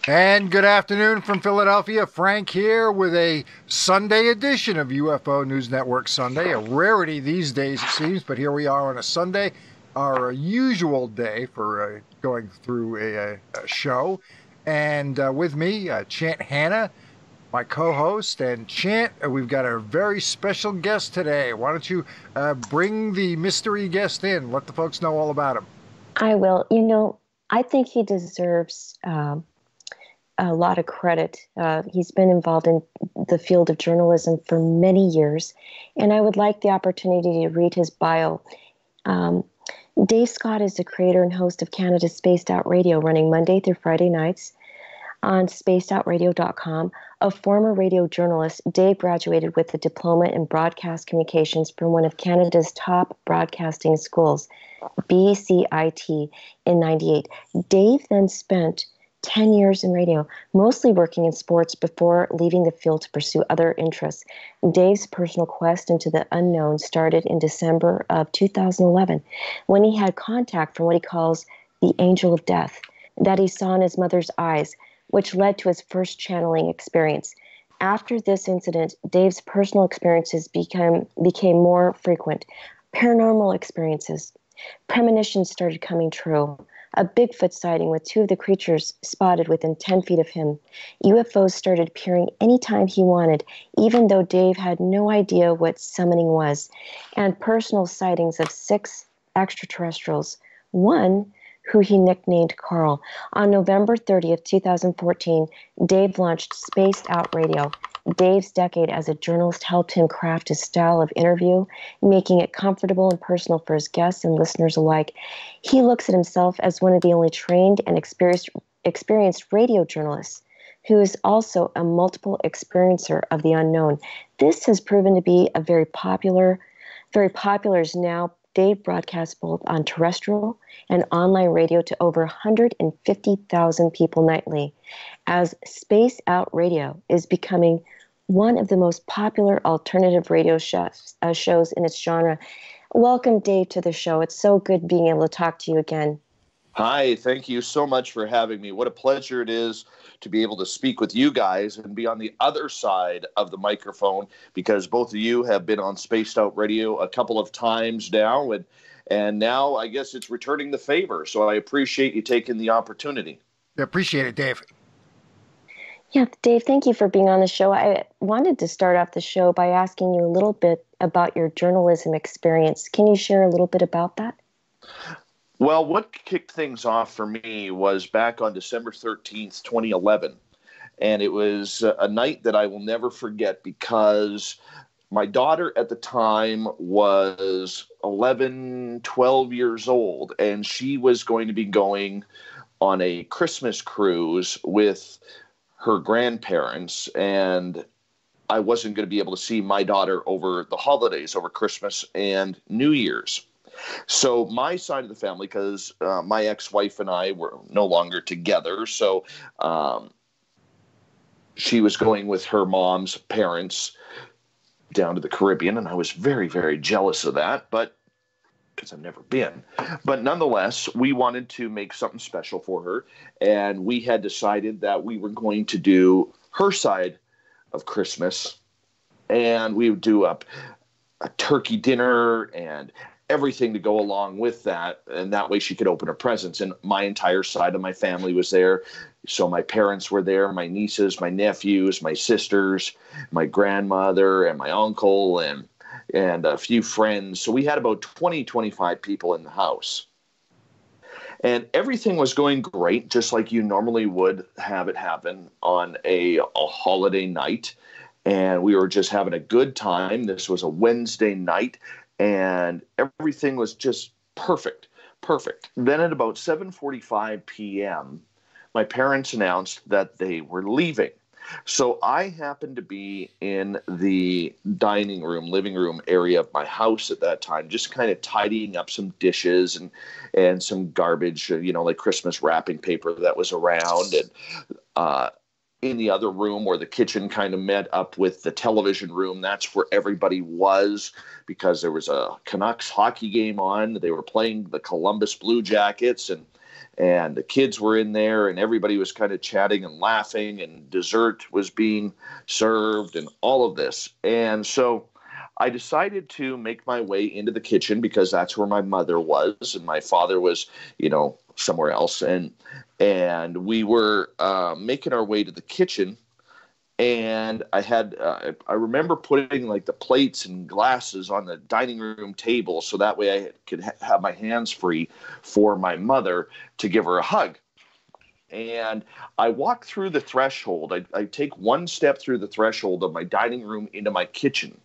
And good afternoon from Philadelphia. Frank here with a Sunday edition of UFO News Network Sunday. A rarity these days, it seems, but here we are on a Sunday, our usual day for going through a show. And with me, Chant Hannah, my co-host. And Chant, we've got a very special guest today. Why don't you bring the mystery guest in? Let the folks know all about him. I will. I think he deserves a lot of credit. He's been involved in the field of journalism for many years, and I would like the opportunity to read his bio. Dave Scott is the creator and host of Canada's Spaced Out Radio, running Monday through Friday nights on spacedoutradio.com. A former radio journalist, Dave graduated with a diploma in broadcast communications from one of Canada's top broadcasting schools, BCIT, in '98. Dave then spent 10 years in radio, mostly working in sports before leaving the field to pursue other interests. Dave's personal quest into the unknown started in December of 2011 when he had contact from what he calls the angel of death that he saw in his mother's eyes, which led to his first channeling experience. After this incident, Dave's personal experiences became more frequent. Paranormal experiences. Premonitions started coming true. A Bigfoot sighting with two of the creatures spotted within 10 feet of him. UFOs started appearing anytime he wanted, even though Dave had no idea what summoning was. And personal sightings of 6 extraterrestrials, one who he nicknamed Carl. On November 30th, 2014, Dave launched Spaced Out Radio. Dave's decade as a journalist helped him craft his style of interview, making it comfortable and personal for his guests and listeners alike. He looks at himself as one of the only trained and experienced radio journalists who is also a multiple experiencer of the unknown. This has proven to be a very popular as now. Dave broadcasts both on terrestrial and online radio to over 150,000 people nightly, as Space Out Radio is becoming one of the most popular alternative radio shows in its genre. Welcome, Dave, to the show. It's so good being able to talk to you again. Hi, thank you so much for having me. What a pleasure it is to be able to speak with you guys and be on the other side of the microphone, because both of you have been on Spaced Out Radio a couple of times now, and now I guess it's returning the favor. So I appreciate you taking the opportunity. I appreciate it, Dave. Yeah, Dave, thank you for being on the show. I wanted to start off the show by asking you a little bit about your journalism experience. Can you share a little bit about that? Well, what kicked things off for me was back on December 13th, 2011. And it was a night that I will never forget, because my daughter at the time was 11, 12 years old, and she was going to be going on a Christmas cruise with her grandparents, and I wasn't going to be able to see my daughter over the holidays, over Christmas and New Year's. So my side of the family, because my ex-wife and I were no longer together, so she was going with her mom's parents down to the Caribbean, and I was very, very jealous of that, but because I've never been. But nonetheless, we wanted to make something special for her, and we had decided that we were going to do her side of Christmas, and we would do a turkey dinner and everything to go along with that, and that way she could open her presents. And my entire side of my family was there, so my parents were there, my nieces, my nephews, my sisters, my grandmother, and my uncle, and a few friends. So we had about 20, 25 people in the house, and everything was going great, just like you normally would have it happen on a holiday night. And we were just having a good time. This was a Wednesday night, and everything was just perfect. Then at about 7:45 p.m., my parents announced that they were leaving. So I happened to be in the dining room, living room area of my house at that time, just kind of tidying up some dishes and some garbage, like Christmas wrapping paper that was around. And in the other room where the kitchen kind of met up with the television room, that's where everybody was, because there was a Canucks hockey game on. They were playing the Columbus Blue Jackets, and and the kids were in there, and everybody was kind of chatting and laughing, and dessert was being served and all of this. And so I decided to make my way into the kitchen because that's where my mother was, and my father was, somewhere else. And we were making our way to the kitchen, and I remember putting like the plates and glasses on the dining room table so that way I could have my hands free for my mother to give her a hug. And I walk through the threshold. I take one step through the threshold of my dining room into my kitchen.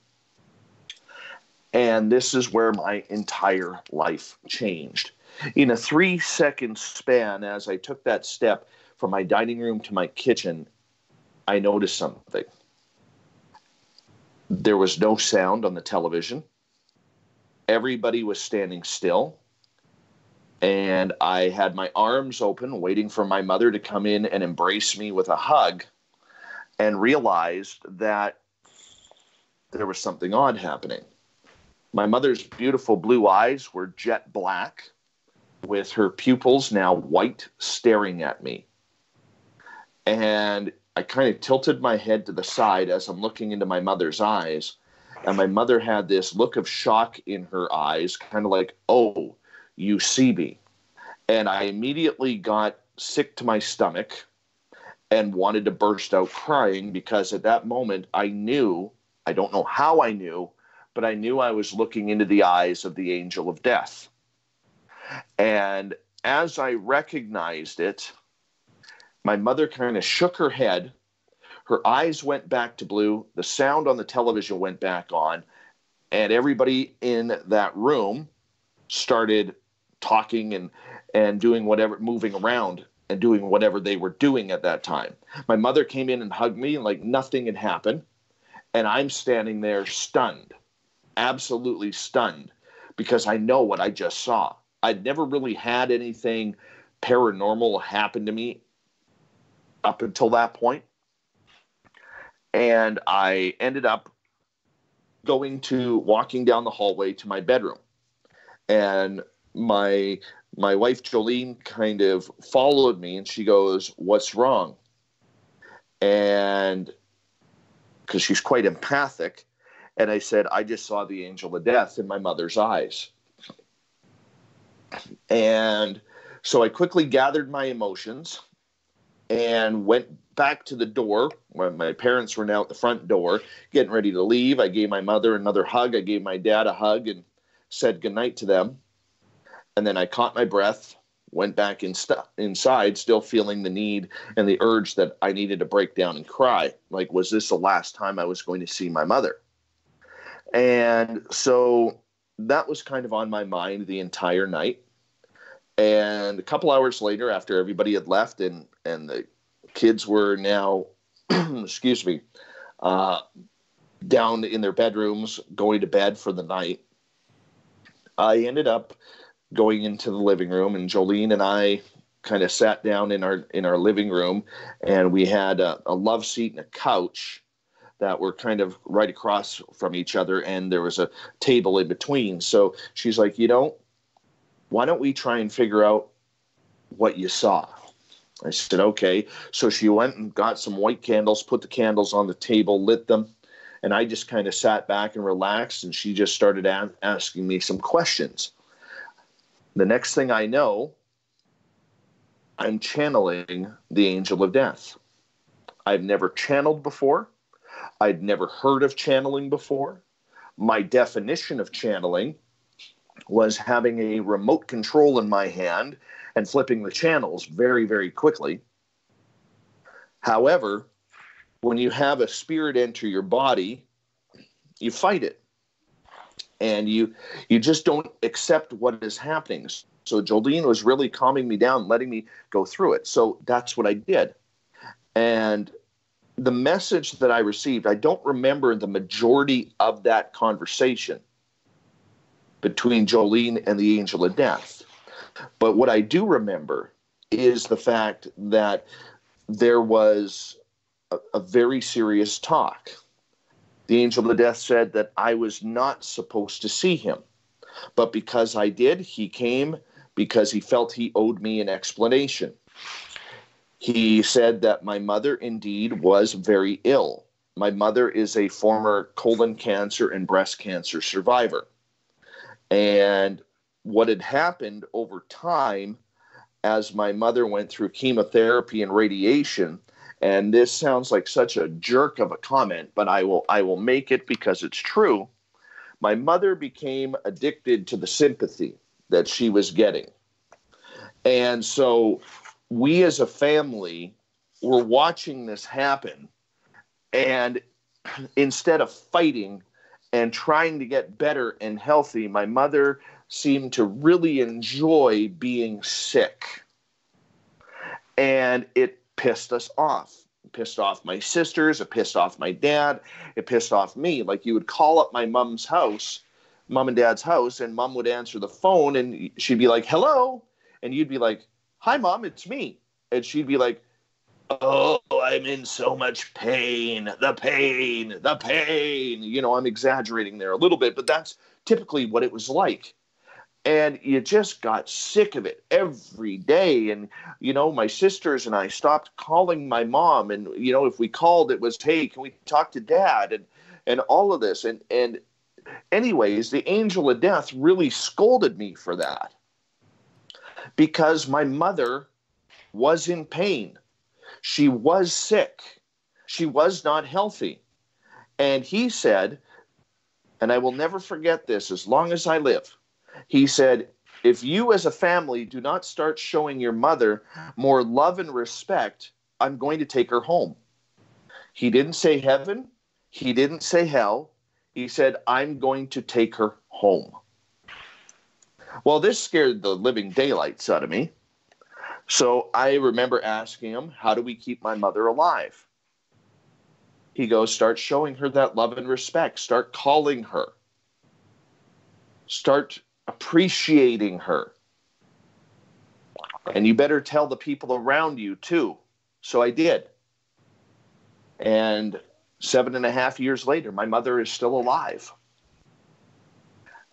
And this is where my entire life changed. In a 3-second span, as I took that step from my dining room to my kitchen, I noticed something. There was no sound on the television. Everybody was standing still. And I had my arms open, waiting for my mother to come in and embrace me with a hug, and realized that there was something odd happening. My mother's beautiful blue eyes were jet black, with her pupils now white, staring at me. And I kind of tilted my head to the side as I'm looking into my mother's eyes. And my mother had this look of shock in her eyes, kind of like, "Oh, you see me." And I immediately got sick to my stomach and wanted to burst out crying, because at that moment I knew, I don't know how I knew, but I knew I was looking into the eyes of the angel of death. And as I recognized it, my mother kind of shook her head. Her eyes went back to blue. The sound on the television went back on. And everybody in that room started talking and doing whatever, moving around and doing whatever they were doing at that time. My mother came in and hugged me like nothing had happened. And I'm standing there stunned, absolutely stunned, because I know what I just saw. I'd never really had anything paranormal happen to me up until that point. And I ended up walking down the hallway to my bedroom. And my wife, Jolene, kind of followed me, and she goes, "What's wrong?" And because she's quite empathic. And I said, "I just saw the angel of death in my mother's eyes." And so I quickly gathered my emotions and went back to the door where my parents were now at the front door, getting ready to leave. I gave my mother another hug. I gave my dad a hug and said goodnight to them. And then I caught my breath, went back inside, still feeling the need and the urge that I needed to break down and cry. Like, was this the last time I was going to see my mother? And so that was kind of on my mind the entire night. And a couple hours later, after everybody had left and the kids were now, excuse me, down in their bedrooms, going to bed for the night, I ended up going into the living room, and Jolene and I kind of sat down in our living room, and we had a love seat and a couch that were kind of right across from each other, and there was a table in between. So she's like, why don't we try and figure out what you saw? I said, okay. So she went and got some white candles, put the candles on the table, lit them, and I just kind of sat back and relaxed, and she just started asking me some questions. The next thing I know, I'm channeling the angel of death. I've never channeled before. I'd never heard of channeling before. My definition of channeling was having a remote control in my hand and flipping the channels very, very quickly. However, when you have a spirit enter your body, you fight it. And you just don't accept what is happening. So Jolene was really calming me down, letting me go through it. So that's what I did. And the message that I received, I don't remember the majority of that conversation between Jolene and the angel of death. But what I do remember is the fact that there was a very serious talk. The angel of death said that I was not supposed to see him. But because I did, he came, because he felt he owed me an explanation. He said that my mother indeed was very ill. My mother is a former colon cancer and breast cancer survivor. And what had happened over time, as my mother went through chemotherapy and radiation, and this sounds like such a jerk of a comment, but I will make it because it's true. My mother became addicted to the sympathy that she was getting. And so we as a family were watching this happen. And instead of fighting and trying to get better and healthy, my mother seemed to really enjoy being sick. And it pissed us off. It pissed off my sisters. It pissed off my dad. It pissed off me. Like, you would call up my mom's house, mom and dad's house, and mom would answer the phone and she'd be like, hello. And you'd be like, hi, mom, it's me. And she'd be like, oh, I'm in so much pain. The pain, the pain. You know, I'm exaggerating there a little bit, but that's typically what it was like. And you just got sick of it every day. And, you know, my sisters and I stopped calling my mom. And, you know, if we called, it was, hey, can we talk to dad? And all of this. And anyways, the angel of death really scolded me for that, because my mother was in pain. She was sick. She was not healthy. And he said, and I will never forget this as long as I live, he said, if you as a family do not start showing your mother more love and respect, I'm going to take her home. He didn't say heaven. He didn't say hell. He said, I'm going to take her home. Well, this scared the living daylights out of me. So I remember asking him, how do we keep my mother alive? He goes, start showing her that love and respect. Start calling her. Start appreciating her. And you better tell the people around you too. So I did. And 7.5 years later, my mother is still alive.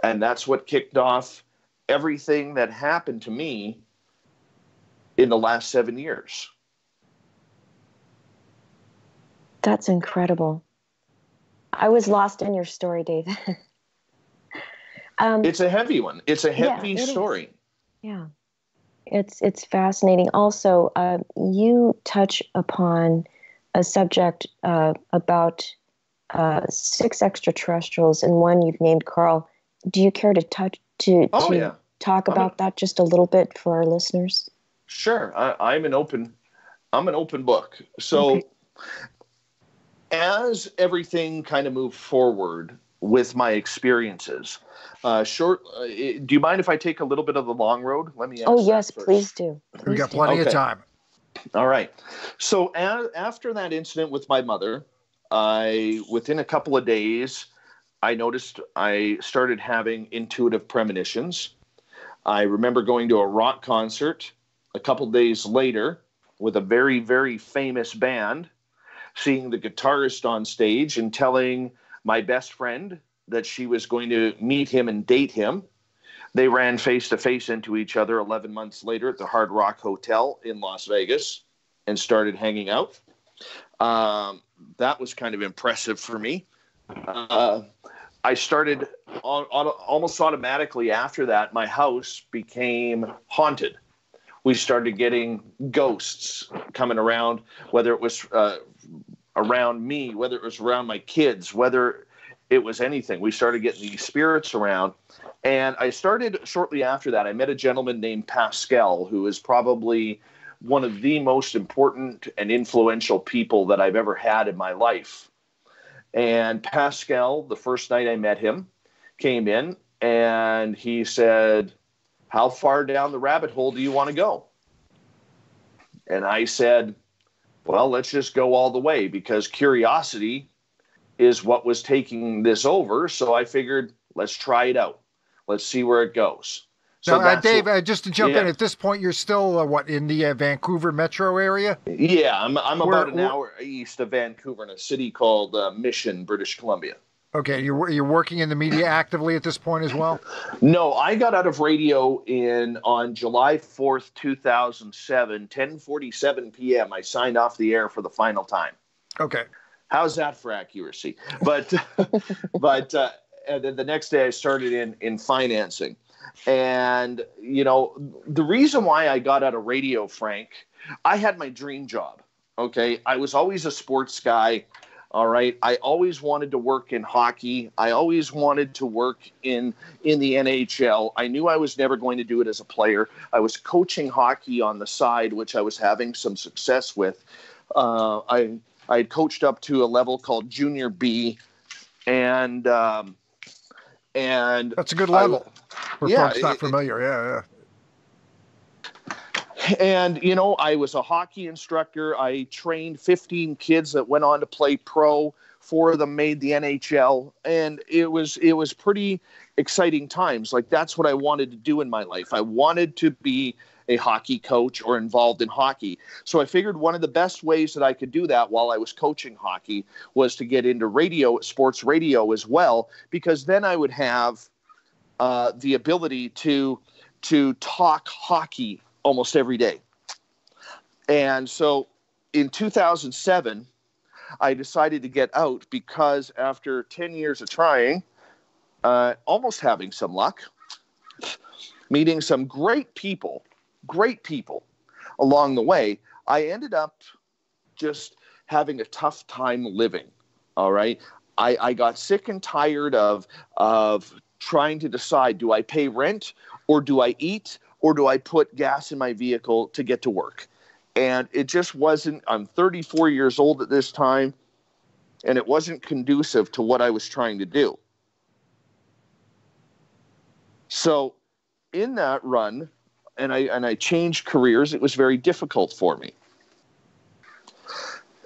And that's what kicked off everything that happened to me in the last 7 years. That's incredible. I was lost in your story, Dave. It's a heavy one. It's a heavy story. Yeah. It's fascinating. Also, you touch upon a subject about 6 extraterrestrials, and one you've named Carl. Do you care to talk about that just a little bit for our listeners? Sure. I'm an open book. So as everything kind of moved forward with my experiences, do you mind if I take a little bit of the long road? Let me ask. Oh, yes, please do. We got plenty of time. All right. So after that incident with my mother, within a couple of days, I noticed I started having intuitive premonitions. I remember going to a rock concert a couple days later with a very, very famous band, seeing the guitarist on stage and telling my best friend that she was going to meet him and date him. They ran face to face into each other 11 months later at the Hard Rock Hotel in Las Vegas and started hanging out. That was kind of impressive for me. I started almost automatically after that, my house became haunted. We started getting ghosts coming around, whether it was around me, whether it was around my kids, whether it was anything. We started getting these spirits around. And I started shortly after that, I met a gentleman named Pascal, who is probably one of the most important and influential people that I've ever had in my life. And Pascal, the first night I met him, came in and he said, how far down the rabbit hole do you want to go? And I said, well, let's just go all the way, because curiosity is what was taking this over. So I figured, let's try it out. Let's see where it goes. So now, Dave, just to jump in, at this point, you're still, in the Vancouver metro area? Yeah, I'm about an hour east of Vancouver in a city called Mission, British Columbia. Okay, you're working in the media actively at this point as well? No, I got out of radio on July 4th, 2007, 10:47 p.m. I signed off the air for the final time. Okay. How's that for accuracy? But and then the next day I started in financing. And, the reason why I got out of radio, Frank, I had my dream job. Okay. I was always a sports guy. All right. I always wanted to work in hockey. I always wanted to work in the NHL. I knew I was never going to do it as a player. I was coaching hockey on the side, which I was having some success with. I had coached up to a level called Junior B, and that's a good level for folks not familiar. Yeah. And, I was a hockey instructor. I trained 15 kids that went on to play pro. 4 of them made the NHL. And it was pretty exciting times. Like, that's what I wanted to do in my life. I wanted to be a hockey coach or involved in hockey. So I figured one of the best ways that I could do that while I was coaching hockey was to get into radio, sports radio as well, because then I would have the ability to talk hockey almost every day. And so in 2007, I decided to get out because after 10 years of trying, almost having some luck, meeting some great people along the way, I ended up just having a tough time living. All right. I got sick and tired of trying to decide, do I pay rent or do I eat? Or do I put gas in my vehicle to get to work? And it just wasn't. I'm 34 years old at this time, and it wasn't conducive to what I was trying to do. So in that run, and I changed careers, it was very difficult for me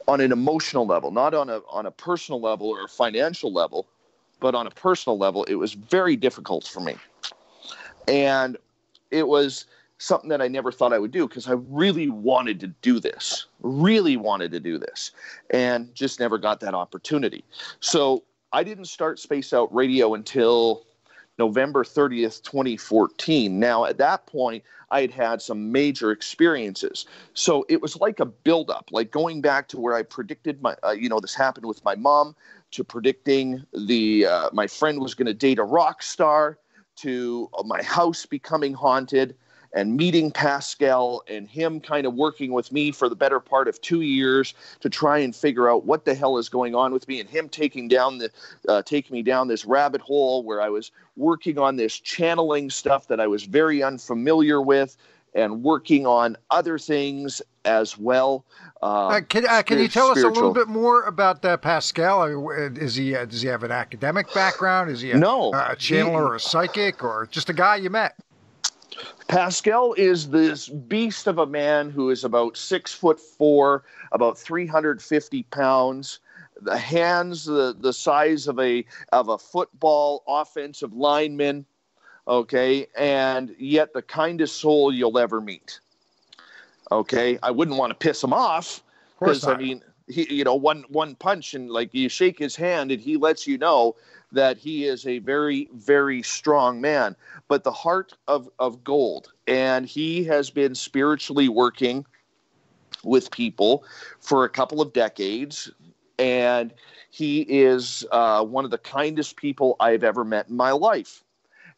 on an emotional level, not on a personal level or a financial level, but on a personal level, it was very difficult for me. And it was something that I never thought I would do because I really wanted to do this, and just never got that opportunity. So I didn't start Space Out Radio until November 30th, 2014. Now, at that point, I had had some major experiences. So it was like a buildup, like going back to where I predicted this happened with my mom, to predicting my friend was going to date a rock star, to my house becoming haunted, and meeting Pascal and him kind of working with me for the better part of 2 years to try and figure out what the hell is going on with me, and him taking me down this rabbit hole where I was working on this channeling stuff that I was very unfamiliar with, and working on other things as well. Can you tell us a little bit more about Pascal? I mean, does he have an academic background? Is he a channeler or a psychic, or just a guy you met? Pascal is this beast of a man who is about 6'4", about 350 pounds. The hands, the size of a football offensive lineman. Okay, and yet the kindest soul you'll ever meet. Okay, I wouldn't want to piss him off because I mean, he, one punch and like you shake his hand and he lets you know that he is a very, very strong man, but the heart of gold. And he has been spiritually working with people for a couple of decades, and he is one of the kindest people I've ever met in my life.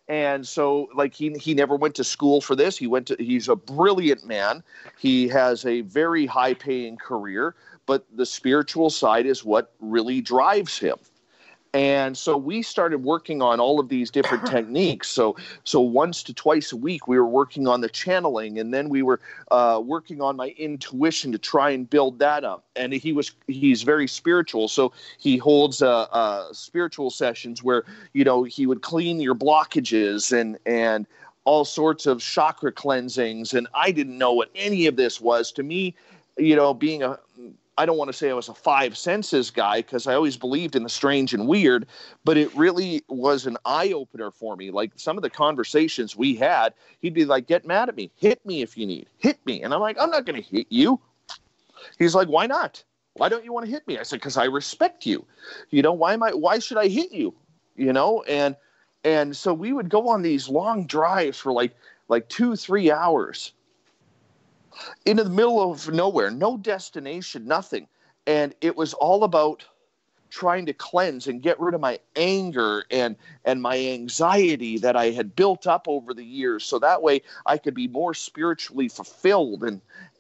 And so, like, he never went to school for this. He's a brilliant man. He has a very high-paying career, but the spiritual side is what really drives him. And so we started working on all of these different techniques. So once to twice a week, we were working on the channeling, and then we were working on my intuition to try and build that up. And he's very spiritual. So he holds spiritual sessions where, he would clean your blockages and all sorts of chakra cleansings. And I didn't know what any of this was. To me, being I don't want to say I was a five senses guy because I always believed in the strange and weird, but it really was an eye-opener for me. Like some of the conversations we had, he'd be like, get mad at me. Hit me if you need. Hit me. And I'm like, I'm not going to hit you. He's like, why not? Why don't you want to hit me? I said, because I respect you. Why should I hit you? And so we would go on these long drives for like 2-3 hours into the middle of nowhere, no destination, nothing. And it was all about trying to cleanse and get rid of my anger and my anxiety that I had built up over the years. So that way I could be more spiritually fulfilled.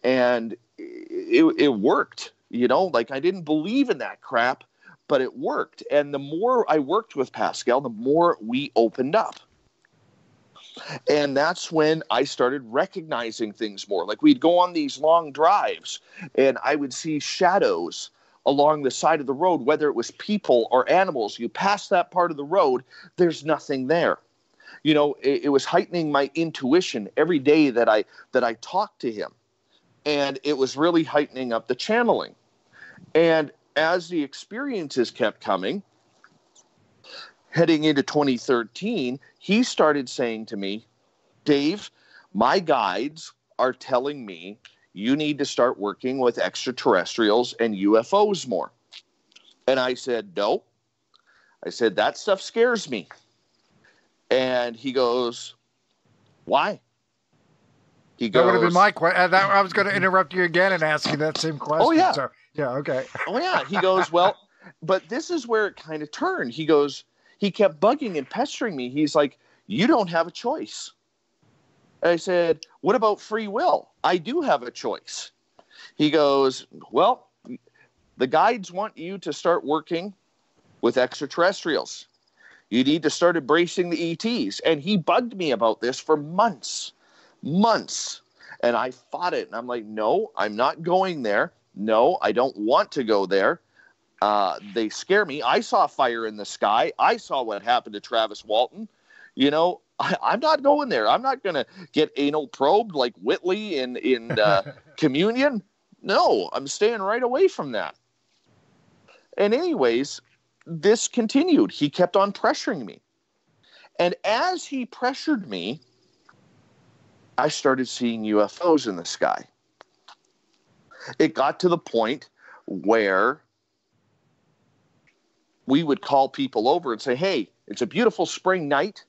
And it worked, like I didn't believe in that crap, but it worked. And the more I worked with Pascal, the more we opened up. And that's when I started recognizing things more. Like we'd go on these long drives and I would see shadows along the side of the road, whether it was people or animals. You pass that part of the road, there's nothing there. It was heightening my intuition every day that I talked to him. And it was really heightening up the channeling. And as the experiences kept coming, heading into 2013, he started saying to me, Dave, my guides are telling me you need to start working with extraterrestrials and UFOs more. And I said, no. I said, that stuff scares me. And he goes, why? He goes, that would have been my question. I was going to interrupt you again and ask you that same question. Oh, yeah. So, yeah, okay. Oh, yeah. He goes, well, but this is where it kind of turned. He goes, he kept bugging and pestering me. He's like, you don't have a choice. And I said, what about free will? I do have a choice. He goes, well, the guides want you to start working with extraterrestrials. You need to start embracing the ETs. And he bugged me about this for months. And I fought it. And I'm like, no, I'm not going there. No, I don't want to go there. They scare me. I saw fire in the sky. I saw what happened to Travis Walton. I'm not going there. I'm not going to get anal probed like Whitley in Communion. No, I'm staying right away from that. And anyways, this continued. He kept on pressuring me. And as he pressured me, I started seeing UFOs in the sky. It got to the point where we would call people over and say, hey, it's a beautiful spring night.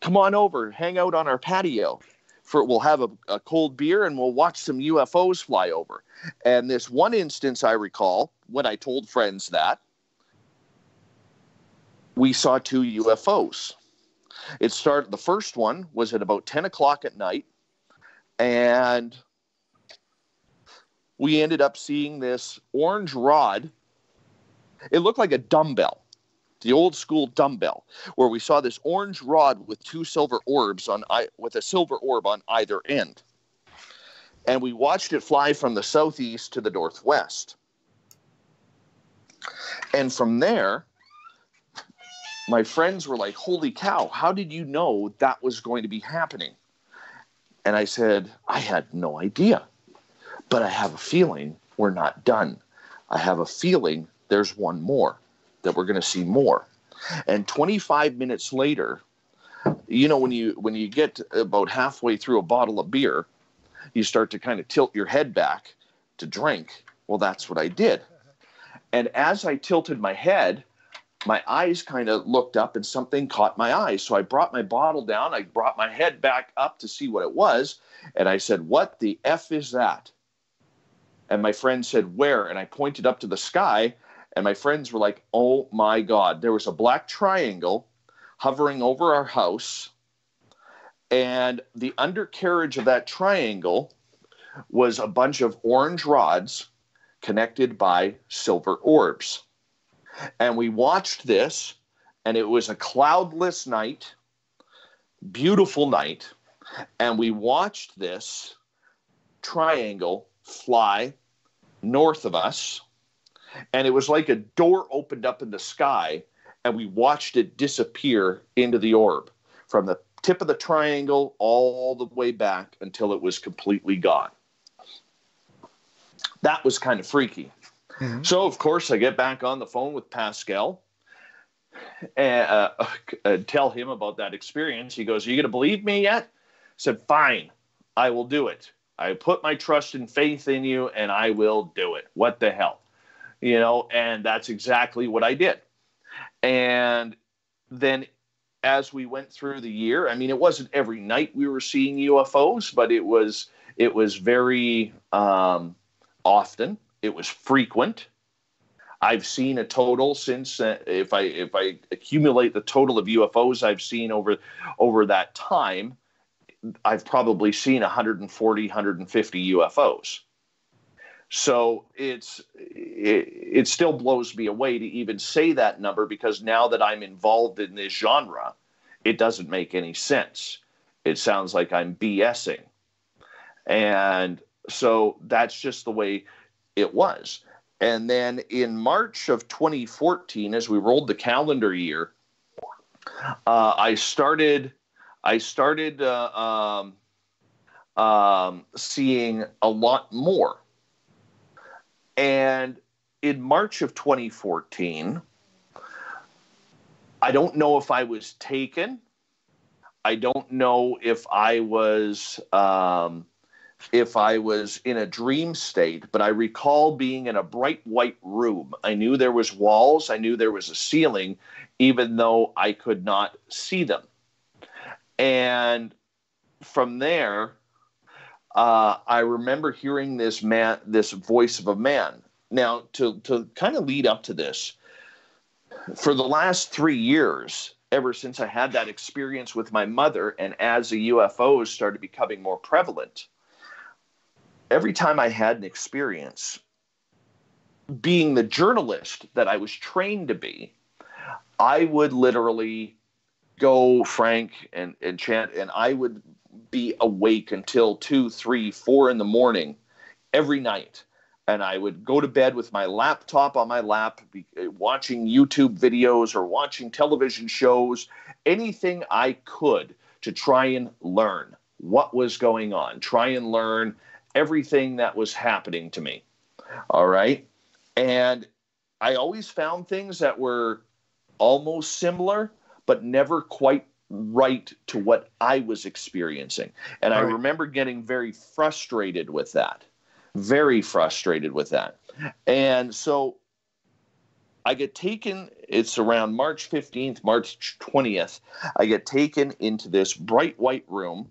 Come on over, hang out on our patio. We'll have a cold beer and we'll watch some UFOs fly over. And this one instance I recall, when I told friends that, we saw 2 UFOs. The first one was at about 10 o'clock at night. And we ended up seeing this orange rod. It looked like a dumbbell. The old school dumbbell, where we saw this orange rod with 2 silver orbs with a silver orb on either end. And we watched it fly from the southeast to the northwest. And from there, my friends were like, holy cow, how did you know that was going to be happening? And I said, I had no idea, but I have a feeling we're not done. I have a feeling there's one more, that we're going to see more. And 25 minutes later, when you get about halfway through a bottle of beer, you start to kind of tilt your head back to drink. Well, that's what I did. And as I tilted my head, my eyes kind of looked up and something caught my eye. So I brought my bottle down. I brought my head back up to see what it was. And I said, what the F is that? And my friend said, where? And I pointed up to the sky. And my friends were like, oh, my God. There was a black triangle hovering over our house. And the undercarriage of that triangle was a bunch of orange rods connected by silver orbs. And we watched this, and it was a cloudless night, beautiful night. And we watched this triangle fly north of us. And it was like a door opened up in the sky, and we watched it disappear into the orb from the tip of the triangle all the way back until it was completely gone. That was kind of freaky. Mm-hmm. So, of course, I get back on the phone with Pascal and tell him about that experience. He goes, are you going to believe me yet? I said, fine, I will do it. I put my trust and faith in you, and I will do it. What the hell? and that's exactly what I did. And then as we went through the year, I mean, it wasn't every night we were seeing UFOs, but it was very often. It was frequent. I've seen a total since, if I accumulate the total of UFOs I've seen over that time, I've probably seen 140, 150 UFOs. So it still blows me away to even say that number, because now that I'm involved in this genre, it doesn't make any sense. It sounds like I'm BSing. And so that's just the way it was. And then in March of 2014, as we rolled the calendar year, I started seeing a lot more. And in March of 2014, I don't know if I was taken. I don't know if I was in a dream state, but I recall being in a bright white room. I knew there was walls. I knew there was a ceiling, even though I could not see them. And from there, I remember hearing this voice of a man. Now, to kind of lead up to this, for the last 3 years, ever since I had that experience with my mother, and as the UFOs started becoming more prevalent, every time I had an experience, being the journalist that I was trained to be, I would literally go, Frank and Chant, and I would be awake until 2, 3, 4 in the morning every night. And I would go to bed with my laptop on my lap, watching YouTube videos or watching television shows, anything I could to try and learn what was going on, try and learn everything that was happening to me. All right. And I always found things that were almost similar, but never quite right to what I was experiencing. And I remember getting very frustrated with that. And so I get taken, it's around March 15th, March 20th. I get taken into this bright white room.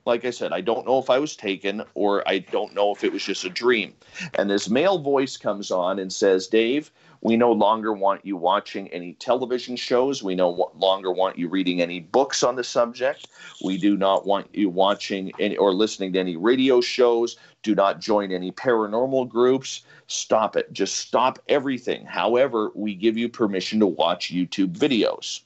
Like I said, I don't know if I was taken or I don't know if it was just a dream. And this male voice comes on and says, "Dave, we no longer want you watching any television shows. We no longer want you reading any books on the subject. We do not want you watching any or listening to any radio shows. Do not join any paranormal groups. Stop it. Just stop everything. However, we give you permission to watch YouTube videos."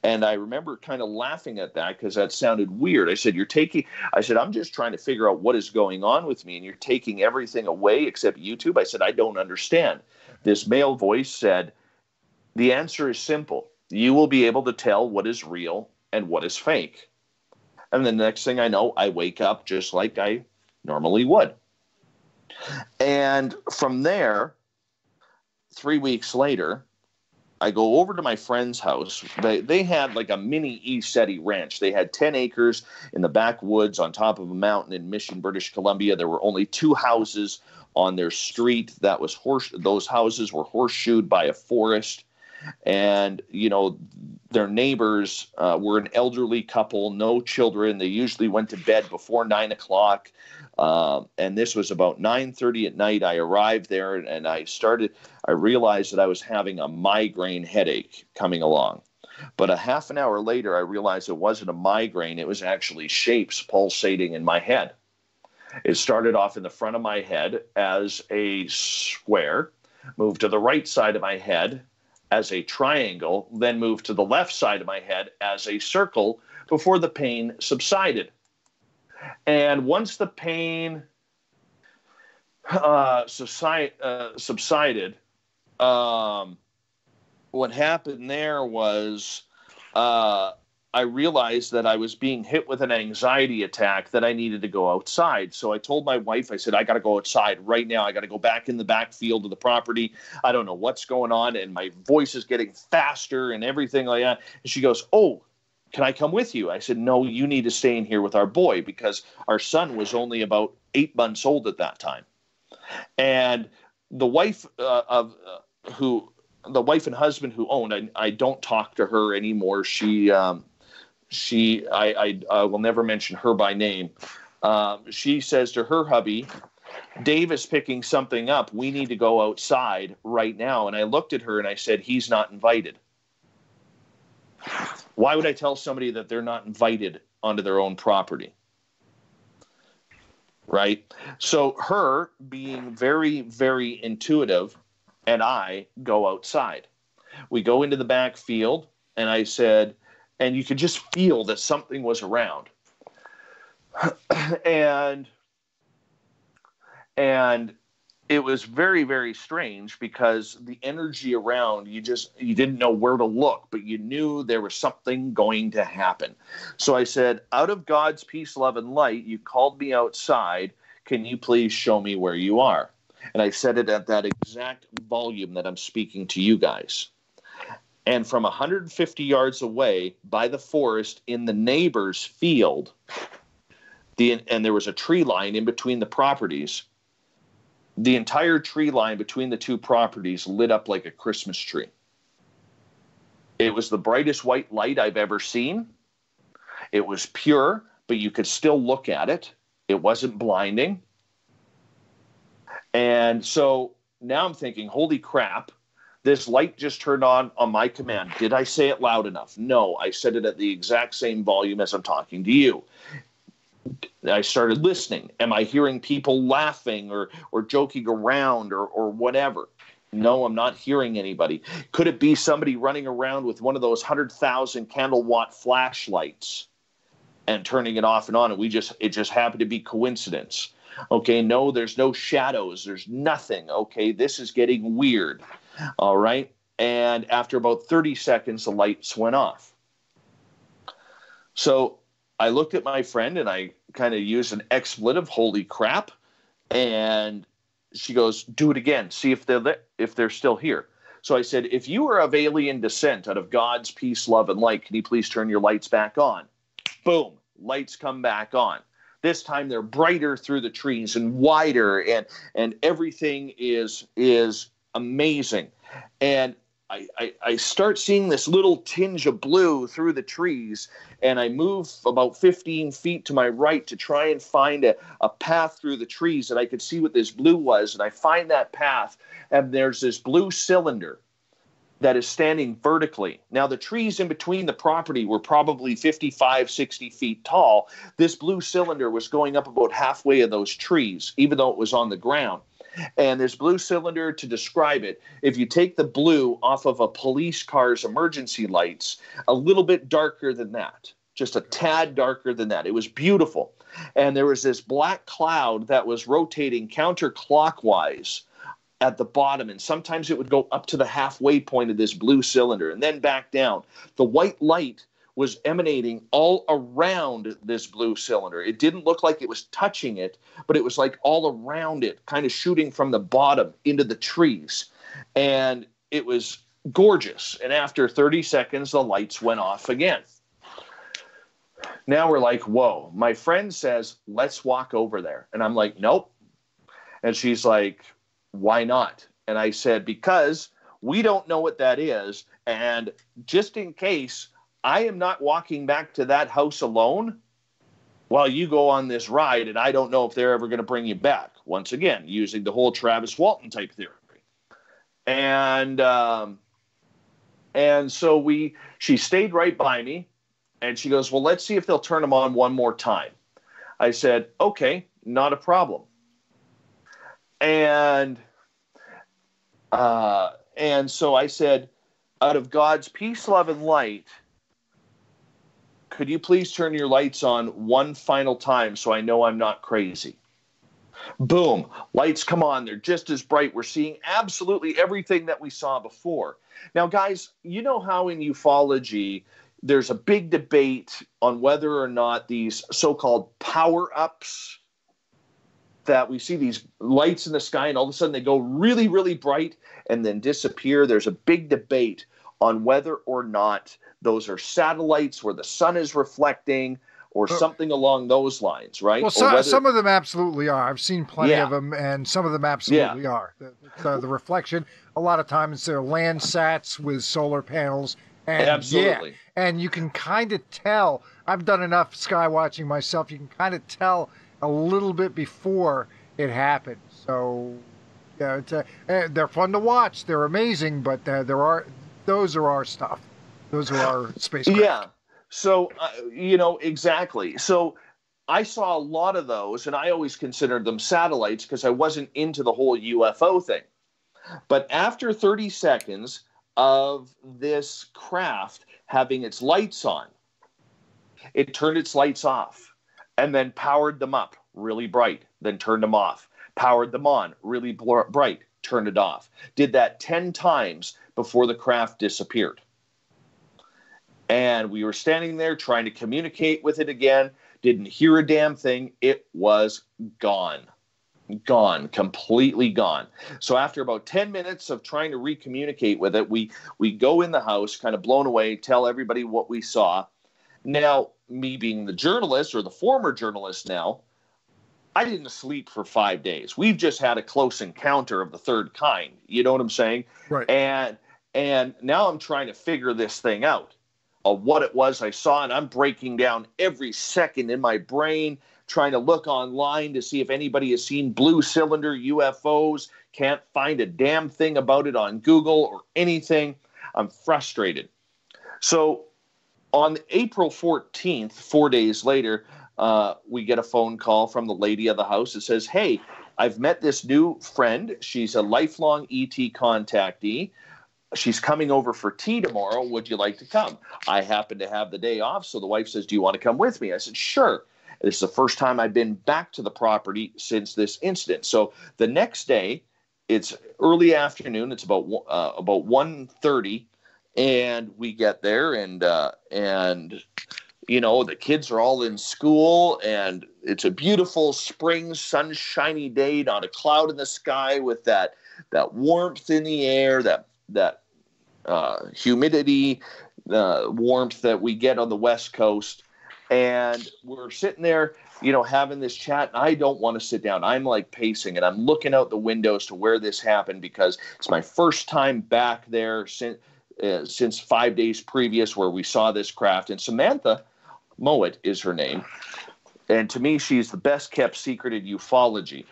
And I remember kind of laughing at that because that sounded weird. I said, I'm just trying to figure out what is going on with me, and you're taking everything away except YouTube. I said, I don't understand. This male voice said, the answer is simple. You will be able to tell what is real and what is fake. And the next thing I know, I wake up just like I normally would. And from there, 3 weeks later, I go over to my friend's house. They had like a mini ESETI ranch. They had 10 acres in the backwoods on top of a mountain in Mission, British Columbia. There were only 2 houses on their street. Those houses were horseshoed by a forest. And, their neighbors were an elderly couple, no children. They usually went to bed before 9 o'clock. And this was about 9:30 at night. I arrived there and I realized that I was having a migraine headache coming along. But a half an hour later, I realized it wasn't a migraine. It was actually shapes pulsating in my head. It started off in the front of my head as a square, moved to the right side of my head as a triangle, then moved to the left side of my head as a circle before the pain subsided. And once the pain subsided, what happened there was I realized that I was being hit with an anxiety attack that I needed to go outside. So I told my wife, I said, I got to go outside right now. I got to go back in the backfield of the property. I don't know what's going on. And my voice is getting faster and everything like that. And she goes, "Oh, can I come with you?" I said, "No, you need to stay in here with our boy," because our son was only about 8 months old at that time. And the wife the wife and husband who owned, I don't talk to her anymore. I will never mention her by name. She says to her hubby, Dave is picking something up. We need to go outside right now. And I looked at her and I said, he's not invited. Why would I tell somebody that they're not invited onto their own property? Right? So her being very, very intuitive, and I go outside. We go into the back field, and I said, and you could just feel that something was around. and it was very, very strange because the energy around, you didn't know where to look, but you knew there was something going to happen. So I said, out of God's peace, love, and light, you called me outside. Can you please show me where you are? And I said it at that exact volume that I'm speaking to you guys. And from 150 yards away by the forest in the neighbor's field, and there was a tree line in between the properties, the entire tree line between the two properties lit up like a Christmas tree. It was the brightest white light I've ever seen. It was pure, but you could still look at it. It wasn't blinding. And so now I'm thinking, holy crap, this light just turned on my command. Did I say it loud enough? No, I said it at the exact same volume as I'm talking to you. I started listening. Am I hearing people laughing or joking around or whatever? No, I'm not hearing anybody. Could it be somebody running around with one of those 100,000 candle watt flashlights and turning it off and on? And it just happened to be coincidence. Okay, no, there's no shadows. There's nothing. Okay, this is getting weird. All right. And after about 30 seconds, the lights went off. So I looked at my friend and I kind of used an expletive, holy crap. And she goes, do it again. See if they're still here. So I said, if you are of alien descent out of God's peace, love, and light, can you please turn your lights back on? Boom. Lights come back on. This time they're brighter through the trees and wider, and everything is amazing. And I start seeing this little tinge of blue through the trees, and I move about 15 feet to my right to try and find a path through the trees that I could see what this blue was. And I find that path, and there's this blue cylinder that is standing vertically. Now, the trees in between the property were probably 55, 60 feet tall. This blue cylinder was going up about halfway of those trees, even though it was on the ground. And this blue cylinder, to describe it, if you take the blue off of a police car's emergency lights, a little bit darker than that, just a tad darker than that. It was beautiful. And there was this black cloud that was rotating counterclockwise at the bottom, and sometimes it would go up to the halfway point of this blue cylinder and then back down. The white light was emanating all around this blue cylinder. It didn't look like it was touching it, but it was like all around it, kind of shooting from the bottom into the trees. And it was gorgeous. And after 30 seconds, the lights went off again. Now we're like, whoa. My friend says, let's walk over there. And I'm like, nope. And she's like, why not? And I said, because we don't know what that is. And just in case, I am not walking back to that house alone while you go on this ride, and I don't know if they're ever going to bring you back. Once again, using the whole Travis Walton type theory. And so she stayed right by me, and she goes, well, let's see if they'll turn them on one more time. I said, okay, not a problem. And so I said, out of God's peace, love, and light, could you please turn your lights on one final time so I know I'm not crazy? Boom. Lights come on. They're just as bright. We're seeing absolutely everything that we saw before. Now, guys, you know how in ufology there's a big debate on whether or not these so-called power-ups, that we see these lights in the sky and all of a sudden they go really, really bright and then disappear. There's a big debate on whether or not those are satellites where the sun is reflecting, or something along those lines, right? Well, some of them absolutely are. I've seen plenty of them, and some of them absolutely are. The reflection, a lot of times they're Landsats with solar panels. And absolutely. And you can kind of tell. I've done enough sky watching myself. You can kind of tell a little bit before it happened. So, yeah, they're fun to watch. They're amazing, but those are our stuff. Those are our spacecraft. Yeah. So, exactly. So I saw a lot of those, and I always considered them satellites because I wasn't into the whole UFO thing. But after 30 seconds of this craft having its lights on, it turned its lights off and then powered them up really bright, then turned them off, powered them on really bright, turned it off. Did that 10 times before the craft disappeared. And we were standing there trying to communicate with it again, didn't hear a damn thing. It was gone. Gone, completely gone. So after about 10 minutes of trying to recommunicate with it, we go in the house, kind of blown away, tell everybody what we saw. Now, me being the journalist, or the former journalist now, I didn't sleep for 5 days. We've just had a close encounter of the third kind. You know what I'm saying? Right. And now I'm trying to figure this thing out of what it was I saw, and I'm breaking down every second in my brain, trying to look online to see if anybody has seen blue cylinder UFOs. Can't find a damn thing about it on Google or anything. I'm frustrated. So on April 14th, 4 days later, we get a phone call from the lady of the house that says, hey, I've met this new friend. She's a lifelong ET contactee. She's coming over for tea tomorrow. Would you like to come? I happen to have the day off. So the wife says, do you want to come with me? I said, sure. This is the first time I've been back to the property since this incident. So the next day, it's early afternoon. It's about 1:30, and we get there, and the kids are all in school, and it's a beautiful spring, sunshiny day, not a cloud in the sky, with that warmth in the air, that humidity, warmth that we get on the West Coast. And we're sitting there, having this chat, and I don't want to sit down. I'm like pacing, and I'm looking out the windows to where this happened, because it's my first time back there since 5 days previous, where we saw this craft. And Samantha Mowat is her name. And to me, she's the best kept secret in ufology.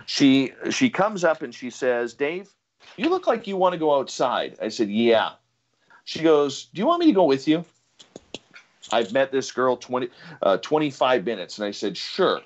She comes up and she says, Dave, you look like you want to go outside. I said, yeah. She goes, do you want me to go with you? I've met this girl 25 minutes. And I said, sure.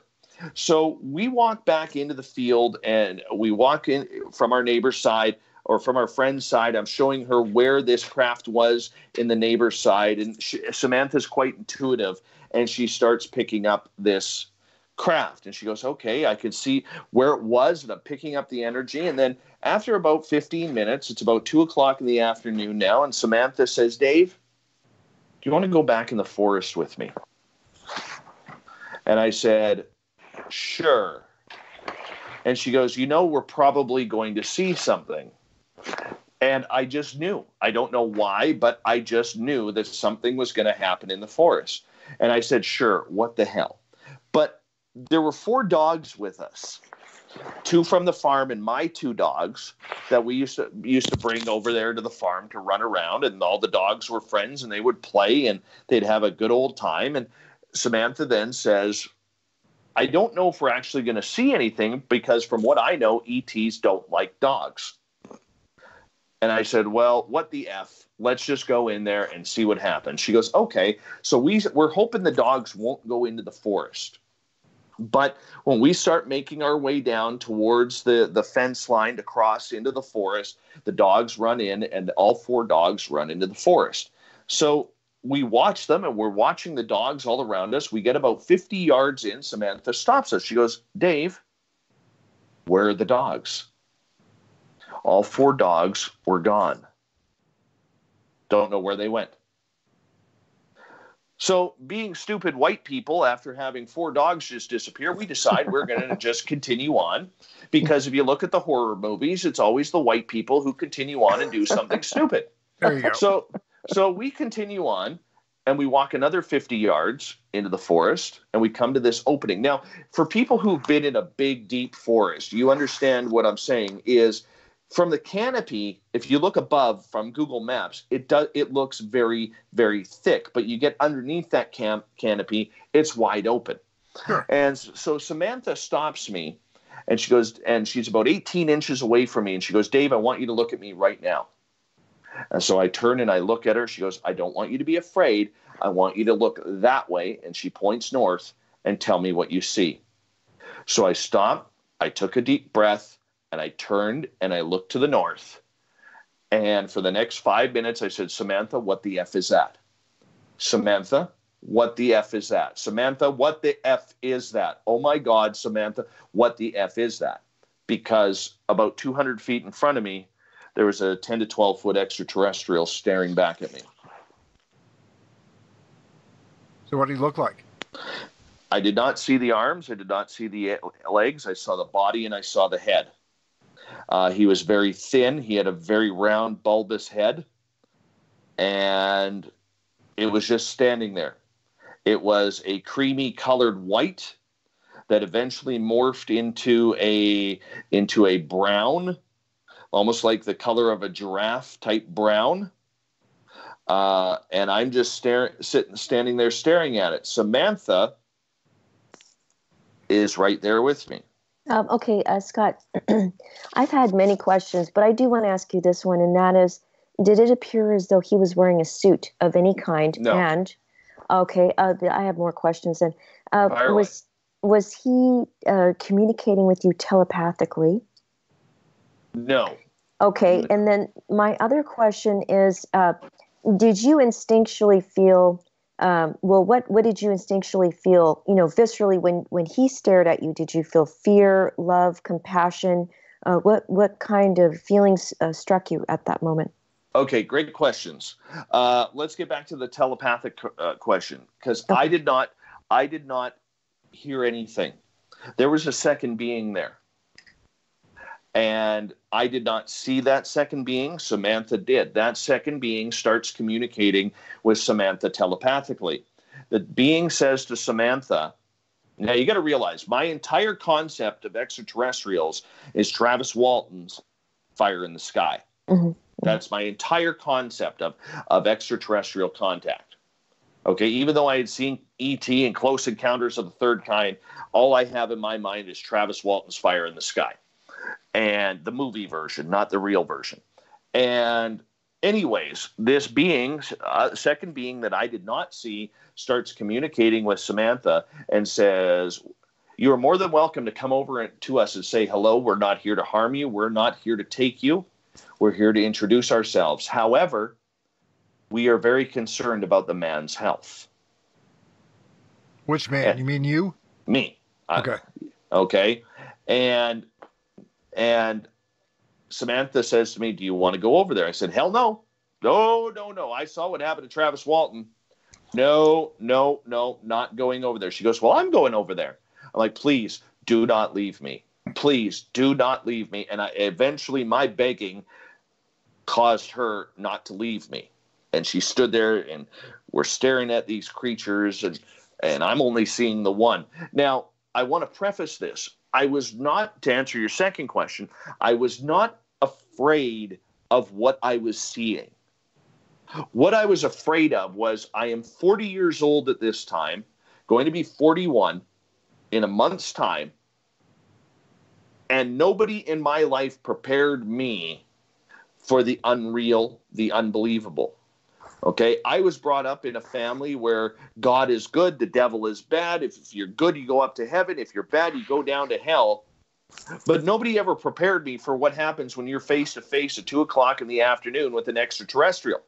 So we walk back into the field, and we walk in from our neighbor's side, or from our friend's side. I'm showing her where this craft was in the neighbor's side. And Samantha's quite intuitive, and she starts picking up this craft. And she goes, okay, I can see where it was, and I'm picking up the energy. And then after about 15 minutes, it's about 2:00 in the afternoon now, and Samantha says, Dave, do you want to go back in the forest with me? And I said, sure. And she goes, we're probably going to see something. And I just knew. I don't know why, but I just knew that something was going to happen in the forest. And I said, sure, what the hell? But there were 4 dogs with us. 2 from the farm, and my 2 dogs that we used to bring over there to the farm to run around, and all the dogs were friends, and they would play, and they'd have a good old time. And Samantha then says, I don't know if we're actually going to see anything, because from what I know, ETs don't like dogs. And I said, well, what the F? Let's just go in there and see what happens. She goes, okay. So we're hoping the dogs won't go into the forest. But when we start making our way down towards the fence line to cross into the forest, the dogs run in, and all 4 dogs run into the forest. So we watch them, and we're watching the dogs all around us. We get about 50 yards in. Samantha stops us. She goes, Dave, where are the dogs? All 4 dogs were gone. Don't know where they went. So, being stupid white people, after having 4 dogs just disappear, we decide we're going to just continue on. Because if you look at the horror movies, it's always the white people who continue on and do something stupid. There you go. So we continue on, and we walk another 50 yards into the forest, and we come to this opening. Now, for people who've been in a big, deep forest, you understand what I'm saying is from the canopy, if you look above from Google Maps, it looks very, very thick. But you get underneath that canopy, it's wide open. Sure. And so Samantha stops me, and she goes, and she's about 18 inches away from me, and she goes, Dave, I want you to look at me right now. And so I turn and I look at her. She goes, I don't want you to be afraid. I want you to look that way. And she points north and tell me what you see. So I stopped. I took a deep breath and I turned and I looked to the north. And for the next 5 minutes, I said, Samantha, what the F is that? Samantha, what the F is that? Samantha, what the F is that? Oh my God, Samantha, what the F is that? Because about 200 feet in front of me, there was a 10 to 12 foot extraterrestrial staring back at me. So what did he look like? I did not see the arms. I did not see the legs. I saw the body and I saw the head. He was very thin. He had a very round, bulbous head. And it was just standing there. It was a creamy colored white that eventually morphed into a brown, almost like the color of a giraffe type brown. And I'm just standing there staring at it. Samantha is right there with me. Okay, Scott, I've had many questions, but I do want to ask you this one, and that is, did it appear as though he was wearing a suit of any kind? No. And, okay, I have more questions then. Fire away. Was he communicating with you telepathically? No. Okay, and then my other question is, did you instinctually feel, what did you instinctually feel, viscerally when he stared at you? Did you feel fear, love, compassion? What kind of feelings struck you at that moment? Okay, great questions. Let's get back to the telepathic question, because Okay. I did not hear anything. There was a second being there. And I did not see that second being. Samantha did. That second being starts communicating with Samantha telepathically. The being says to Samantha, now you got to realize my entire concept of extraterrestrials is Travis Walton's Fire in the Sky. Mm-hmm. That's my entire concept of extraterrestrial contact. Okay, even though I had seen E.T. and Close Encounters of the Third Kind, all I have in my mind is Travis Walton's Fire in the Sky. And the movie version, not the real version. And anyways, this being, second being that I did not see, starts communicating with Samantha and says, you are more than welcome to come over to us and say hello. We're not here to harm you. We're not here to take you. We're here to introduce ourselves. However, we are very concerned about the man's health. Which man? You mean you? Me. Okay. Okay. And Samantha says to me, do you want to go over there? I said, hell no. No. I saw what happened to Travis Walton. No, not going over there. She goes, well, I'm going over there. I'm like, please do not leave me. Please do not leave me. And eventually my begging caused her not to leave me. And she stood there and we're staring at these creatures and I'm only seeing the one. Now, I want to preface this. I was not, to answer your second question, I was not afraid of what I was seeing. What I was afraid of was I am 40 years old at this time, going to be 41 in a month's time, and nobody in my life prepared me for the unreal, the unbelievable. Okay, I was brought up in a family where God is good, the devil is bad. If you're good, you go up to heaven. If you're bad, you go down to hell. But nobody ever prepared me for what happens when you're face to face at 2 o'clock in the afternoon with an extraterrestrial.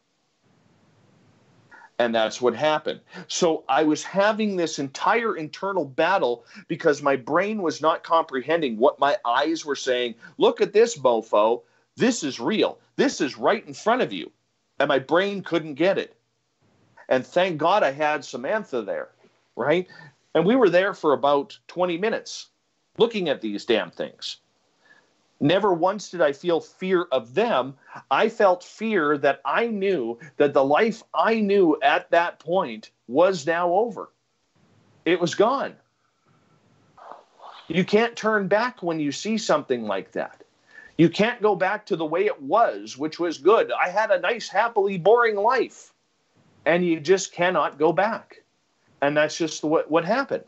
And that's what happened. So I was having this entire internal battle because my brain was not comprehending what my eyes were saying. Look at this, mofo. This is real. This is right in front of you. And my brain couldn't get it. And thank God I had Samantha there, right? And we were there for about 20 minutes looking at these damn things. Never once did I feel fear of them. I felt fear that I knew that the life I knew at that point was now over. It was gone. You can't turn back when you see something like that. You can't go back to the way it was, which was good. I had a nice, happily boring life. And you just cannot go back. And that's just what happened.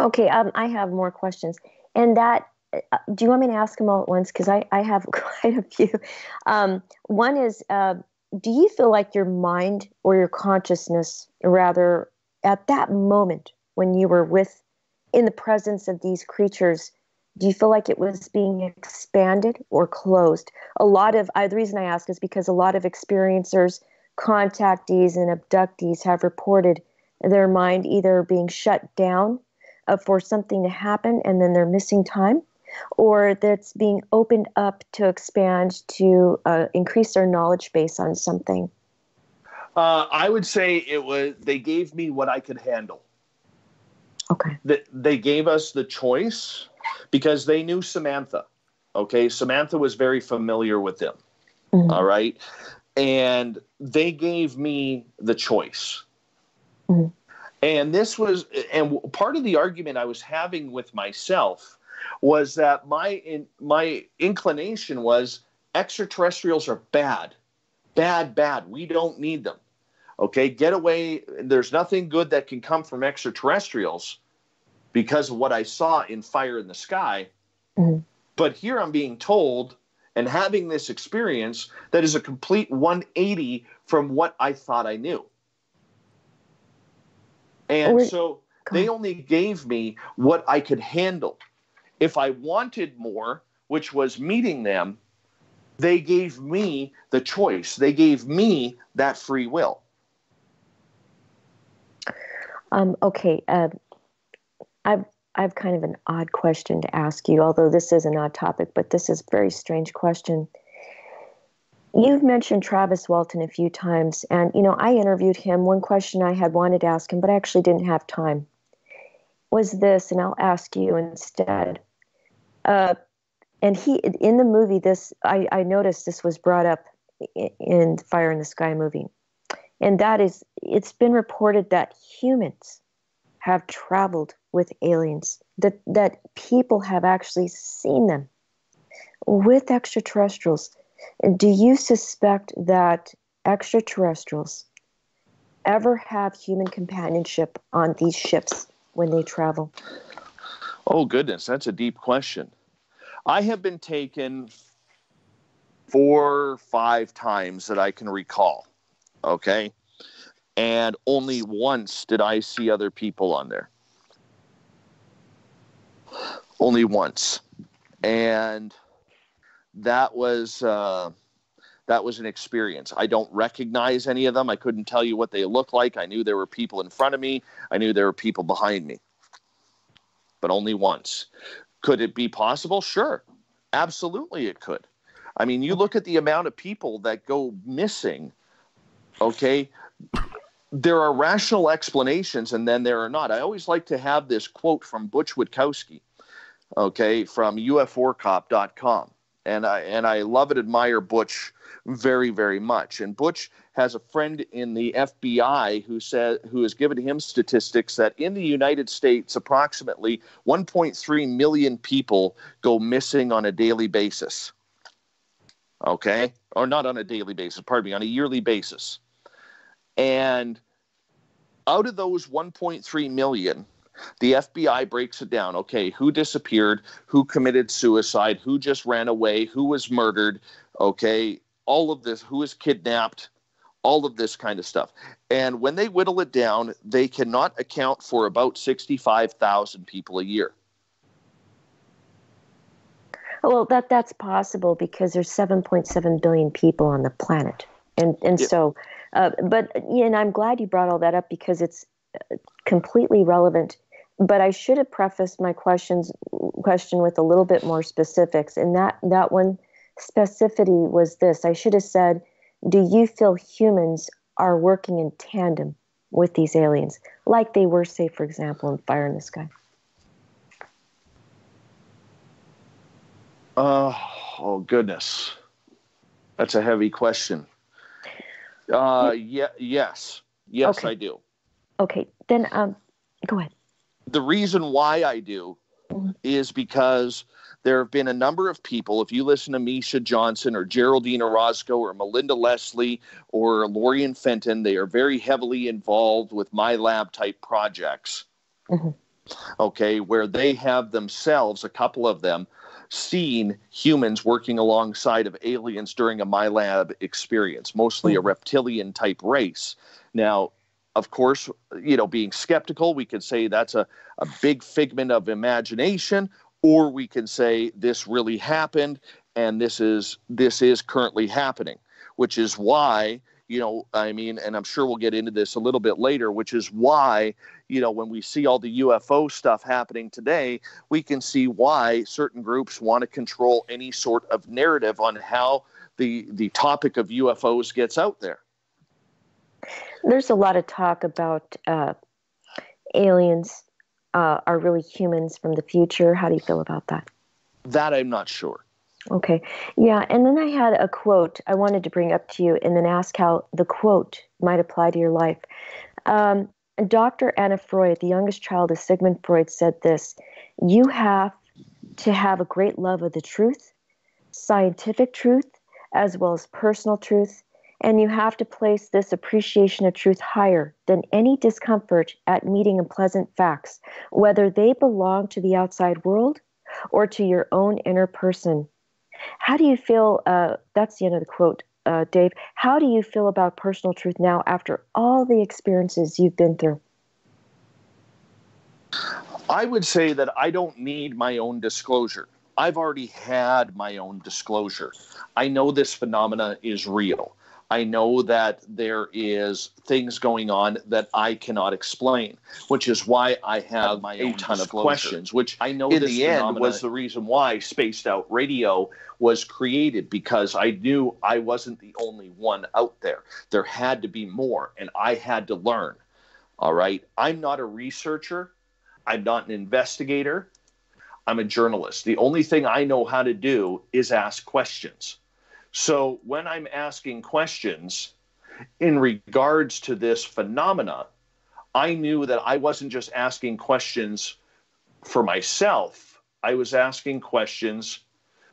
Okay, I have more questions. And that, do you want me to ask them all at once? Because I have quite a few. One is, do you feel like your mind or your consciousness, rather, at that moment when you were in the presence of these creatures, do you feel like it was being expanded or closed? The reason I ask is because a lot of experiencers, contactees, and abductees have reported their mind either being shut down for something to happen and then they're missing time, or that's being opened up to expand to increase their knowledge base on something. I would say they gave me what I could handle. Okay. They gave us the choice because they knew Samantha. Okay. Samantha was very familiar with them. Mm-hmm. All right. And they gave me the choice. Mm-hmm. And part of the argument I was having with myself was that my inclination was extraterrestrials are bad. We don't need them. Okay, get away. There's nothing good that can come from extraterrestrials because of what I saw in Fire in the Sky. Mm-hmm. But here I'm being told and having this experience that is a complete 180 from what I thought I knew. And so they only gave me what I could handle. If I wanted more, which was meeting them, they gave me the choice. They gave me that free will. Okay. I've kind of an odd question to ask you, although this is an odd topic, but this is a very strange question. You've mentioned Travis Walton a few times, and, I interviewed him. One question I had wanted to ask him, but I actually didn't have time, was this, and I'll ask you instead. And in the movie, I noticed this was brought up in the Fire in the Sky movie. And that is, it's been reported that humans have traveled with aliens, that people have actually seen them with extraterrestrials. Do you suspect that extraterrestrials ever have human companionship on these ships when they travel? Oh, goodness, that's a deep question. I have been taken 4 or 5 times that I can recall, okay? And only once did I see other people on there. Only once. And that was an experience. I don't recognize any of them. I couldn't tell you what they looked like. I knew there were people in front of me. I knew there were people behind me. But only once. Could it be possible? Sure. Absolutely it could. I mean, you look at the amount of people that go missing, okay? There are rational explanations and then there are not. I always like to have this quote from Butch Witkowski, okay, from UFOcop.com. And I love and admire Butch very, very much. And Butch has a friend in the FBI who has given him statistics that in the United States, approximately 1.3 million people go missing on a daily basis. Okay? Or not on a daily basis, pardon me, on a yearly basis. And out of those 1.3 million, the FBI breaks it down. Okay, who disappeared, who committed suicide, who just ran away, who was murdered, okay, all of this, who was kidnapped, all of this kind of stuff. And when they whittle it down, they cannot account for about 65,000 people a year. Well, that's possible because there's 7.7 billion people on the planet. And yeah. So, and I'm glad you brought all that up because it's completely relevant. But I should have prefaced my question with a little bit more specifics. And that one specificity was this. I should have said, do you feel humans are working in tandem with these aliens, like they were, say, for example, in Fire in the Sky? Oh goodness. That's a heavy question. Yes. Yes, Okay. I do. Okay, then go ahead. The reason why I do is because there have been a number of people, if you listen to Misha Johnson or Geraldine Orozco or Melinda Leslie or Lorian Fenton, they are very heavily involved with my lab type projects. Mm-hmm. Okay, where they have themselves, a couple of them, seen humans working alongside of aliens during a MyLab experience, mostly a reptilian type race. Now, of course, being skeptical, we could say that's a big figment of imagination, or we can say this really happened and this is currently happening, which is why, and I'm sure we'll get into this a little bit later, which is why, when we see all the UFO stuff happening today, we can see why certain groups want to control any sort of narrative on how the topic of UFOs gets out there. There's a lot of talk about aliens are really humans from the future. How do you feel about that? That I'm not sure. Okay. Yeah. And then I had a quote I wanted to bring up to you and then ask how the quote might apply to your life. Dr. Anna Freud, the youngest child of Sigmund Freud, said this: you have to have a great love of the truth, scientific truth, as well as personal truth. And you have to place this appreciation of truth higher than any discomfort at meeting unpleasant facts, whether they belong to the outside world or to your own inner person. How do you feel? That's the end of the quote, Dave. How do you feel about personal truth now after all the experiences you've been through? I would say that I don't need my own disclosure. I've already had my own disclosure. I know this phenomena is real. I know that there is things going on that I cannot explain, which is why I have a ton of questions, which I know in the end was the reason why Spaced Out Radio was created, because I knew I wasn't the only one out there. There had to be more, and I had to learn. All right. I'm not a researcher. I'm not an investigator. I'm a journalist. The only thing I know how to do is ask questions. So when I'm asking questions in regards to this phenomena, I knew that I wasn't just asking questions for myself. I was asking questions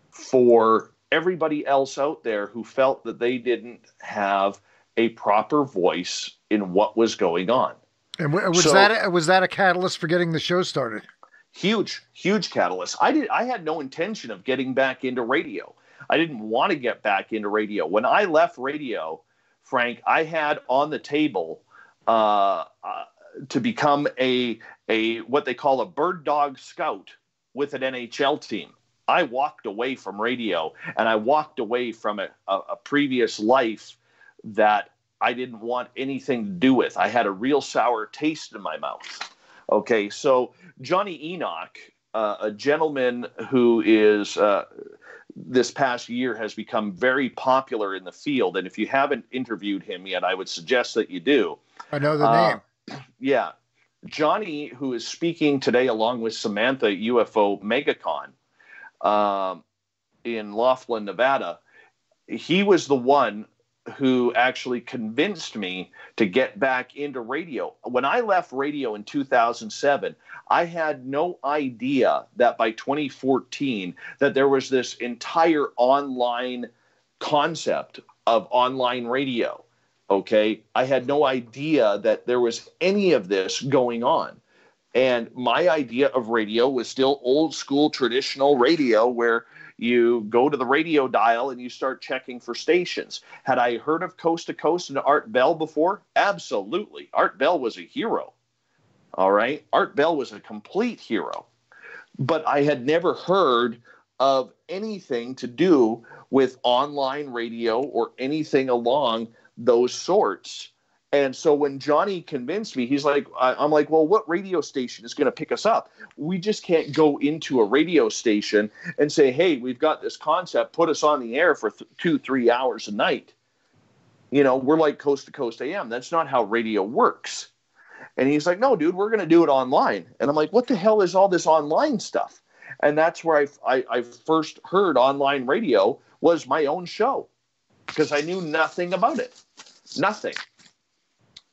for everybody else out there who felt that they didn't have a proper voice in what was going on. And was that a catalyst for getting the show started? Huge catalyst. I had no intention of getting back into radio. I didn't want to get back into radio. When I left radio, Frank, I had on the table to become a what they call a bird dog scout with an NHL team. I walked away from radio, and I walked away from a previous life that I didn't want anything to do with. I had a real sour taste in my mouth. Okay, so Johnny Enoch, a gentleman who is this past year has become very popular in the field, and if you haven't interviewed him yet, I would suggest that you do. I know the name. Yeah. Johnny, who is speaking today along with Samantha at UFO MegaCon in Laughlin, Nevada, he was the one who actually convinced me to get back into radio. When I left radio in 2007, I had no idea that by 2014 that there was this entire online concept of online radio. Okay. I had no idea that there was any of this going on. And my idea of radio was still old school traditional radio, where you go to the radio dial and you start checking for stations. Had I heard of Coast to Coast and Art Bell before? Absolutely. Art Bell was a hero. All right. Art Bell was a complete hero. But I had never heard of anything to do with online radio or anything along those sorts. And so when Johnny convinced me, he's like, I'm like, well, what radio station is going to pick us up? We just can't go into a radio station and say, hey, we've got this concept, put us on the air for 2-3 hours a night. We're like Coast to Coast AM. That's not how radio works. And he's like, no, dude, we're going to do it online. And I'm like, what the hell is all this online stuff? And that's where I first heard online radio was my own show, because I knew nothing about it. Nothing.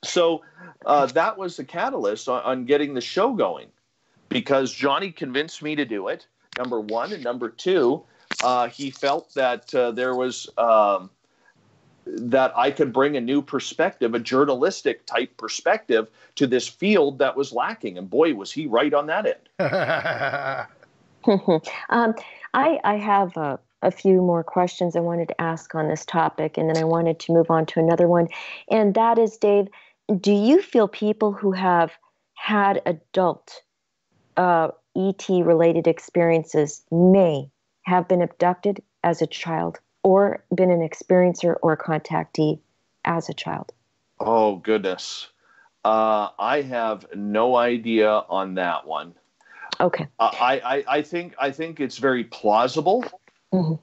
So that was the catalyst on getting the show going, because Johnny convinced me to do it, number one. And number two, he felt that there was that I could bring a new perspective, a journalistic type perspective to this field that was lacking. And boy, was he right on that end. I have a few more questions I wanted to ask on this topic, and then I wanted to move on to another one. And that is, Dave, do you feel people who have had adult ET-related experiences may have been abducted as a child, or been an experiencer or a contactee as a child? Oh, goodness. I have no idea on that one. Okay. I think it's very plausible. Mm-hmm.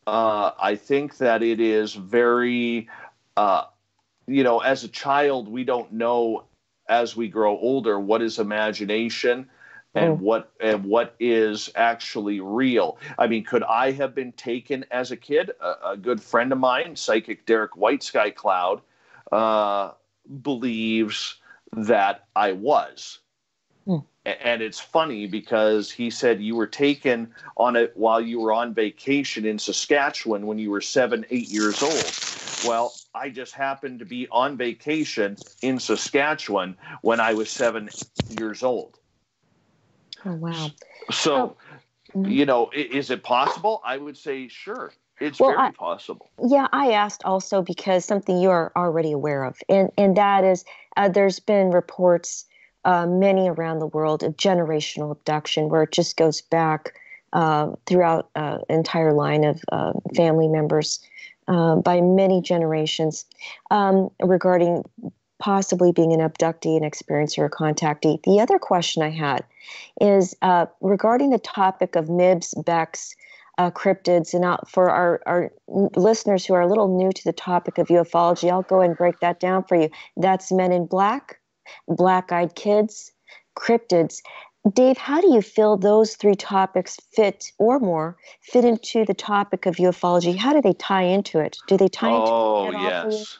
I think that it is very, as a child, we don't know, as we grow older, what is imagination and what is actually real. I mean, could I have been taken as a kid? A good friend of mine, psychic Derek White Sky Cloud, believes that I was. And it's funny because he said you were taken on it while you were on vacation in Saskatchewan when you were 7, 8 years old. Well, I just happened to be on vacation in Saskatchewan when I was 7 years old. Oh, wow. So, is it possible? I would say, sure. It's very possible. Yeah, I asked also because something you are already aware of, and that is there's been reports, many around the world, of generational abduction, where it just goes back throughout an entire line of family members by many generations regarding possibly being an abductee, an experiencer, or a contactee. The other question I had is regarding the topic of MIBs, BECs, cryptids, and for our listeners who are a little new to the topic of ufology, I'll go and break that down for you. That's Men in Black, black-eyed kids, cryptids. Dave, how do you feel those three topics fit into the topic of ufology? How do they tie into it? Do they tie into it? Oh, yes.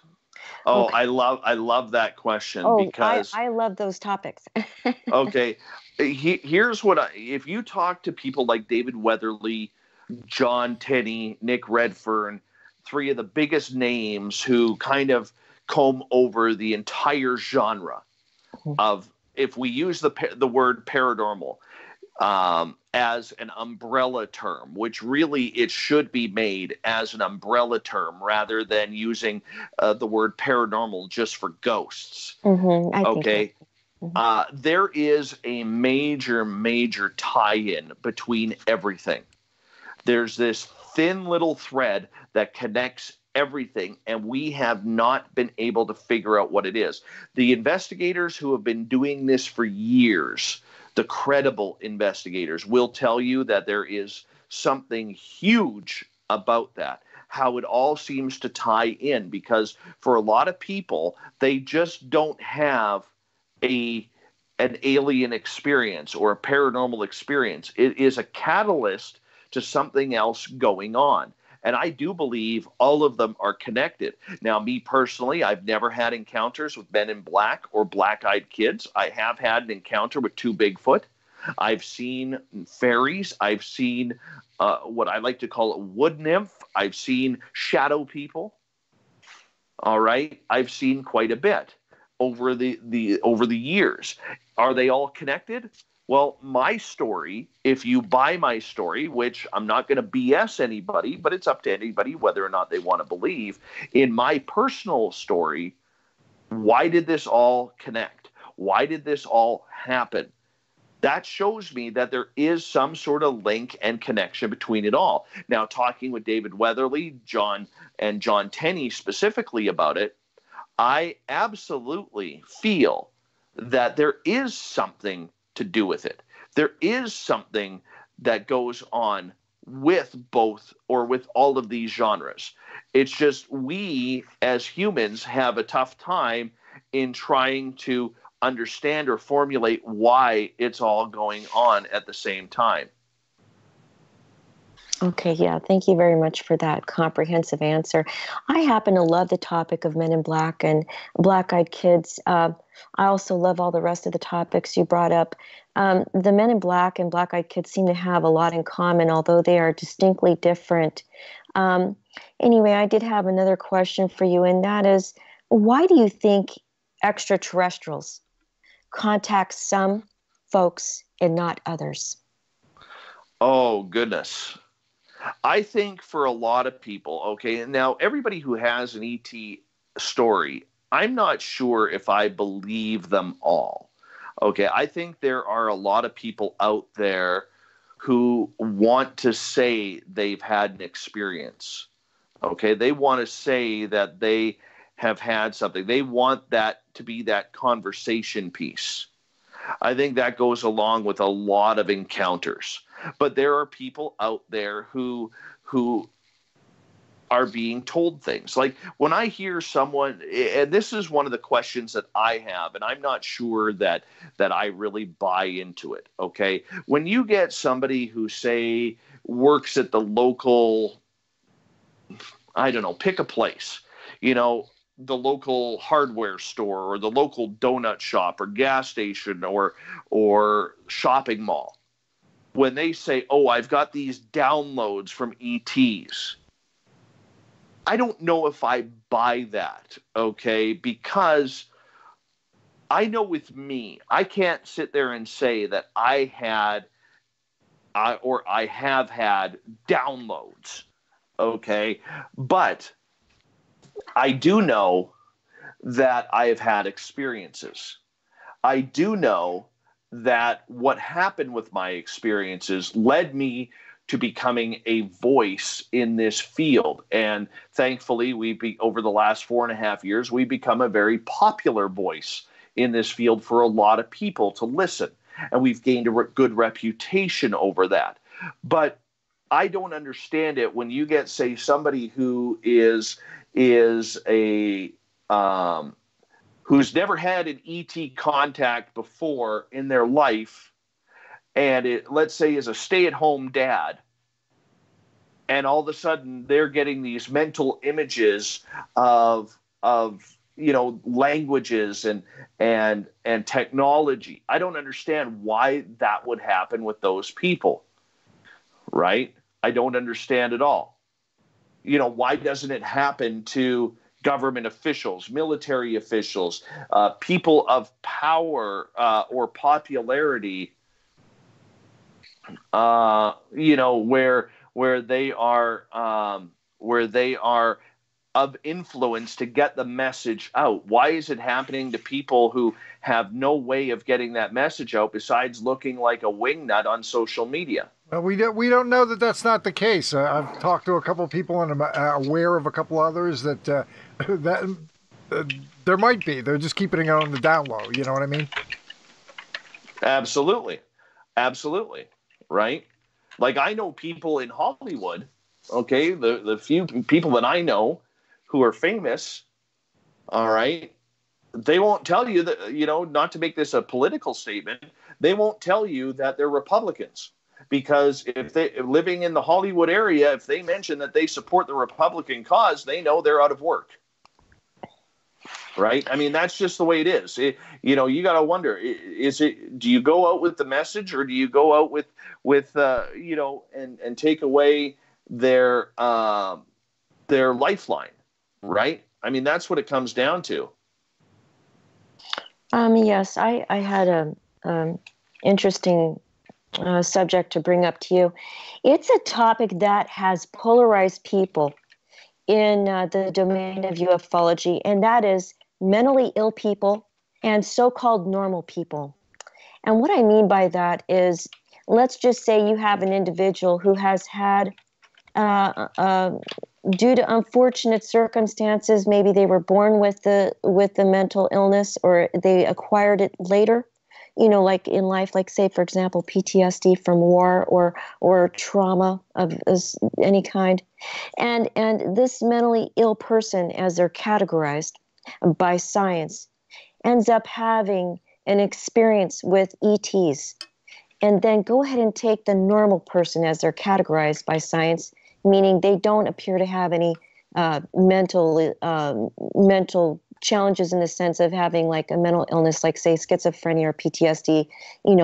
Oh, okay. I love that question because I love those topics. Okay. Here's what if you talk to people like David Weatherly, John Tenney, Nick Redfern, three of the biggest names who kind of comb over the entire genre of, if we use the word paranormal as an umbrella term, which really it should be made as an umbrella term rather than using the word paranormal just for ghosts. Okay. There is a major tie-in between everything. There's this thin little thread that connects everything, and we have not been able to figure out what it is. The investigators who have been doing this for years, the credible investigators, will tell you that there is something huge about that, how it all seems to tie in, because for a lot of people, they just don't have an alien experience or a paranormal experience. It is a catalyst to something else going on. And I do believe all of them are connected. Now, me personally, I've never had encounters with Men in Black or black-eyed kids. I have had an encounter with 2 Bigfoot. I've seen fairies. I've seen what I like to call a wood nymph. I've seen shadow people. All right. I've seen quite a bit over the years. Are they all connected? Well, my story, if you buy my story, which I'm not going to BS anybody, but it's up to anybody whether or not they want to believe, in my personal story, why did this all connect? Why did this all happen? That shows me that there is some sort of link and connection between it all. Now, talking with David Weatherly, John Tenney specifically about it, I absolutely feel that there is something to do with it. There is something that goes on with both or with all of these genres. It's just we as humans have a tough time in trying to understand or formulate why it's all going on at the same time. Okay, yeah, thank you very much for that comprehensive answer. I happen to love the topic of Men in Black and black-eyed kids. I also love all the rest of the topics you brought up. The Men in Black and black-eyed kids seem to have a lot in common, although they are distinctly different. Anyway, I did have another question for you, and that is, why do you think extraterrestrials contact some folks and not others? Oh, goodness. I think for a lot of people, okay, and now everybody who has an ET story, I'm not sure if I believe them all. Okay, I think there are a lot of people out there who want to say they've had an experience. Okay, they want to say that they have had something. They want that to be that conversation piece. I think that goes along with a lot of encounters. But there are people out there who are being told things. Like when I hear someone, and this is one of the questions that I have, and I'm not sure that I really buy into it, okay? When you get somebody who, say, works at the local, I don't know, pick a place, the local hardware store or the local donut shop or gas station or shopping mall, when they say, oh, I've got these downloads from ETs, I don't know if I buy that, okay? Because I know with me, I can't sit there and say that I have had downloads, okay? But I do know that I have had experiences. I do know that what happened with my experiences led me to becoming a voice in this field. And thankfully, over the last 4.5 years, we've become a very popular voice in this field for a lot of people to listen. And we've gained a good reputation over that. But I don't understand it when you get, say, somebody who is a who's never had an ET contact before in their life, and let's say is a stay-at-home dad, and all of a sudden they're getting these mental images of languages and technology. I don't understand why that would happen with those people, right? I don't understand at all. Why doesn't it happen to government officials, military officials, people of power or popularity, where they are of influence to get the message out? Why is it happening to people who have no way of getting that message out besides looking like a wingnut on social media? Well, we don't know that that's not the case. I've talked to a couple of people and I'm aware of a couple others that there might be. They're just keeping it on the down low. You know what I mean? Absolutely. Right? Like I know people in Hollywood, okay, the few people that I know who are famous, all right, they won't tell you that, not to make this a political statement, they won't tell you that they're Republicans. Because if they living in the Hollywood area, if they mention that they support the Republican cause, they know they're out of work. Right? I mean, that's just the way it is. You got to wonder, do you go out with the message or do you go out with and take away their lifeline, right? I mean, that's what it comes down to. Yes, I had a interesting subject to bring up to you. It's a topic that has polarized people in the domain of ufology, and that is mentally ill people and so-called normal people. And what I mean by that is, let's just say you have an individual who has had, due to unfortunate circumstances, maybe they were born with the mental illness or they acquired it later, like in life, like say, for example, PTSD from war or trauma of any kind. And this mentally ill person, as they're categorized by science, ends up having an experience with ETs, and then go ahead and take the normal person as they're categorized by science, meaning they don't appear to have any mental challenges in the sense of having like a mental illness, like say schizophrenia or PTSD,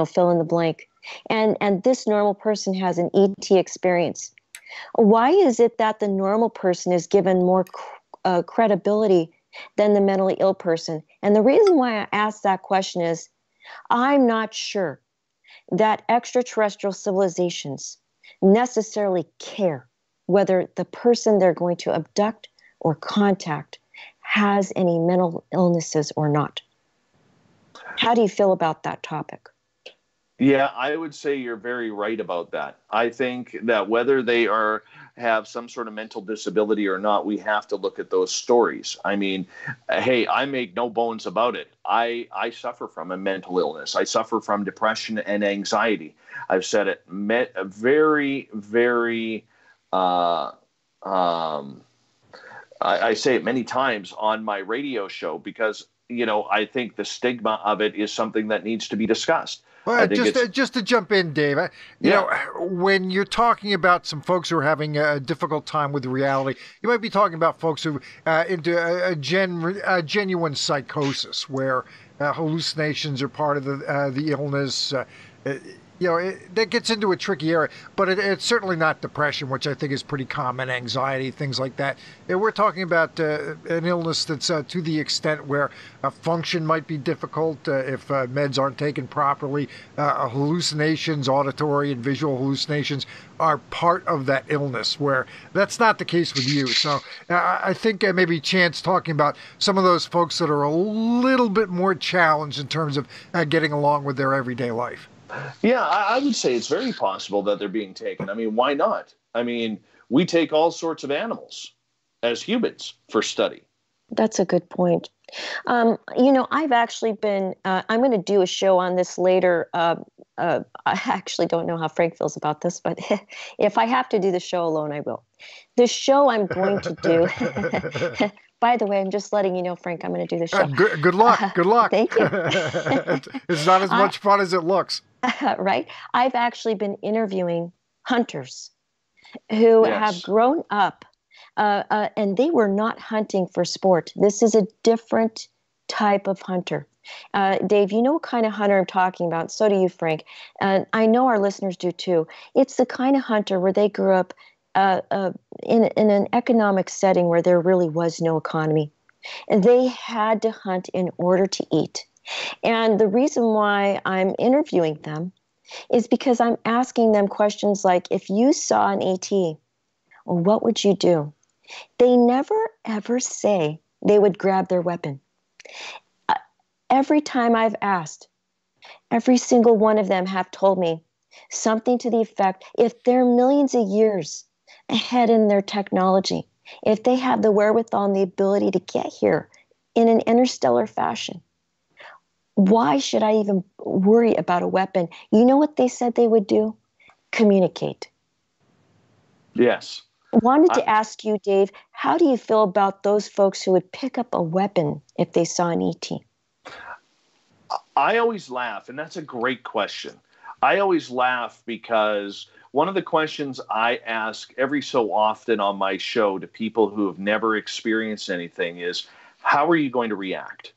fill in the blank. And this normal person has an ET experience. Why is it that the normal person is given more credibility than the mentally ill person? And the reason why I ask that question is I'm not sure that extraterrestrial civilizations necessarily care whether the person they're going to abduct or contact has any mental illnesses or not. How do you feel about that topic? Yeah, I would say you're very right about that. I think that whether they have some sort of mental disability or not, we have to look at those stories. I mean, hey, I make no bones about it. I suffer from a mental illness. I suffer from depression and anxiety. I've said it very, very. I say it many times on my radio show because I think the stigma of it is something that needs to be discussed. Well, just to jump in, Dave, you know, when you're talking about some folks who are having a difficult time with reality, you might be talking about folks who into a genuine psychosis where hallucinations are part of the illness. That gets into a tricky area, but it's certainly not depression, which I think is pretty common, anxiety, things like that. We're talking about an illness that's to the extent where function might be difficult if meds aren't taken properly. Hallucinations, auditory and visual hallucinations are part of that illness, where that's not the case with you. So I think maybe Chant's talking about some of those folks that are a little bit more challenged in terms of getting along with their everyday life. Yeah, I would say it's very possible that they're being taken. I mean, why not? I mean, we take all sorts of animals as humans for study. That's a good point. I've actually been, I'm going to do a show on this later. I actually don't know how Frank feels about this, but if I have to do the show alone, I will. The show I'm going to do, by the way, I'm just letting you know, Frank, I'm going to do the show. Good luck. Good luck. Thank you. It's not as much fun as it looks. Right? I've actually been interviewing hunters who have grown up and they were not hunting for sport. This is a different type of hunter. Dave, you know what kind of hunter I'm talking about. So do you, Frank. I know our listeners do too. It's the kind of hunter where they grew up in an economic setting where there really was no economy. And they had to hunt in order to eat. And the reason why I'm interviewing them is because I'm asking them questions like, if you saw an ET, what would you do? They never, ever say they would grab their weapon. Every time I've asked, every single one of them have told me something to the effect, if they're millions of years ahead in their technology, if they have the wherewithal and the ability to get here in an interstellar fashion, why should I even worry about a weapon? You know what they said they would do? Communicate. Yes. I wanted to ask you, Dave, how do you feel about those folks who would pick up a weapon if they saw an ET? I always laugh, and that's a great question. I always laugh because one of the questions I ask every so often on my show to people who have never experienced anything is, how are you going to react?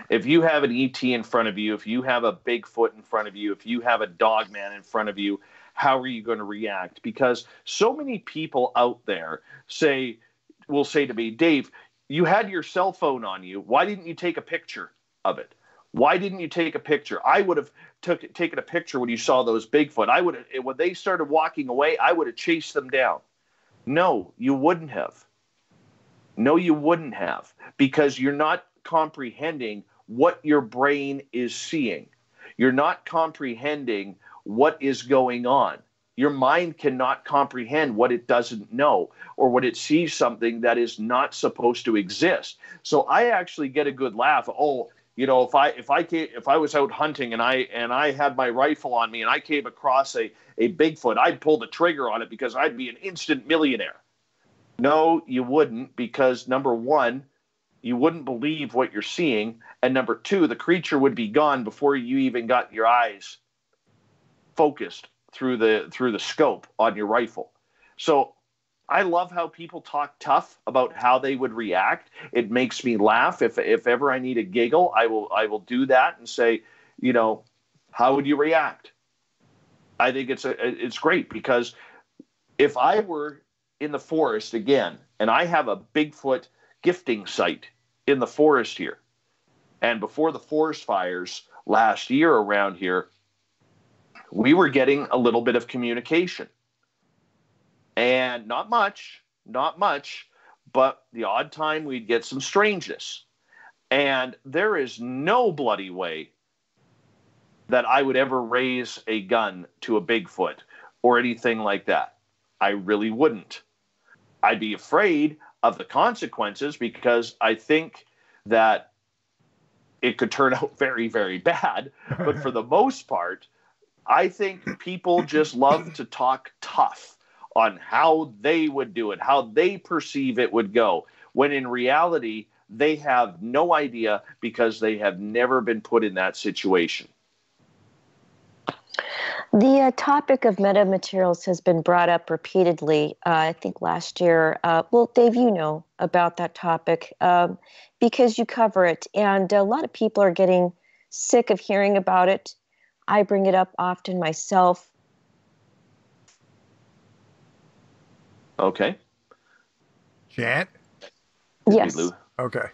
If you have an ET in front of you, if you have a Bigfoot in front of you, if you have a dogman in front of you, how are you going to react? Because so many people out there will say to me, Dave, you had your cell phone on you. Why didn't you take a picture of it? Why didn't you take a picture? I would have taken a picture when you saw those Bigfoot. When they started walking away, I would have chased them down. No, you wouldn't have. No, you wouldn't have, because you're not comprehending what your brain is seeing. You're not comprehending what is going on. Your mind cannot comprehend what it doesn't know, or when it sees something that is not supposed to exist. So I actually get a good laugh. Oh, if I was out hunting and I had my rifle on me and I came across a Bigfoot, I'd pull the trigger on it because I'd be an instant millionaire. No, you wouldn't, because number one, you wouldn't believe what you're seeing. And number two, the creature would be gone before you even got your eyes focused through the scope on your rifle. So I love how people talk tough about how they would react. It makes me laugh. If ever I need a giggle, I will do that and say, you know, how would you react? I think it's great, because if I were in the forest again, and I have a Bigfoot gifting site in the forest here, and before the forest fires last year around here, we were getting a little bit of communication. And not much, but the odd time we'd get some strangeness. And there is no bloody way that I would ever raise a gun to a Bigfoot or anything like that. I really wouldn't. I'd be afraid of the consequences, because I think that it could turn out very, very bad. But for the most part, I think people just love to talk tough on how they would do it, how they perceive it would go, when in reality, they have no idea, because they have never been put in that situation. The topic of metamaterials has been brought up repeatedly, I think last year. Well, Dave, you know about that topic because you cover it, and a lot of people are getting sick of hearing about it. I bring it up often myself. Okay. Chant? Yes. Okay.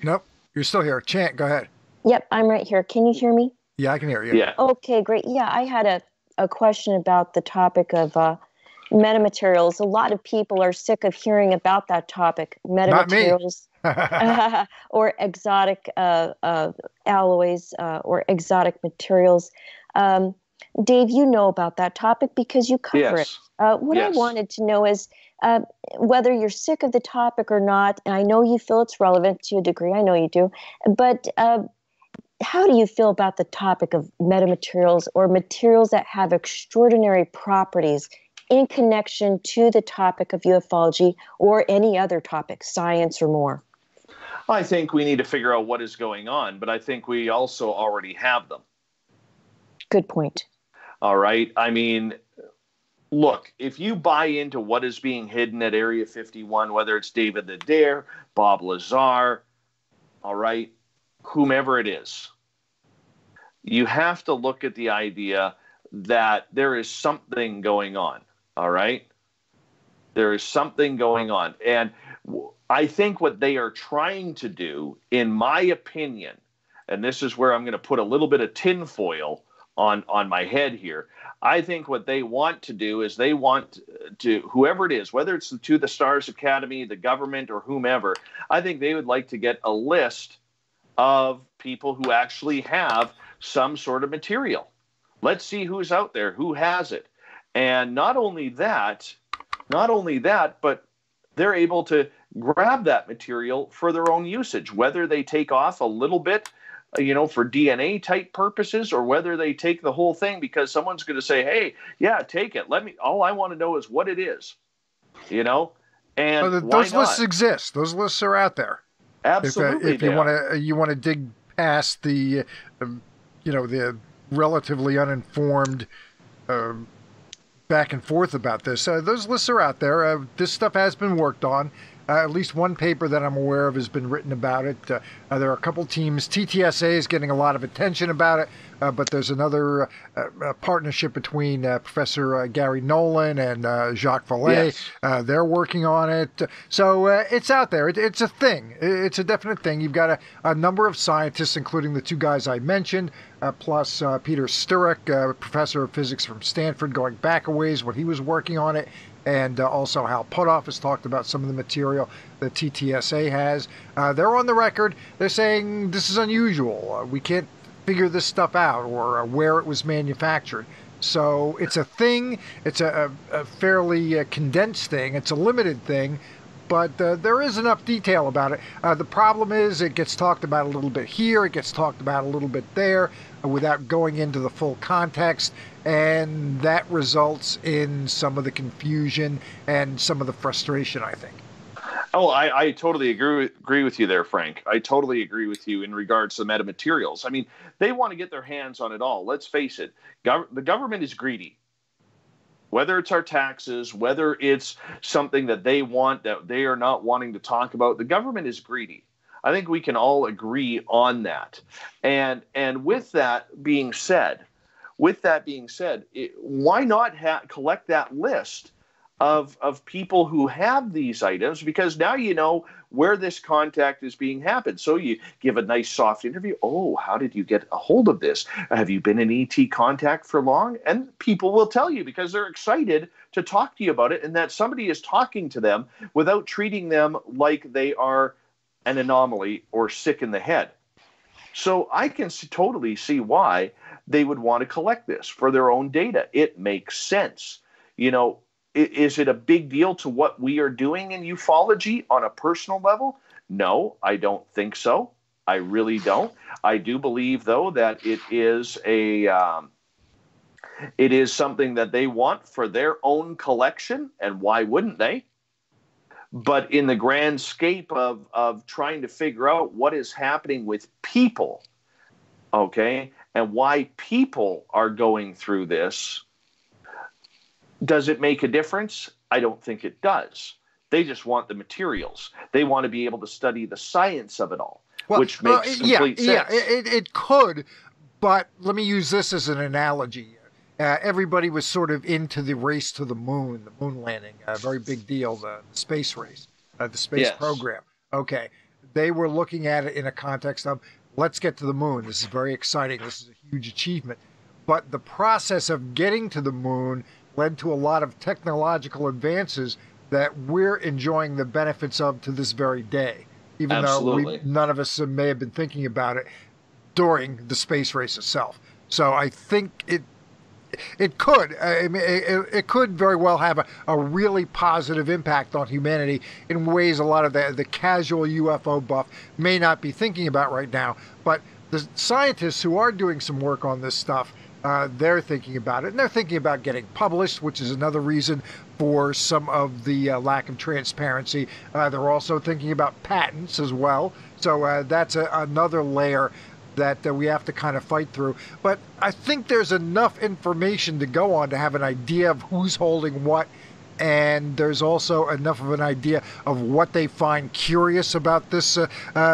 Nope. You're still here. Chant, go ahead. Yep, I'm right here. Can you hear me? Yeah, I can hear you. Yeah. Okay, great. Yeah, I had a question about the topic of metamaterials. A lot of people are sick of hearing about that topic, metamaterials, or exotic alloys or exotic materials. Dave, you know about that topic because you cover it. What I wanted to know is whether you're sick of the topic or not, and I know you feel it's relevant to a degree, I know you do, but how do you feel about the topic of metamaterials, or materials that have extraordinary properties in connection to the topic of ufology or any other topic, science or more? I think we need to figure out what is going on, but I think we also already have them. Good point. All right. I mean, look, if you buy into what is being hidden at Area 51, whether it's David the Dare, Bob Lazar, all right, whomever it is, you have to look at the idea that there is something going on, all right? There is something going on. And I think what they are trying to do, in my opinion, and this is where I'm going to put a little bit of tinfoil on my head here, I think what they want to do is they want to, whoever it is, whether it's to the Stars Academy, the government, or whomever, I think they would like to get a list of people who actually have some sort of material. Let's see who's out there, who has it. And not only that, but they're able to grab that material for their own usage, whether they take off a little bit, for DNA type purposes, or whether they take the whole thing because someone's going to say, hey, yeah, take it. All I want to know is what it is, and those lists exist. Those lists are out there. Absolutely. If you want to dig past the, the relatively uninformed back and forth about this, those lists are out there. This stuff has been worked on. At least one paper that I'm aware of has been written about it. There are a couple teams. TTSA is getting a lot of attention about it, but there's another partnership between Professor Gary Nolan and Jacques Vallée. Yes. They're working on it. So it's out there. It's a thing. It's a definite thing. You've got a number of scientists, including the two guys I mentioned, plus Peter Sturrock, professor of physics from Stanford, going back a ways when he was working on it. And also Hal Puthoff has talked about some of the material that TTSA has. They're on the record. They're saying this is unusual. We can't figure this stuff out, or where it was manufactured. So it's a thing. It's a fairly condensed thing. It's a limited thing. But there is enough detail about it. The problem is it gets talked about a little bit here. It gets talked about a little bit there without going into the full context. And that results in some of the confusion and some of the frustration, I think. Oh, I totally agree with you there, Frank. I totally agree with you in regards to metamaterials. I mean, they want to get their hands on it all. Let's face it. The government is greedy. Whether it's our taxes, whether it's something that they want that they are not wanting to talk about, the government is greedy. I think we can all agree on that. And with that being said, why not collect that list of people who have these items, because now you know where this contact is being happened. So you give a nice soft interview. Oh, how did you get a hold of this? Have you been in ET contact for long? And people will tell you because they're excited to talk to you about it, and that somebody is talking to them without treating them like they are an anomaly or sick in the head. So I can totally see why they would want to collect this for their own data. It makes sense. You know, is it a big deal to what we are doing in ufology on a personal level? No, I don't think so. I really don't. I do believe, though, that it is something that they want for their own collection, and why wouldn't they? But in the grand scape of trying to figure out what is happening with people, okay, and why people are going through this, does it make a difference? I don't think it does. They just want the materials. They want to be able to study the science of it all, which makes complete sense. Yeah, it could, but let me use this as an analogy. Everybody was sort of into the race to the moon landing, a very big deal, the space race, the space program. Okay, they were looking at it in a context of, let's get to the moon. This is very exciting. This is a huge achievement. But the process of getting to the moon led to a lot of technological advances that we're enjoying the benefits of to this very day, even though none of us may have been thinking about it during the space race itself. So I think it could. I mean, it could very well have a really positive impact on humanity in ways a lot of the casual UFO buff may not be thinking about right now. But the scientists who are doing some work on this stuff, they're thinking about it, and they're thinking about getting published, which is another reason for some of the lack of transparency. They're also thinking about patents as well. So that's another layer that we have to kind of fight through. But I think there's enough information to go on to have an idea of who's holding what, and there's also enough of an idea of what they find curious about this,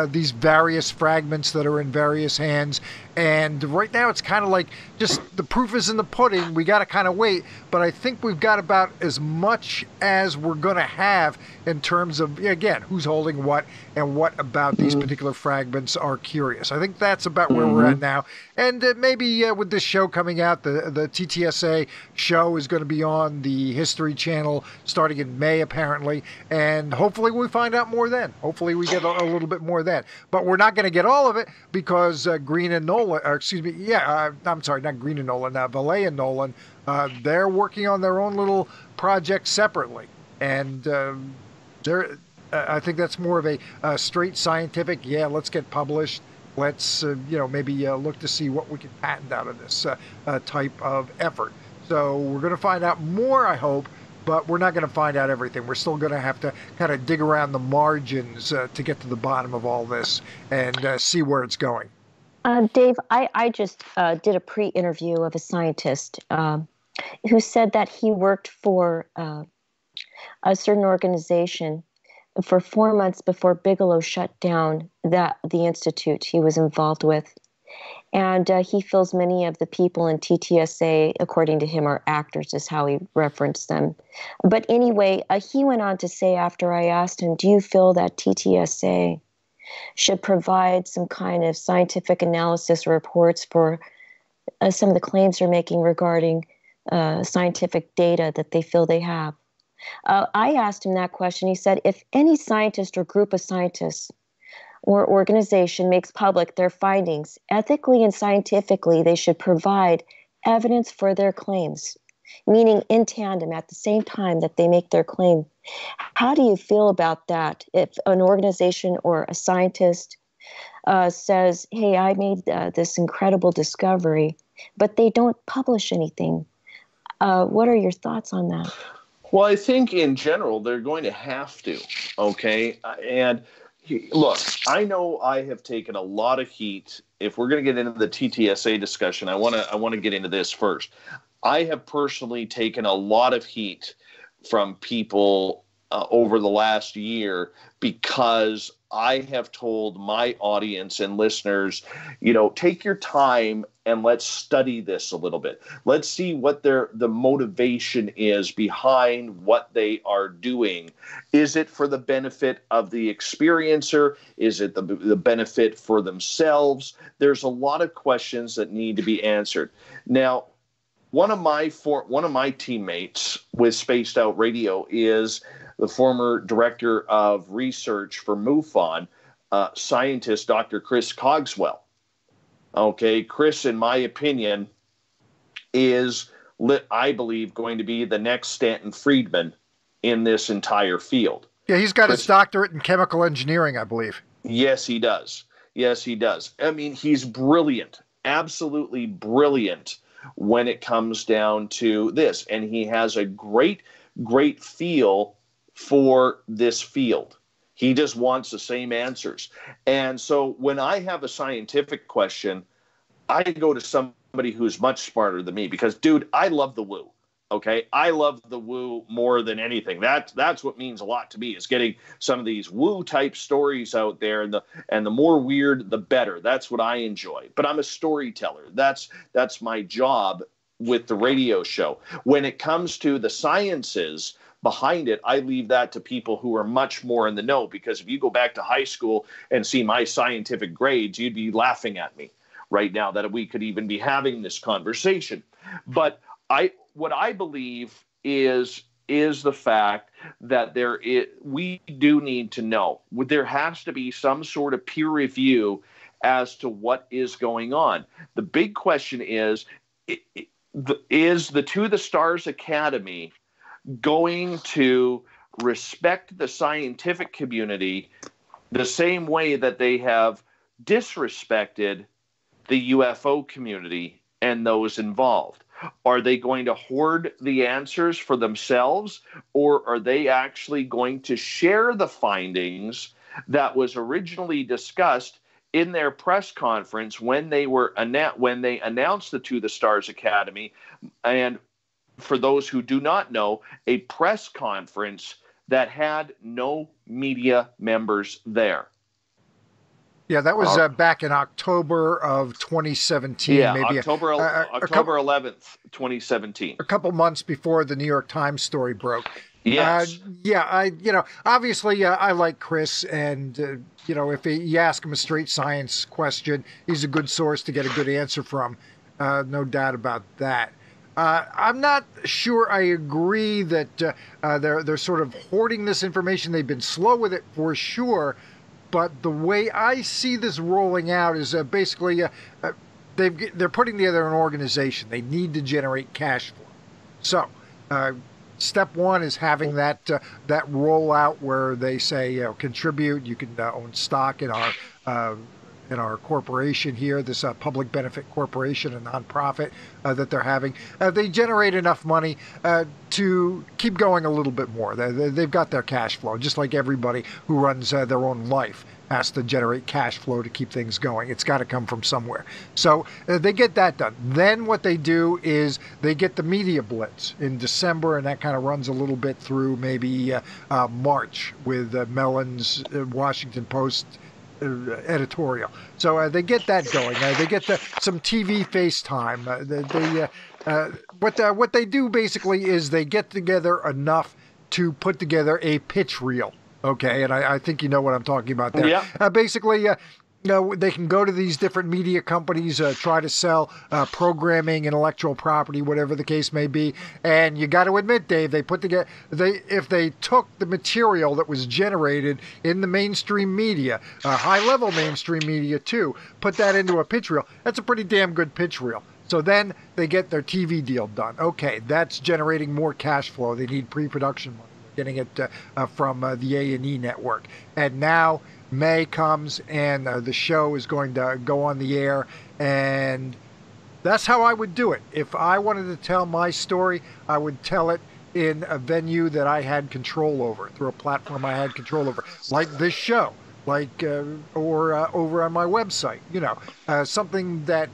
these various fragments that are in various hands. And right now it's kind of like just the proof is in the pudding. We got to kind of wait. But I think we've got about as much as we're going to have in terms of, again, who's holding what and what about these particular fragments are curious. I think that's about where we're at now. And maybe with this show coming out, the TTSA show is going to be on the History Channel starting in May, apparently. And hopefully we find out more then. Hopefully we get a little bit more then. But we're not going to get all of it because Green and Nolan, I'm sorry, not Green and Nolan, Valet and Nolan, they're working on their own little project separately. And I think that's more of a straight scientific, let's get published. Let's, maybe look to see what we can patent out of this type of effort. So we're going to find out more, I hope, but we're not going to find out everything. We're still going to have to kind of dig around the margins to get to the bottom of all this and see where it's going. Dave, I just did a pre-interview of a scientist who said that he worked for a certain organization for 4 months before Bigelow shut down the institute he was involved with. And he feels many of the people in TTSA, according to him, are actors, is how he referenced them. But anyway, he went on to say, after I asked him, do you feel that TTSA should provide some kind of scientific analysis reports for some of the claims they're making regarding scientific data that they feel they have? I asked him that question. He said, if any scientist or group of scientists or organization makes public their findings, ethically and scientifically, they should provide evidence for their claims, meaning in tandem at the same time that they make their claim. How do you feel about that? If an organization or a scientist says, hey, I made this incredible discovery, but they don't publish anything. What are your thoughts on that? Well, I think in general they're going to have to. Okay, and look, I know I have taken a lot of heat. If we're going to get into the TTSA discussion, I want to get into this first. I have personally taken a lot of heat from people over the last year because I have told my audience and listeners, take your time and let's study this a little bit. Let's see what the motivation is behind what they are doing. Is it for the benefit of the experiencer? Is it the benefit for themselves? There's a lot of questions that need to be answered. Now, one of my teammates with Spaced Out Radio is the former director of research for MUFON, scientist Dr. Chris Cogswell. Okay, Chris, in my opinion, is, I believe, going to be the next Stanton Friedman in this entire field. Yeah, he's got his doctorate in chemical engineering, I believe. Yes, he does. Yes, he does. I mean, he's brilliant, absolutely brilliant when it comes down to this. And he has a great feel for this field. He just wants the same answers. And so when I have a scientific question, I go to somebody who's much smarter than me because, dude, I love the woo. Okay, I love the woo more than anything. That's what means a lot to me, is getting some of these woo type stories out there, and the more weird, the better. That's what I enjoy. But I'm a storyteller. That's my job with the radio show. When it comes to the sciences behind it, I leave that to people who are much more in the know, because if you go back to high school and see my scientific grades, you'd be laughing at me right now that we could even be having this conversation. But what I believe is the fact that we do need to know. There has to be some sort of peer review as to what is going on. The big question is the To the Stars Academy going to respect the scientific community the same way that they have disrespected the UFO community and those involved? Are they going to hoard the answers for themselves, or are they actually going to share the findings that was originally discussed in their press conference when they announced the To the Stars Academy? And for those who do not know, a press conference that had no media members there. Yeah, that was back in October of 2017. Yeah, maybe October 11th, 2017. A couple months before the New York Times story broke. Yes. Obviously, I like Chris, and if you ask him a straight science question, he's a good source to get a good answer from. No doubt about that. I'm not sure I agree that they're sort of hoarding this information. They've been slow with it for sure. But the way I see this rolling out is basically they're putting together an organization. They need to generate cash flow. So step one is having that rollout where they say, contribute. You can own stock in our corporation here, this public benefit corporation, a nonprofit that they're having. They generate enough money to keep going a little bit more. They've got their cash flow, just like everybody who runs their own life has to generate cash flow to keep things going. It's got to come from somewhere. So they get that done. Then what they do is they get the media blitz in December, and that kind of runs a little bit through maybe March with Mellon's Washington Post editorial. So they get that going. They get some TV FaceTime. What they do basically is they get together enough to put together a pitch reel. Okay, and I think you know what I'm talking about there. Yeah. Basically, they can go to these different media companies, try to sell programming, intellectual property, whatever the case may be. And you got to admit, Dave, if they took the material that was generated in the mainstream media, high-level mainstream media too, put that into a pitch reel, that's a pretty damn good pitch reel. So then they get their TV deal done. Okay, that's generating more cash flow. They need pre-production money. They're getting it from the A&E network. And now May comes, and the show is going to go on the air, and that's how I would do it. If I wanted to tell my story, I would tell it in a venue that I had control over, through a platform I had control over, like this show, like or over on my website. Something that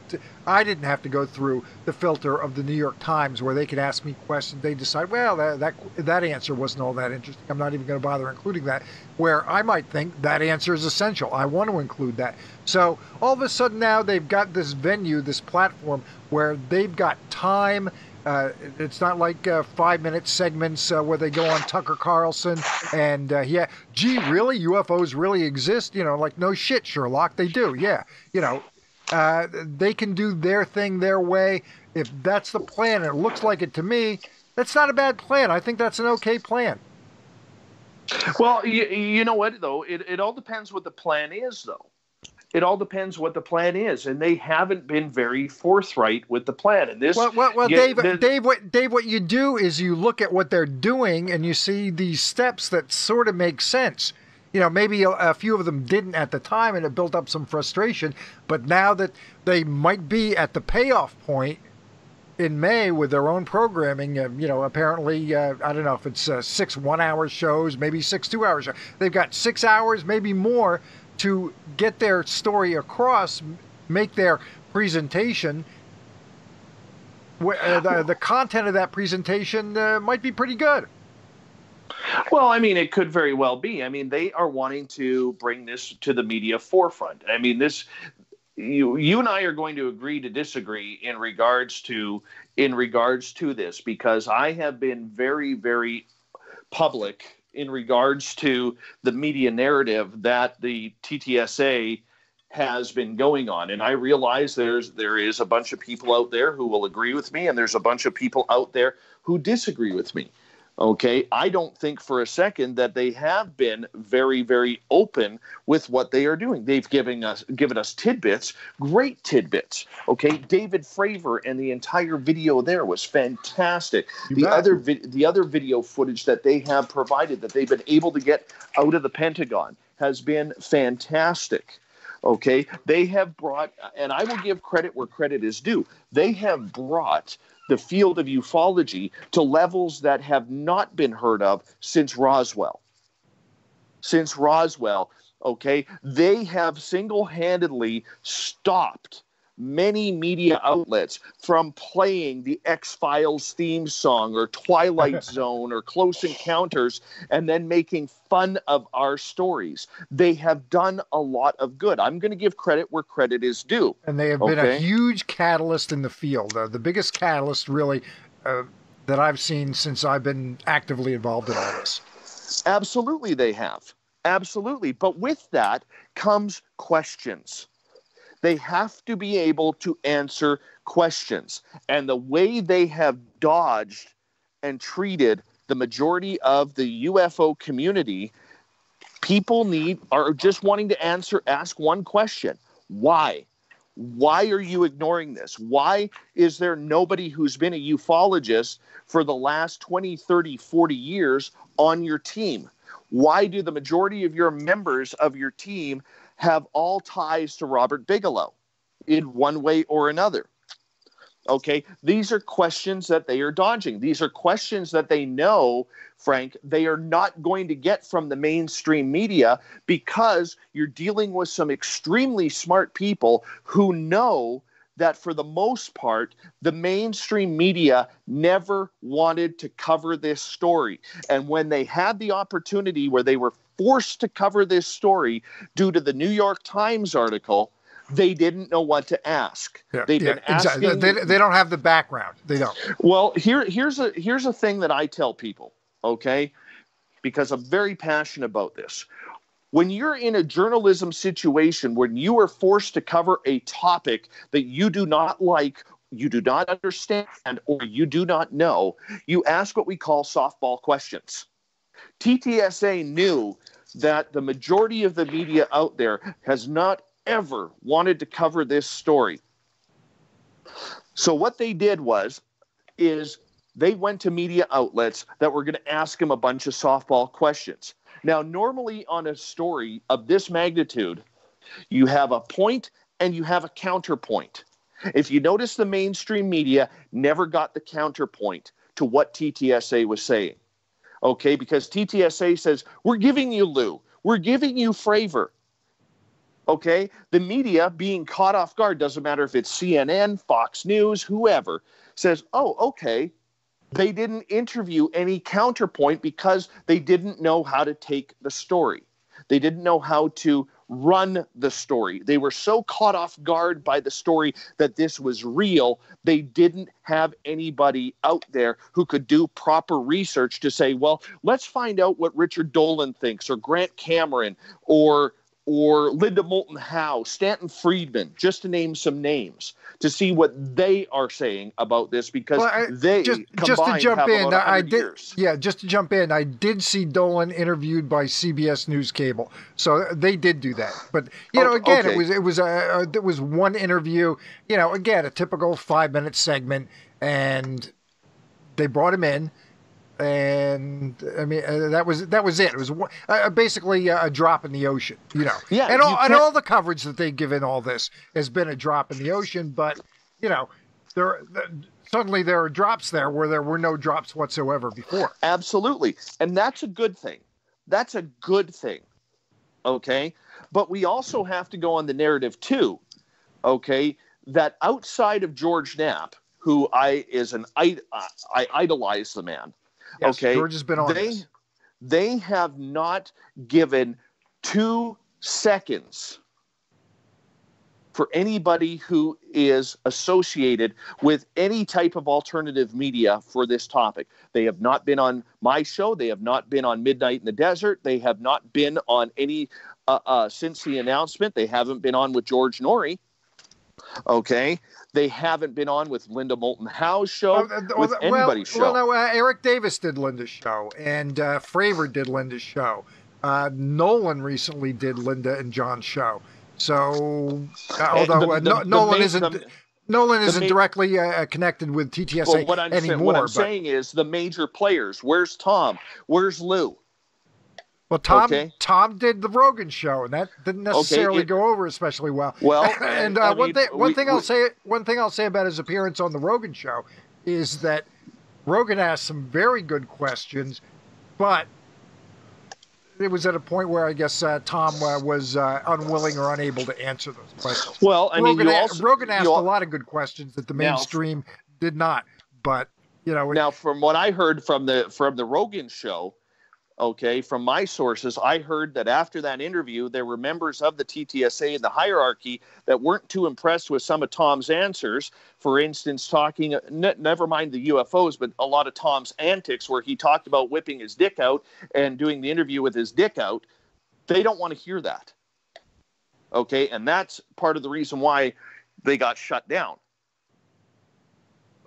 I didn't have to go through the filter of the New York Times, where they could ask me questions. They decide, well, that answer wasn't all that interesting. I'm not even going to bother including that. Where I might think that answer is essential. I want to include that. So all of a sudden now they've got this venue, this platform where they've got time. It's not like 5-minute segments where they go on Tucker Carlson and gee, really, UFOs really exist? Like, no shit, Sherlock, they do. Yeah, they can do their thing their way. If that's the plan, and it looks like it to me, that's not a bad plan. I think that's an okay plan. Well, you know what, though? It all depends what the plan is, though. It all depends what the plan is, and they haven't been very forthright with the plan. And this, Dave, what you do is you look at what they're doing, and you see these steps that sort of make sense. Maybe a few of them didn't at the time, and it built up some frustration. But now that they might be at the payoff point in May with their own programming, apparently, I don't know if it's 6 1-hour shows, maybe 6 2-hour shows. They've got 6 hours, maybe more, to get their story across, make their presentation. The content of that presentation might be pretty good. Well, I mean, it could very well be. I mean, they are wanting to bring this to the media forefront. I mean, you and I are going to agree to disagree in regards to this, because I have been very, very public in regards to the media narrative that the TTSA has been going on. And I realize there is a bunch of people out there who will agree with me, and there's a bunch of people out there who disagree with me. Okay, I don't think for a second that they have been very, very open with what they are doing. They've given us tidbits, great tidbits. Okay, David Fravor and the entire video there was fantastic. The other video footage that they have provided, that they've been able to get out of the Pentagon, has been fantastic. Okay, they have brought, and I will give credit where credit is due, they have brought the field of ufology to levels that have not been heard of since Roswell. Okay, they have single-handedly stopped many media outlets from playing the X-Files theme song or Twilight Zone or Close Encounters and then making fun of our stories. They have done a lot of good. I'm going to give credit where credit is due. And they have been a huge catalyst in the field, the biggest catalyst really that I've seen since I've been actively involved in all this. Absolutely they have. Absolutely. But with that comes questions. They have to be able to answer questions. And the way they have dodged and treated the majority of the UFO community, people are just wanting to ask one question. Why? Why are you ignoring this? Why is there nobody who's been a ufologist for the last 20, 30, 40 years on your team? Why do the majority of your members of your team have all ties to Robert Bigelow in one way or another? Okay, these are questions that they are dodging. These are questions that they know, Frank, they are not going to get from the mainstream media, because you're dealing with some extremely smart people who know that for the most part, the mainstream media never wanted to cover this story. And when they had the opportunity where they were forced to cover this story due to the New York Times article, they didn't know what to ask. They've been asking. Exactly. They don't have the background. They don't. Well, here's a thing that I tell people, okay? Because I'm very passionate about this. When you're in a journalism situation when you are forced to cover a topic that you do not like, you do not understand, or you do not know, you ask what we call softball questions. TTSA knew that the majority of the media out there has not ever wanted to cover this story. So what they did is they went to media outlets that were going to ask them a bunch of softball questions. Now, normally on a story of this magnitude, you have a point and you have a counterpoint. If you notice, the mainstream media never got the counterpoint to what TTSA was saying. Okay, because TTSA says, we're giving you Lou, we're giving you Fravor. Okay, the media being caught off guard, doesn't matter if it's CNN, Fox News, whoever, says, oh, okay, they didn't interview any counterpoint because they didn't know how to take the story. They didn't know how to run the story. They were so caught off guard by the story that this was real, they didn't have anybody out there who could do proper research to say, well, let's find out what Richard Dolan thinks, or Grant Cameron, or Linda Moulton Howe, Stanton Friedman, just to name some names, to see what they are saying about this, because they just combined to jump have in, about 100 years. Yeah, just to jump in, I did see Dolan interviewed by CBS News Cable, so they did do that. But again, okay. it was one interview. Again, a typical 5-minute segment, and they brought him in. And I mean, that was it. It was basically a drop in the ocean, Yeah, and all the coverage that they give in all this has been a drop in the ocean. But suddenly there are drops there where there were no drops whatsoever before. Absolutely, and that's a good thing. That's a good thing. Okay, but we also have to go on the narrative too. Okay, that outside of George Knapp, who I idolize the man. Yes, okay, George has been on this. They have not given 2 seconds for anybody who is associated with any type of alternative media for this topic. They have not been on my show. They have not been on Midnight in the Desert. They have not been on any, since the announcement. They haven't been on with George Norrie. Okay, they haven't been on with Linda Moulton Howe's show, with anybody's show. Well, no, Eric Davis did Linda's show, and Fravor did Linda's show. Nolan recently did Linda and John's show. So, although Nolan isn't directly connected with TTSA anymore. What I'm saying is the major players. Where's Tom? Where's Lou? Well, Tom did the Rogan show, and that didn't necessarily go over especially well. Well, and one thing I'll say about his appearance on the Rogan show is that Rogan asked some very good questions, but it was at a point where I guess Tom was unwilling or unable to answer those questions. Well, Rogan asked a lot of good questions that the mainstream did not. But now from what I heard from the Rogan show. Okay, from my sources, I heard that after that interview, there were members of the TTSA and the hierarchy that weren't too impressed with some of Tom's answers. For instance, talking, never mind the UFOs, but a lot of Tom's antics where he talked about whipping his dick out and doing the interview with his dick out. They don't want to hear that. Okay, and that's part of the reason why they got shut down.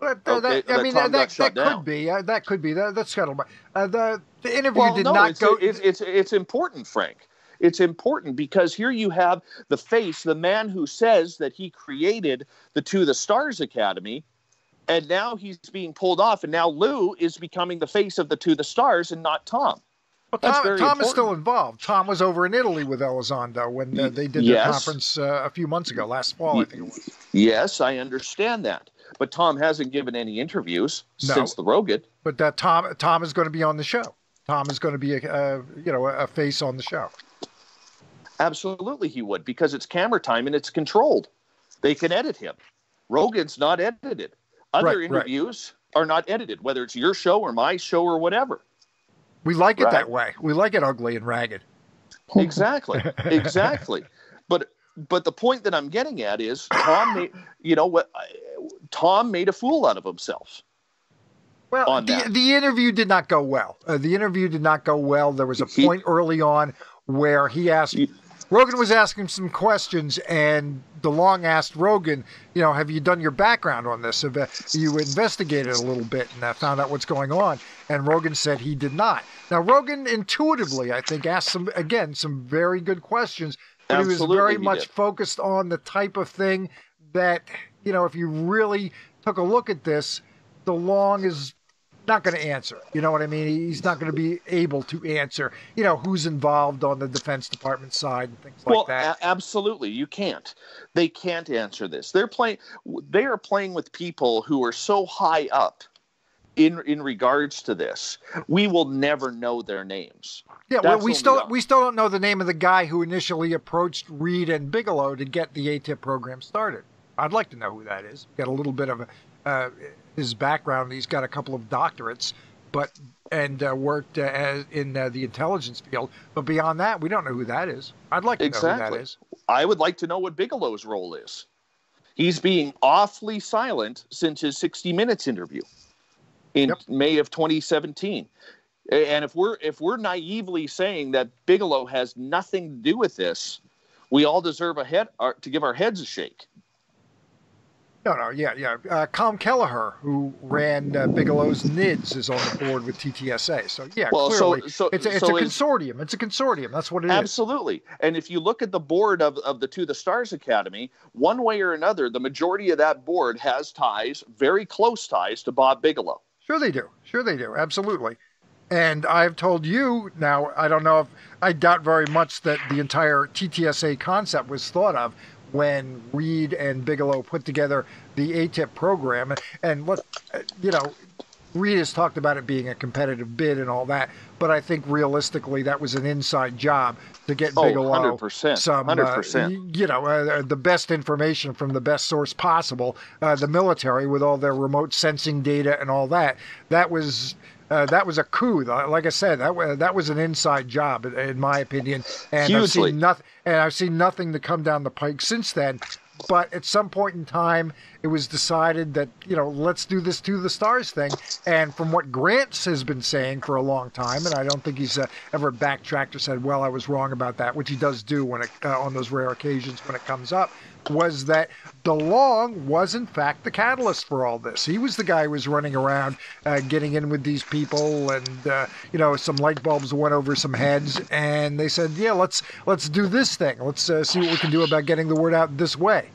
That could be. That's scuttlebutt. The interview did not go. It's important, Frank. It's important because here you have the man who says that he created the To the Stars Academy, and now he's being pulled off, and now Lou is becoming the face of the To the Stars and not Tom. Well, Tom is still involved. Tom was over in Italy with Elizondo when they did their conference a few months ago, last fall, I think it was. Yes, I understand that. But Tom hasn't given any interviews since the Rogan. But Tom is going to be on the show. Tom is going to be a face on the show. Absolutely, he would, because it's camera time and it's controlled. They can edit him. Rogan's not edited. Other interviews are not edited, whether it's your show or my show or whatever. We like it that way. We like it ugly and ragged. Exactly. But the point that I'm getting at is Tom made a fool out of himself. Well, the interview did not go well. There was a point early on where Rogan was asking some questions, and DeLong asked Rogan, have you done your background on this? Have you investigated a little bit and found out what's going on? And Rogan said he did not. Now, Rogan intuitively, I think, asked some very good questions, but he was very much focused on the type of thing that, if you really took a look at this, DeLong is not going to answer. You know what I mean? He's not going to be able to answer, who's involved on the Defense Department side and things like that. Absolutely. You can't. They can't answer this. They are playing with people who are so high up in regards to this. We will never know their names. Yeah, well, we still don't know the name of the guy who initially approached Reed and Bigelow to get the ATIP program started. I'd like to know who that is. Got a little bit of his background. He's got a couple of doctorates, and worked in the intelligence field. But beyond that, we don't know who that is. I'd like to know who that is. I would like to know what Bigelow's role is. He's being awfully silent since his 60 Minutes interview in May of 2017. And if we're naively saying that Bigelow has nothing to do with this, we all deserve to give our heads a shake. Yeah. Com Kelleher, who ran Bigelow's NIDS, is on the board with TTSA. So, yeah, clearly, it's a consortium. It's a consortium. That's what it is. Absolutely. And if you look at the board of the To the Stars Academy, one way or another, the majority of that board has ties, very close ties, to Bob Bigelow. Sure they do. Absolutely. And I've told you now, I don't know if I doubt very much that the entire TTSA concept was thought of when Reed and Bigelow put together the ATIP program. And Reed has talked about it being a competitive bid and all that, but I think realistically that was an inside job to get Bigelow 100%. The best information from the best source possible, the military with all their remote sensing data and all that. That was a coup. Like I said, that was an inside job, in my opinion. And hugely. I've seen nothing to come down the pike since then. But at some point in time, it was decided that, let's do this To the Stars thing. And from what Grant has been saying for a long time, and I don't think he's ever backtracked or said, well, I was wrong about that, which he does do when on those rare occasions when it comes up, was that DeLong was, in fact, the catalyst for all this. He was the guy who was running around getting in with these people, and, some light bulbs went over some heads, and they said, yeah, let's do this thing. Let's see what we can do about getting the word out this way.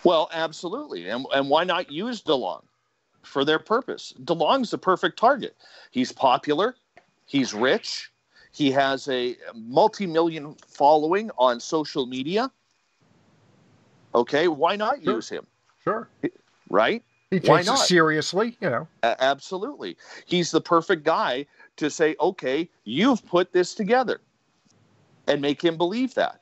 Well, absolutely. And why not use DeLong for their purpose? DeLong's the perfect target. He's popular. He's rich. He has a multi-million following on social media. Okay, why not use him? Sure. Right? He takes it seriously, Absolutely. He's the perfect guy to say, okay, you've put this together, and make him believe that.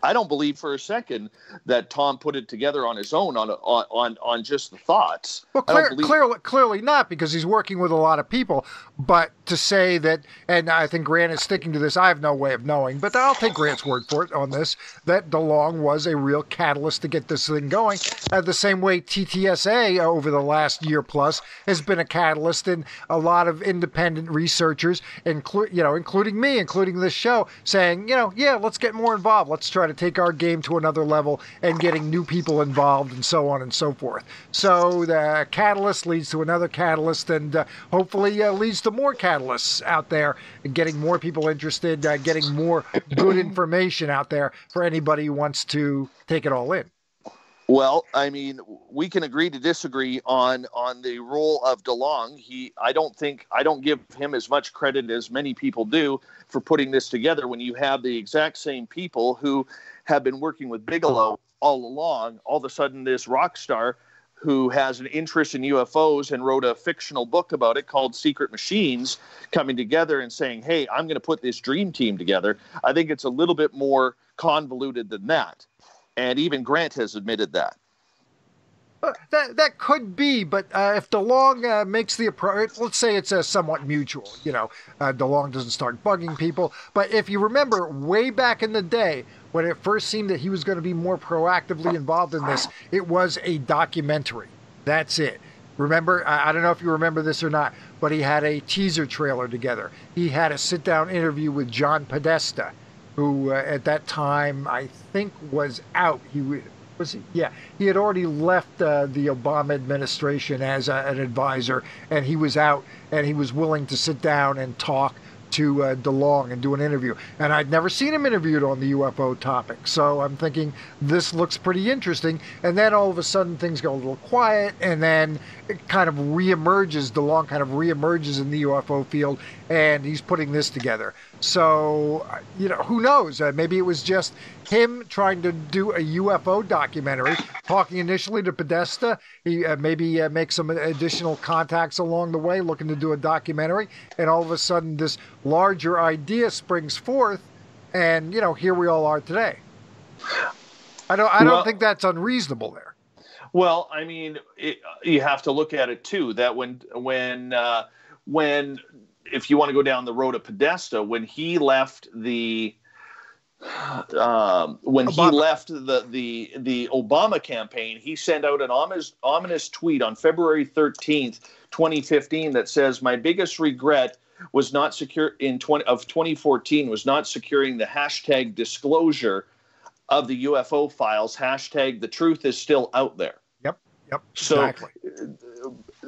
I don't believe for a second that Tom put it together on his own on just the thoughts. Well, clearly not, because he's working with a lot of people. But to say that, and I think Grant is sticking to this, I have no way of knowing, but I'll take Grant's word for it on this, that DeLong was a real catalyst to get this thing going. The same way TTSA over the last year plus has been a catalyst, and a lot of independent researchers, including me, including this show, saying, let's get more involved. Let's try to take our game to another level and getting new people involved and so on and so forth. So the catalyst leads to another catalyst, and hopefully leads to more catalysts out there, and getting more people interested, getting more good information out there for anybody who wants to take it all in. Well, I mean, we can agree to disagree on the role of DeLong. I don't give him as much credit as many people do for putting this together, when you have the exact same people who have been working with Bigelow all along. All of a sudden, this rock star who has an interest in UFOs and wrote a fictional book about it called Secret Machines, coming together and saying, hey, I'm going to put this dream team together. I think it's a little bit more convoluted than that. And even Grant has admitted that. That could be, but if DeLong makes the approach, let's say it's somewhat mutual, DeLong doesn't start bugging people. But if you remember way back in the day, when it first seemed that he was going to be more proactively involved in this, it was a documentary. That's it. Remember, I don't know if you remember this or not, but he had a teaser trailer together. He had a sit-down interview with John Podesta, who at that time I think was out. He had already left the Obama administration as an advisor, and he was out, and he was willing to sit down and talk to DeLong and do an interview. And I'd never seen him interviewed on the UFO topic. So I'm thinking this looks pretty interesting. And then all of a sudden things go a little quiet, and then it kind of reemerges. DeLong kind of reemerges in the UFO field, and he's putting this together. So, who knows? Maybe it was just him trying to do a UFO documentary, talking initially to Podesta. He maybe makes some additional contacts along the way, looking to do a documentary, and all of a sudden this larger idea springs forth, and here we all are today. I don't think that's unreasonable there. Well, I mean, you have to look at it too. That when if you want to go down the road of Podesta, when he left the Obama campaign, he sent out an ominous tweet on February 13th, 2015 that says, "My biggest regret was not secure in 2014 was not securing the hashtag disclosure of the UFO files, hashtag the truth is still out there." Yep. So exactly.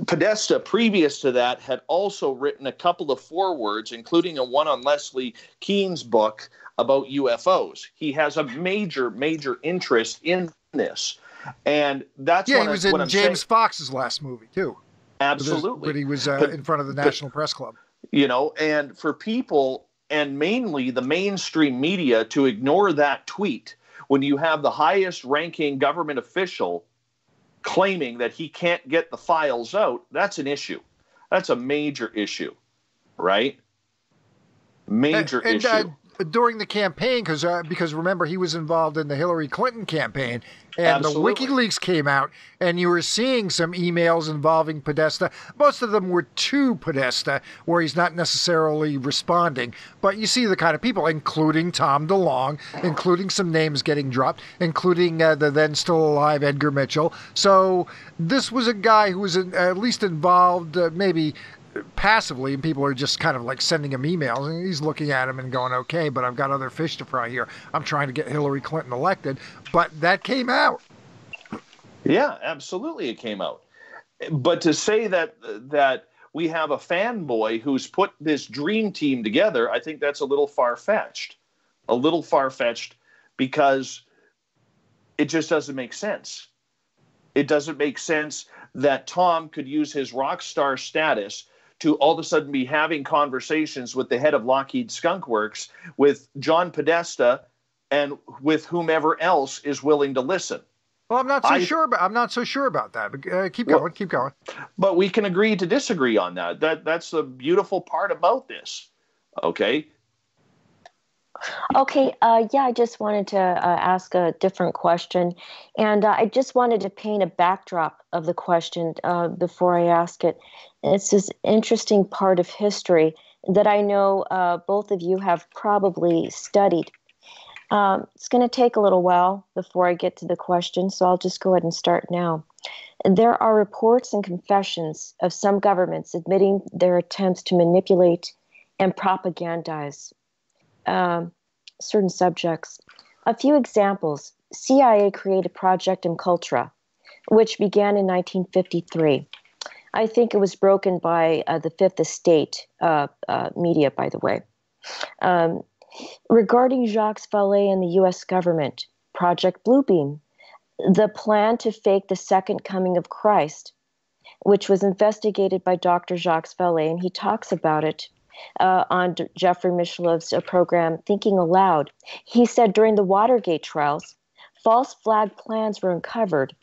Podesta, previous to that, had also written a couple of forewords, including one on Leslie Kean's book about UFOs. He has a major interest in this. And that's he was in James Fox's last movie, too. Absolutely. But he was in front of the National Press Club. And for people, and mainly the mainstream media, to ignore that tweet when you have the highest ranking government official claiming that he can't get the files out, that's an issue. That's a major issue, right? Major issue. During the campaign, because remember, he was involved in the Hillary Clinton campaign, and Absolutely. the WikiLeaks came out, and you were seeing some emails involving Podesta. Most of them were to Podesta, where he's not necessarily responding, but you see the kind of people, including Tom DeLonge, including some names getting dropped, including the then still alive Edgar Mitchell. So this was a guy who was at least involved, maybe passively, and people are just kind of like sending him emails, and he's looking at him and going, okay, but I've got other fish to fry here. I'm trying to get Hillary Clinton elected. But that came out. Yeah, absolutely, it came out. But to say that we have a fanboy who's put this dream team together, I think that's a little far-fetched. Because it just doesn't make sense. It doesn't make sense that Tom could use his rock star status to all of a sudden be having conversations with the head of Lockheed Skunk Works, with John Podesta, and with whomever else is willing to listen. Well, I'm not so sure about that. But keep going. But we can agree to disagree on that. That's the beautiful part about this. Okay. Okay, I just wanted to ask a different question, and I just wanted to paint a backdrop of the question before I ask it. It's this interesting part of history that I know both of you have probably studied. It's going to take a little while before I get to the question, so I'll just go ahead and start now. There are reports and confessions of some governments admitting their attempts to manipulate and propagandize certain subjects. A few examples. CIA created Project Incultra, which began in 1953. I think it was broken by the Fifth Estate media, by the way. Regarding Jacques Vallée and the U.S. government, Project Bluebeam, the plan to fake the second coming of Christ, which was investigated by Dr. Jacques Vallée, and he talks about it on Jeffrey Mishalov's program, Thinking Aloud. He said during the Watergate trials, false flag plans were uncovered,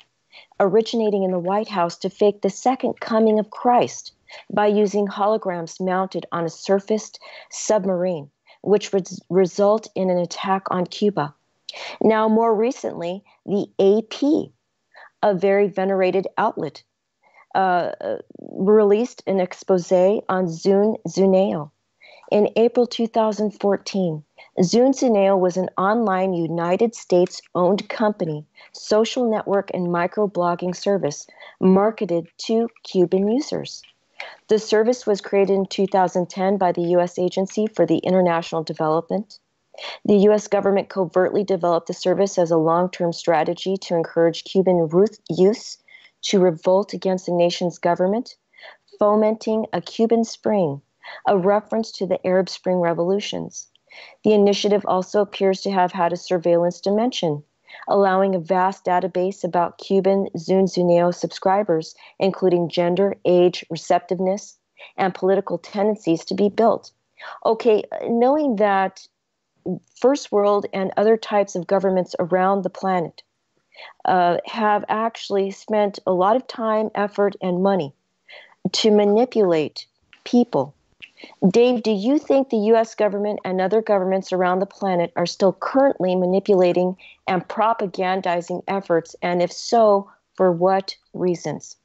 originating in the White House to fake the second coming of Christ by using holograms mounted on a surfaced submarine, which would result in an attack on Cuba. Now, more recently, the AP, a very venerated outlet, released an expose on Zuneo. In April 2014, Zuneo was an online United States-owned company, social network and microblogging service marketed to Cuban users. The service was created in 2010 by the U.S. Agency for the International Development. The U.S. government covertly developed the service as a long-term strategy to encourage Cuban youth to revolt against the nation's government, fomenting a Cuban Spring, a reference to the Arab Spring revolutions. The initiative also appears to have had a surveillance dimension, allowing a vast database about Cuban Zunzuneo subscribers, including gender, age, receptiveness, and political tendencies to be built. Okay, knowing that First World and other types of governments around the planet have actually spent a lot of time, effort, and money to manipulate people. Dave, do you think the U.S. government and other governments around the planet are still currently manipulating and propagandizing efforts? And if so, for what reasons?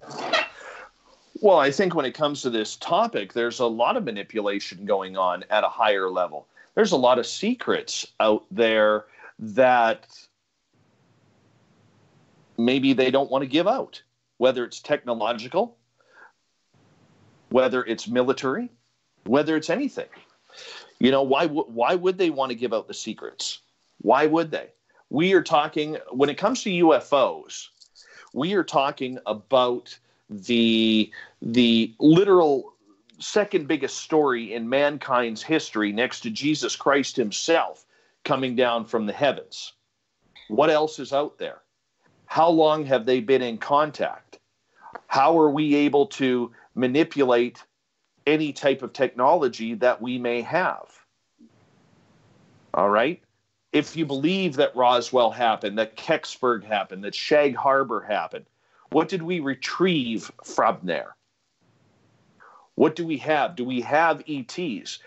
Well, I think when it comes to this topic, there's a lot of manipulation going on at a higher level. There's a lot of secrets out there that maybe they don't want to give out, whether it's technological, whether it's military, whether it's anything. You know, why would they want to give out the secrets? Why would they? We are talking, when it comes to UFOs, we are talking about the literal second biggest story in mankind's history next to Jesus Christ himself coming down from the heavens. What else is out there? How long have they been in contact? How are we able to manipulate any type of technology that we may have? All right? If you believe that Roswell happened, that Kecksburg happened, that Shag Harbor happened, what did we retrieve from there? What do we have? Do we have ETs?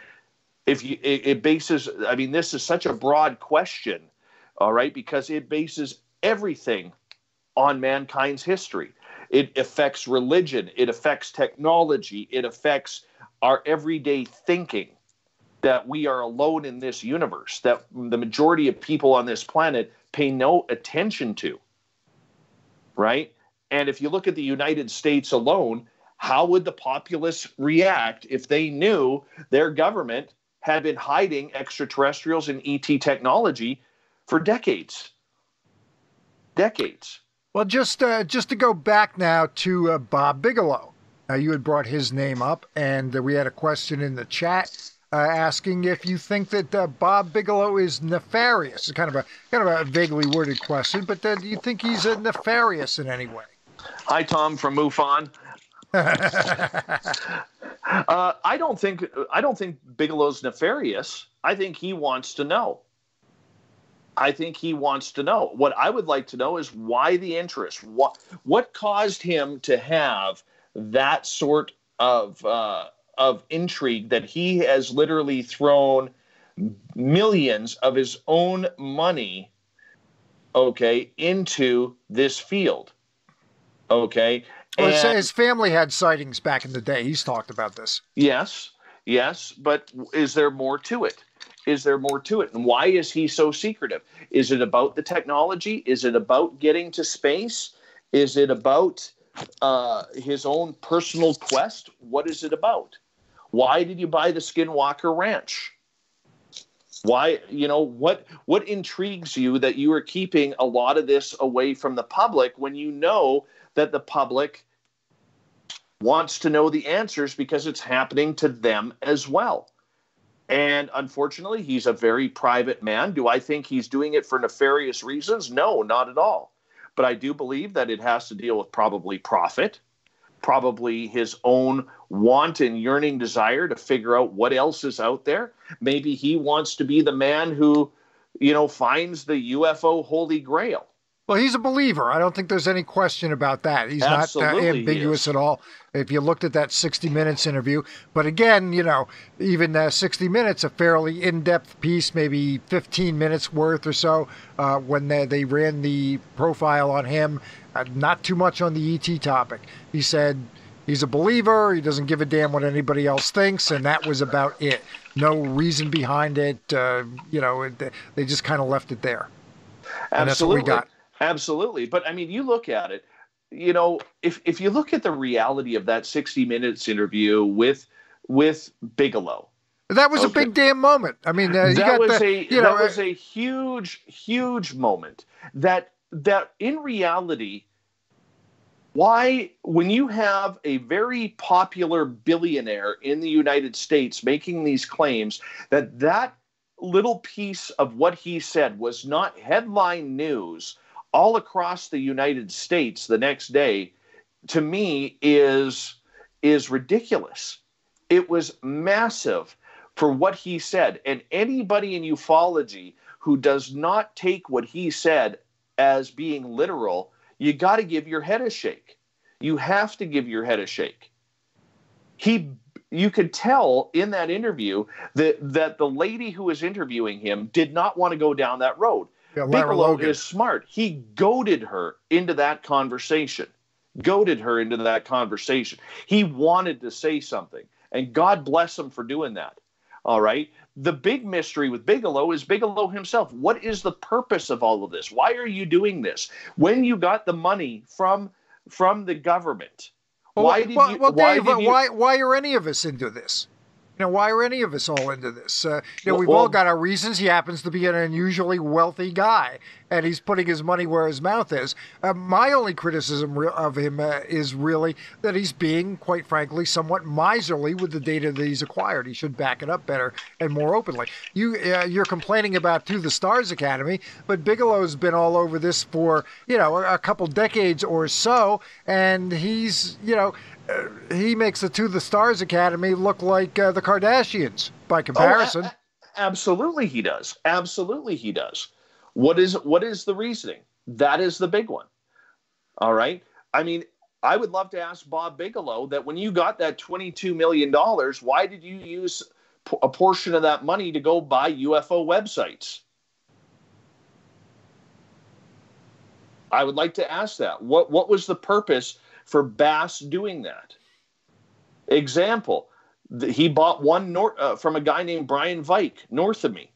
It bases, I mean, this is such a broad question, all right, because it bases everything on mankind's history. It affects religion. It affects technology. It affects our everyday thinking, that we are alone in this universe, that the majority of people on this planet pay no attention to, right? And if you look at the United States alone, how would the populace react if they knew their government had been hiding extraterrestrials and ET technology for decades? Decades. Well, just to go back now to Bob Bigelow. You had brought his name up, and we had a question in the chat asking if you think that Bob Bigelow is nefarious. It's kind of a vaguely worded question, but do you think he's nefarious in any way? Hi, Tom from MUFON. I don't think Bigelow's nefarious. I think he wants to know. What I would like to know is why the interest. What caused him to have that sort of intrigue that he has literally thrown millions of his own money, okay, into this field, okay. Well, his family had sightings back in the day. He's talked about this. Yes, but is there more to it? And why is he so secretive? Is it about the technology? Is it about getting to space? Is it about his own personal quest? What is it about? Why did you buy the Skinwalker Ranch? Why, what intrigues you that you are keeping a lot of this away from the public when you know that the public wants to know the answers because it's happening to them as well? And unfortunately, he's a very private man. Do I think he's doing it for nefarious reasons? No, not at all. But I do believe that it has to deal with probably profit, probably his own wanton, yearning desire to figure out what else is out there. Maybe he wants to be the man who, finds the UFO Holy Grail. Well, he's a believer. I don't think there's any question about that. He's Absolutely not ambiguous at all. If you looked at that 60 Minutes interview. But again, even 60 Minutes, a fairly in-depth piece, maybe 15 minutes worth or so, when they ran the profile on him, not too much on the ET topic. He said he's a believer. He doesn't give a damn what anybody else thinks, and that was about it. No reason behind it. They just kind of left it there. And that's what we got. Absolutely. But I mean, you look at it, if you look at the reality of that 60 Minutes interview with Bigelow. That was a big damn moment. I mean, that was a huge, huge moment that in reality, Why, when you have a very popular billionaire in the United States making these claims, that little piece of what he said was not headline news all across the United States the next day, to me is ridiculous. It was massive for what he said. And anybody in ufology who does not take what he said as being literal, you got to give your head a shake. You have to give your head a shake. You could tell in that interview that the lady who was interviewing him did not want to go down that road. Yeah, Bigelow is smart. He goaded her into that conversation. He wanted to say something, and God bless him for doing that. All right. The big mystery with Bigelow is Bigelow himself. What is the purpose of all of this? Why are you doing this? When you got the money from the government, why are any of us into this? Why are any of us all into this? We've all got our reasons. He happens to be an unusually wealthy guy, and he's putting his money where his mouth is. My only criticism of him is really that he's being, quite frankly, somewhat miserly with the data that he's acquired. He should back it up better and more openly. You're complaining about To the Stars Academy, but Bigelow's been all over this for, a couple decades or so, and he's, he makes the To the Stars Academy look like the Kardashians by comparison. Absolutely he does. Absolutely he does. What is the reasoning? That is the big one. All right. I mean, I would love to ask Bob Bigelow that when you got that $22 million, why did you use a portion of that money to go buy UFO websites? I would like to ask that. What was the purpose for Bass doing that? Example, he bought one from a guy named Brian Vike north of me.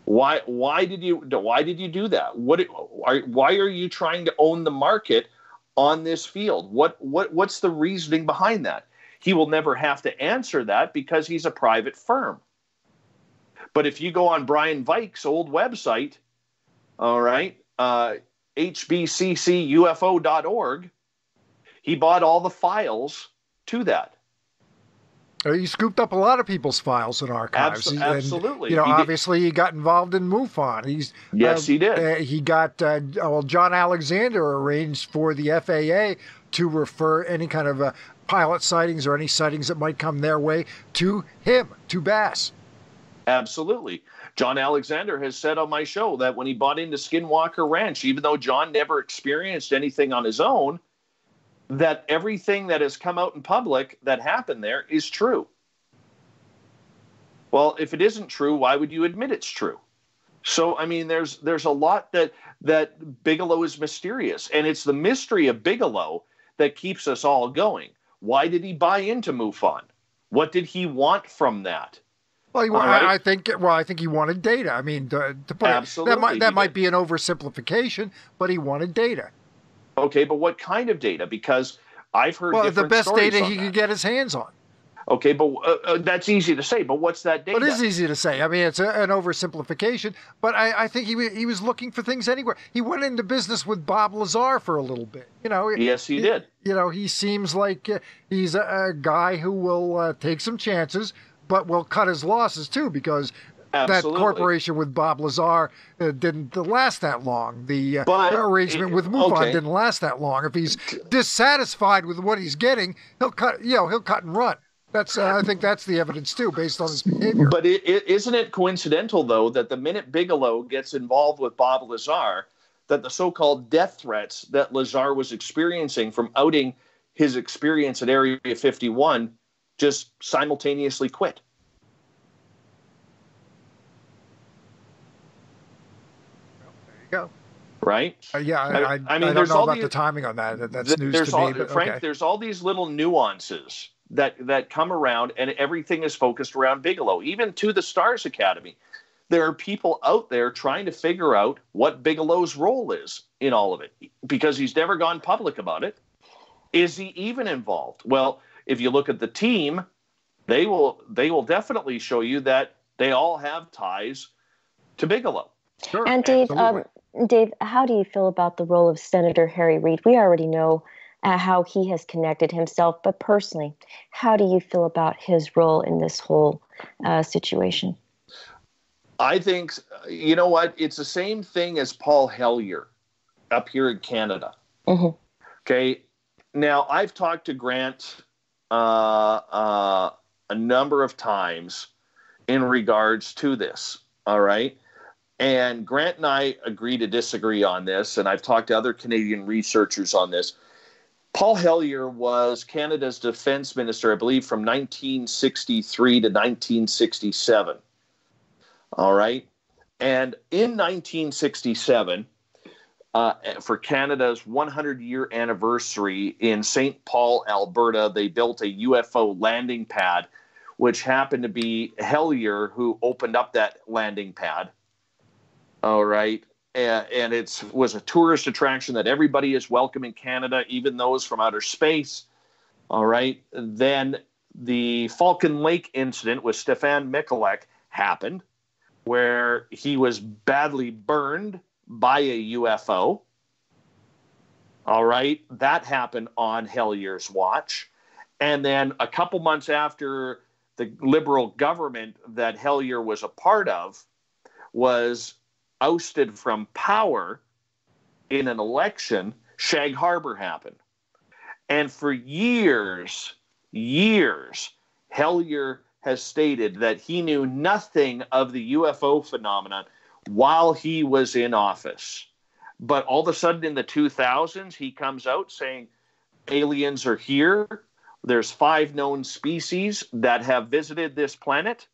Why did you do that? Why are you trying to own the market on this field? What's the reasoning behind that? He will never have to answer that because he's a private firm. But if you go on Brian Vike's old website, all right, hbccufo.org, he bought all the files to that. He scooped up a lot of people's files and archives. Absolutely. And, obviously he got involved in MUFON. Yes, he did. He got, John Alexander arranged for the FAA to refer any kind of pilot sightings or any sightings that might come their way to him, to Bass. Absolutely. John Alexander has said on my show that when he bought into Skinwalker Ranch, even though John never experienced anything on his own, that everything that has come out in public that happened there is true. Well, if it isn't true, why would you admit it's true? So, I mean, there's a lot that Bigelow is mysterious, and it's the mystery of Bigelow that keeps us all going. Why did he buy into MUFON? What did he want from that? Well, I think he wanted data. I mean, to put Absolutely, that might be an oversimplification, but he wanted data. Okay, but what kind of data? Because I've heard different the best stories data on he that. could get his hands on. Okay, but that's easy to say. But what's that data? It is easy to say. I mean, it's an oversimplification, but I think he was looking for things anywhere. He went into business with Bob Lazar for a little bit. Yes, he did. He seems like he's a guy who will take some chances, but will cut his losses too, because Absolutely. that corporation with Bob Lazar didn't last that long. The arrangement with MUFON didn't last that long. If he's dissatisfied with what he's getting, he'll cut and run. I think that's the evidence too, based on his behavior. But isn't it coincidental, though, that the minute Bigelow gets involved with Bob Lazar, that the so-called death threats that Lazar was experiencing from outing his experience at Area 51 just simultaneously quit? Go. Right? I mean, I don't know about the timing on that. That's news to me. But, Frank, there's all these little nuances that come around, and everything is focused around Bigelow. Even To the Stars Academy, there are people out there trying to figure out what Bigelow's role is in all of it, because he's never gone public about it. Is he even involved? Well, if you look at the team, they will definitely show you that they all have ties to Bigelow. Sure, and Dave, Dave, how do you feel about the role of Senator Harry Reid? We already know how he has connected himself, but personally, how do you feel about his role in this whole situation? I think, you know what? It's the same thing as Paul Hellyer up here in Canada. Mm-hmm. Okay. Now, I've talked to Grant a number of times in regards to this. All right. And Grant and I agree to disagree on this. And I've talked to other Canadian researchers on this. Paul Hellyer was Canada's defense minister, I believe, from 1963 to 1967. All right. And in 1967, for Canada's 100-year anniversary in St. Paul, Alberta, they built a UFO landing pad, which happened to be Hellyer who opened up that landing pad. All right. And it was a tourist attraction that everybody is welcome in Canada, even those from outer space. All right. Then the Falcon Lake incident with Stefan Michalek happened, where he was badly burned by a UFO. All right. That happened on Hellyer's watch. And then a couple months after the Liberal government that Hellyer was a part of was ousted from power in an election, Shag Harbor happened. And for years, Hellyer has stated that he knew nothing of the UFO phenomenon while he was in office. But all of a sudden in the 2000s, he comes out saying aliens are here. There's 5 known species that have visited this planet.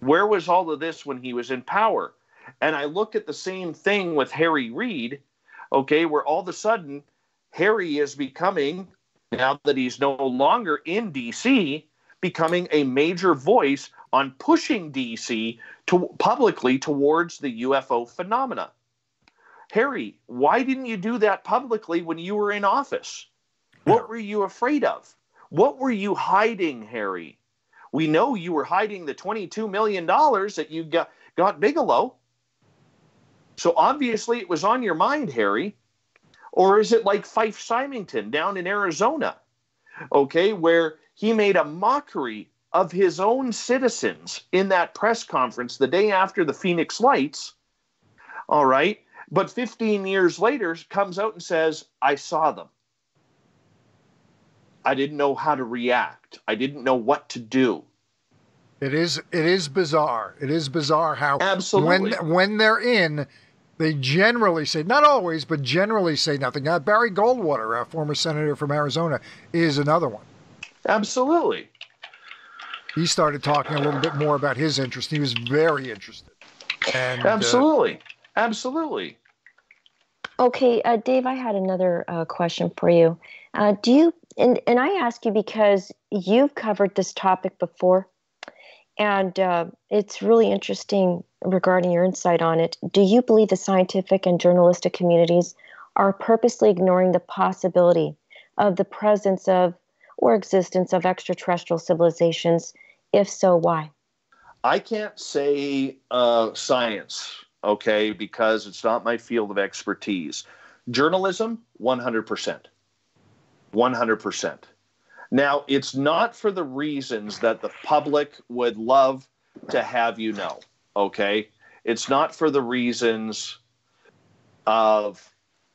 Where was all of this when he was in power? And I look at the same thing with Harry Reid, okay, where all of a sudden Harry is becoming, now that he's no longer in D.C., becoming a major voice on pushing D.C. publicly towards the UFO phenomena. Harry, why didn't you do that publicly when you were in office? What were you afraid of? What were you hiding, Harry? We know you were hiding the $22 million that you got Bigelow. So obviously it was on your mind, Harry. Or is it like Fife Symington down in Arizona, okay, where he made a mockery of his own citizens in that press conference the day after the Phoenix Lights, all right, but 15 years later comes out and says, I saw them. I didn't know how to react. I didn't know what to do. It is bizarre. It is bizarre how absolutely when they're in, they generally say, not always, but generally say nothing. Barry Goldwater, a former senator from Arizona, is another one. Absolutely. He started talking a little bit more about his interest. He was very interested. And, absolutely. Okay, Dave, I had another question for you. Do you, and I ask you because you've covered this topic before, and it's really interesting regarding your insight on it. Do you believe the scientific and journalistic communities are purposely ignoring the possibility of the presence of or existence of extraterrestrial civilizations? If so, why? I can't say science, okay, because it's not my field of expertise. Journalism, 100%. 100%. Now, it's not for the reasons that the public would love to have you know, okay? It's not for the reasons of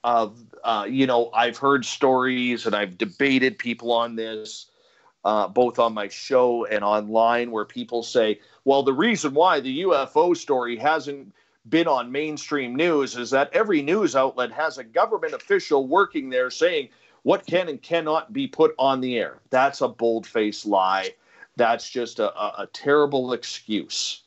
I've heard stories and I've debated people on this, both on my show and online, where people say, well, the reason why the UFO story hasn't been on mainstream news is that every news outlet has a government official working there saying what can and cannot be put on the air. That's a bold-faced lie. That's just a terrible excuse,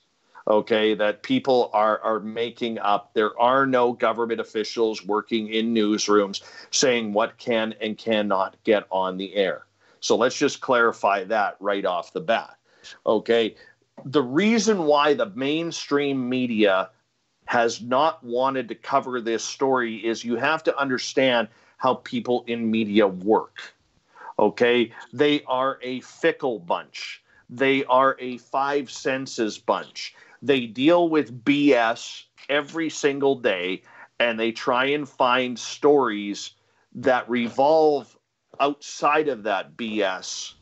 okay, that people are making up. There are no government officials working in newsrooms saying what can and cannot get on the air. So let's just clarify that right off the bat, okay? The reason why the mainstream media has not wanted to cover this story is you have to understand how people in media work, okay? They are a fickle bunch. They are a five senses bunch. They deal with BS every single day, and they try and find stories that revolve outside of that BS,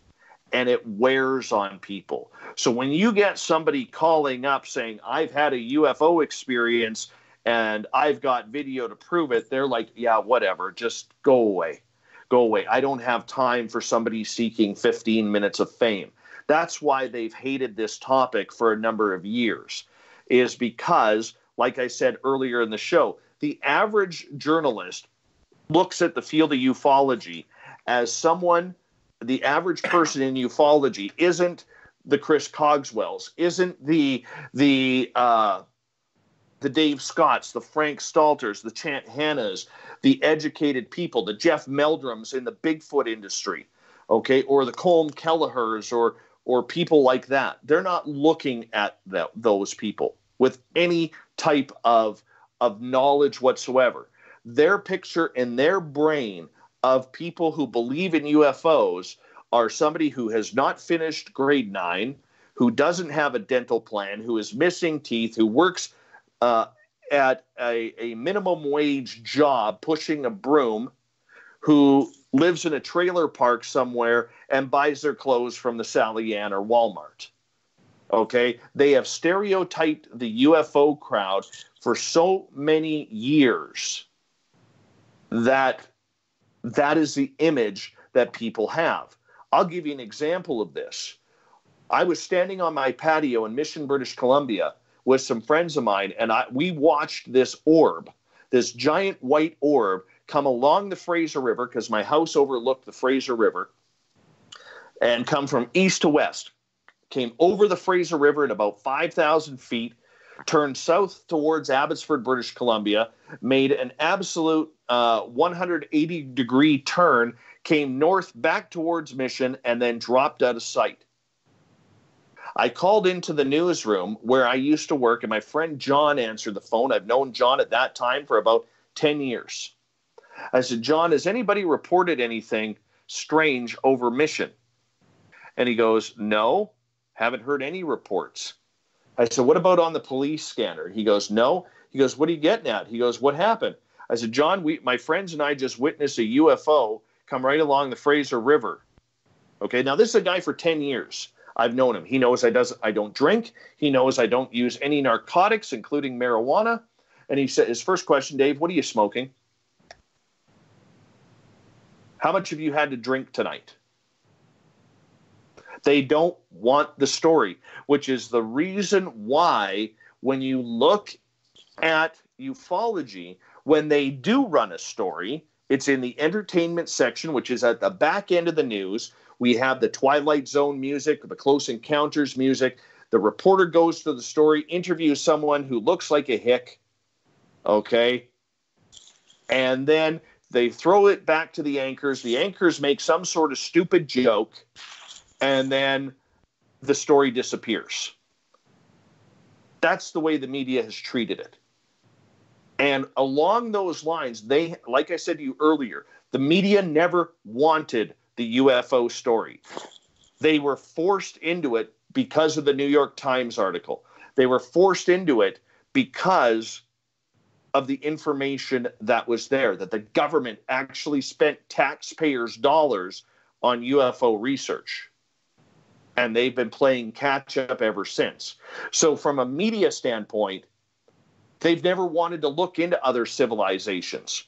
and it wears on people. So when you get somebody calling up saying, I've had a UFO experience and I've got video to prove it, they're like, yeah, whatever, just go away. Go away. I don't have time for somebody seeking 15 minutes of fame. That's why they've hated this topic for a number of years, is because, like I said earlier in the show, the average journalist looks at the field of ufology as someone, the average person in ufology isn't the Chris Cogswells, isn't the Dave Scotts, the Frank Stalters, the Chant Hannahs, the educated people, the Jeff Meldrums in the Bigfoot industry, okay, or the Colm Kelleher's, or people like that. They're not looking at those people with any type of knowledge whatsoever. Their picture in their brain of people who believe in UFOs are somebody who has not finished grade 9, who doesn't have a dental plan, who is missing teeth, who works at a minimum wage job pushing a broom, who lives in a trailer park somewhere and buys their clothes from the Sally Ann or Walmart. Okay? They have stereotyped the UFO crowd for so many years that is the image that people have. I'll give you an example of this. I was standing on my patio in Mission, British Columbia with some friends of mine, and we watched this orb, this giant white orb, come along the Fraser River, because my house overlooked the Fraser River, and come from east to west. Came over the Fraser River at about 5,000 feet, turned south towards Abbotsford, British Columbia, made an absolute 180-degree turn, came north back towards Mission, and then dropped out of sight. I called into the newsroom where I used to work, and my friend John answered the phone. I've known John at that time for about 10 years. I said, John, has anybody reported anything strange over Mission? And he goes, no, haven't heard any reports. I said, what about on the police scanner? He goes, no. He goes, what are you getting at? He goes, what happened? I said, John, my friends and I just witnessed a UFO come right along the Fraser River. Okay, now this is a guy for 10 years. I've known him. He knows I don't drink. He knows I don't use any narcotics, including marijuana. And he said, his first question, Dave, what are you smoking? How much have you had to drink tonight? They don't want the story, which is the reason why when you look at ufology, when they do run a story, it's in the entertainment section, which is at the back end of the news. We have the Twilight Zone music, the Close Encounters music. The reporter goes to the story, interviews someone who looks like a hick, okay? And then they throw it back to the anchors. The anchors make some sort of stupid joke, and then the story disappears. That's the way the media has treated it. And along those lines, they, like I said to you earlier, the media never wanted the UFO story. They were forced into it because of the New York Times article. They were forced into it because of the information that was there, that the government actually spent taxpayers' dollars on UFO research. And they've been playing catch up ever since. So from a media standpoint, they've never wanted to look into other civilizations.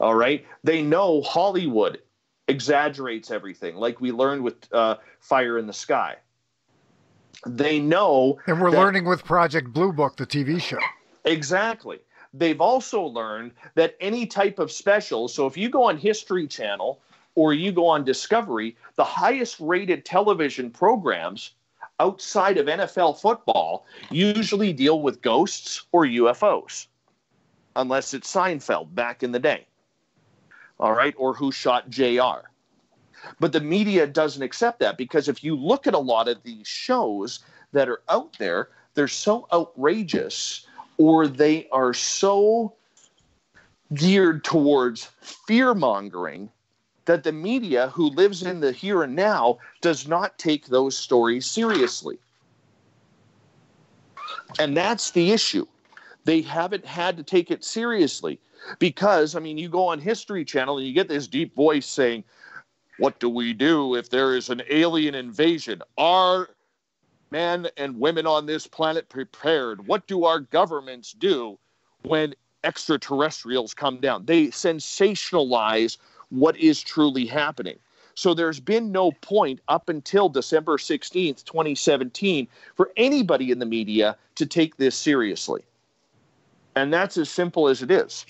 All right? They know Hollywood exaggerates everything, like we learned with Fire in the Sky. They know... And we're learning with Project Blue Book, the TV show. Exactly. They've also learned that any type of special, so if you go on History Channel or you go on Discovery, the highest rated television programs outside of NFL football usually deal with ghosts or UFOs, unless it's Seinfeld back in the day. All right, or Who Shot JR. But the media doesn't accept that, because if you look at a lot of these shows that are out there, they're so outrageous, or they are so geared towards fear-mongering, that the media, who lives in the here and now, does not take those stories seriously. And that's the issue. They haven't had to take it seriously because, I mean, you go on History Channel and you get this deep voice saying, what do we do if there is an alien invasion? Are men and women on this planet prepared? What do our governments do when extraterrestrials come down? They sensationalize what is truly happening. So there's been no point up until December 16th, 2017, for anybody in the media to take this seriously. And that's as simple as it is.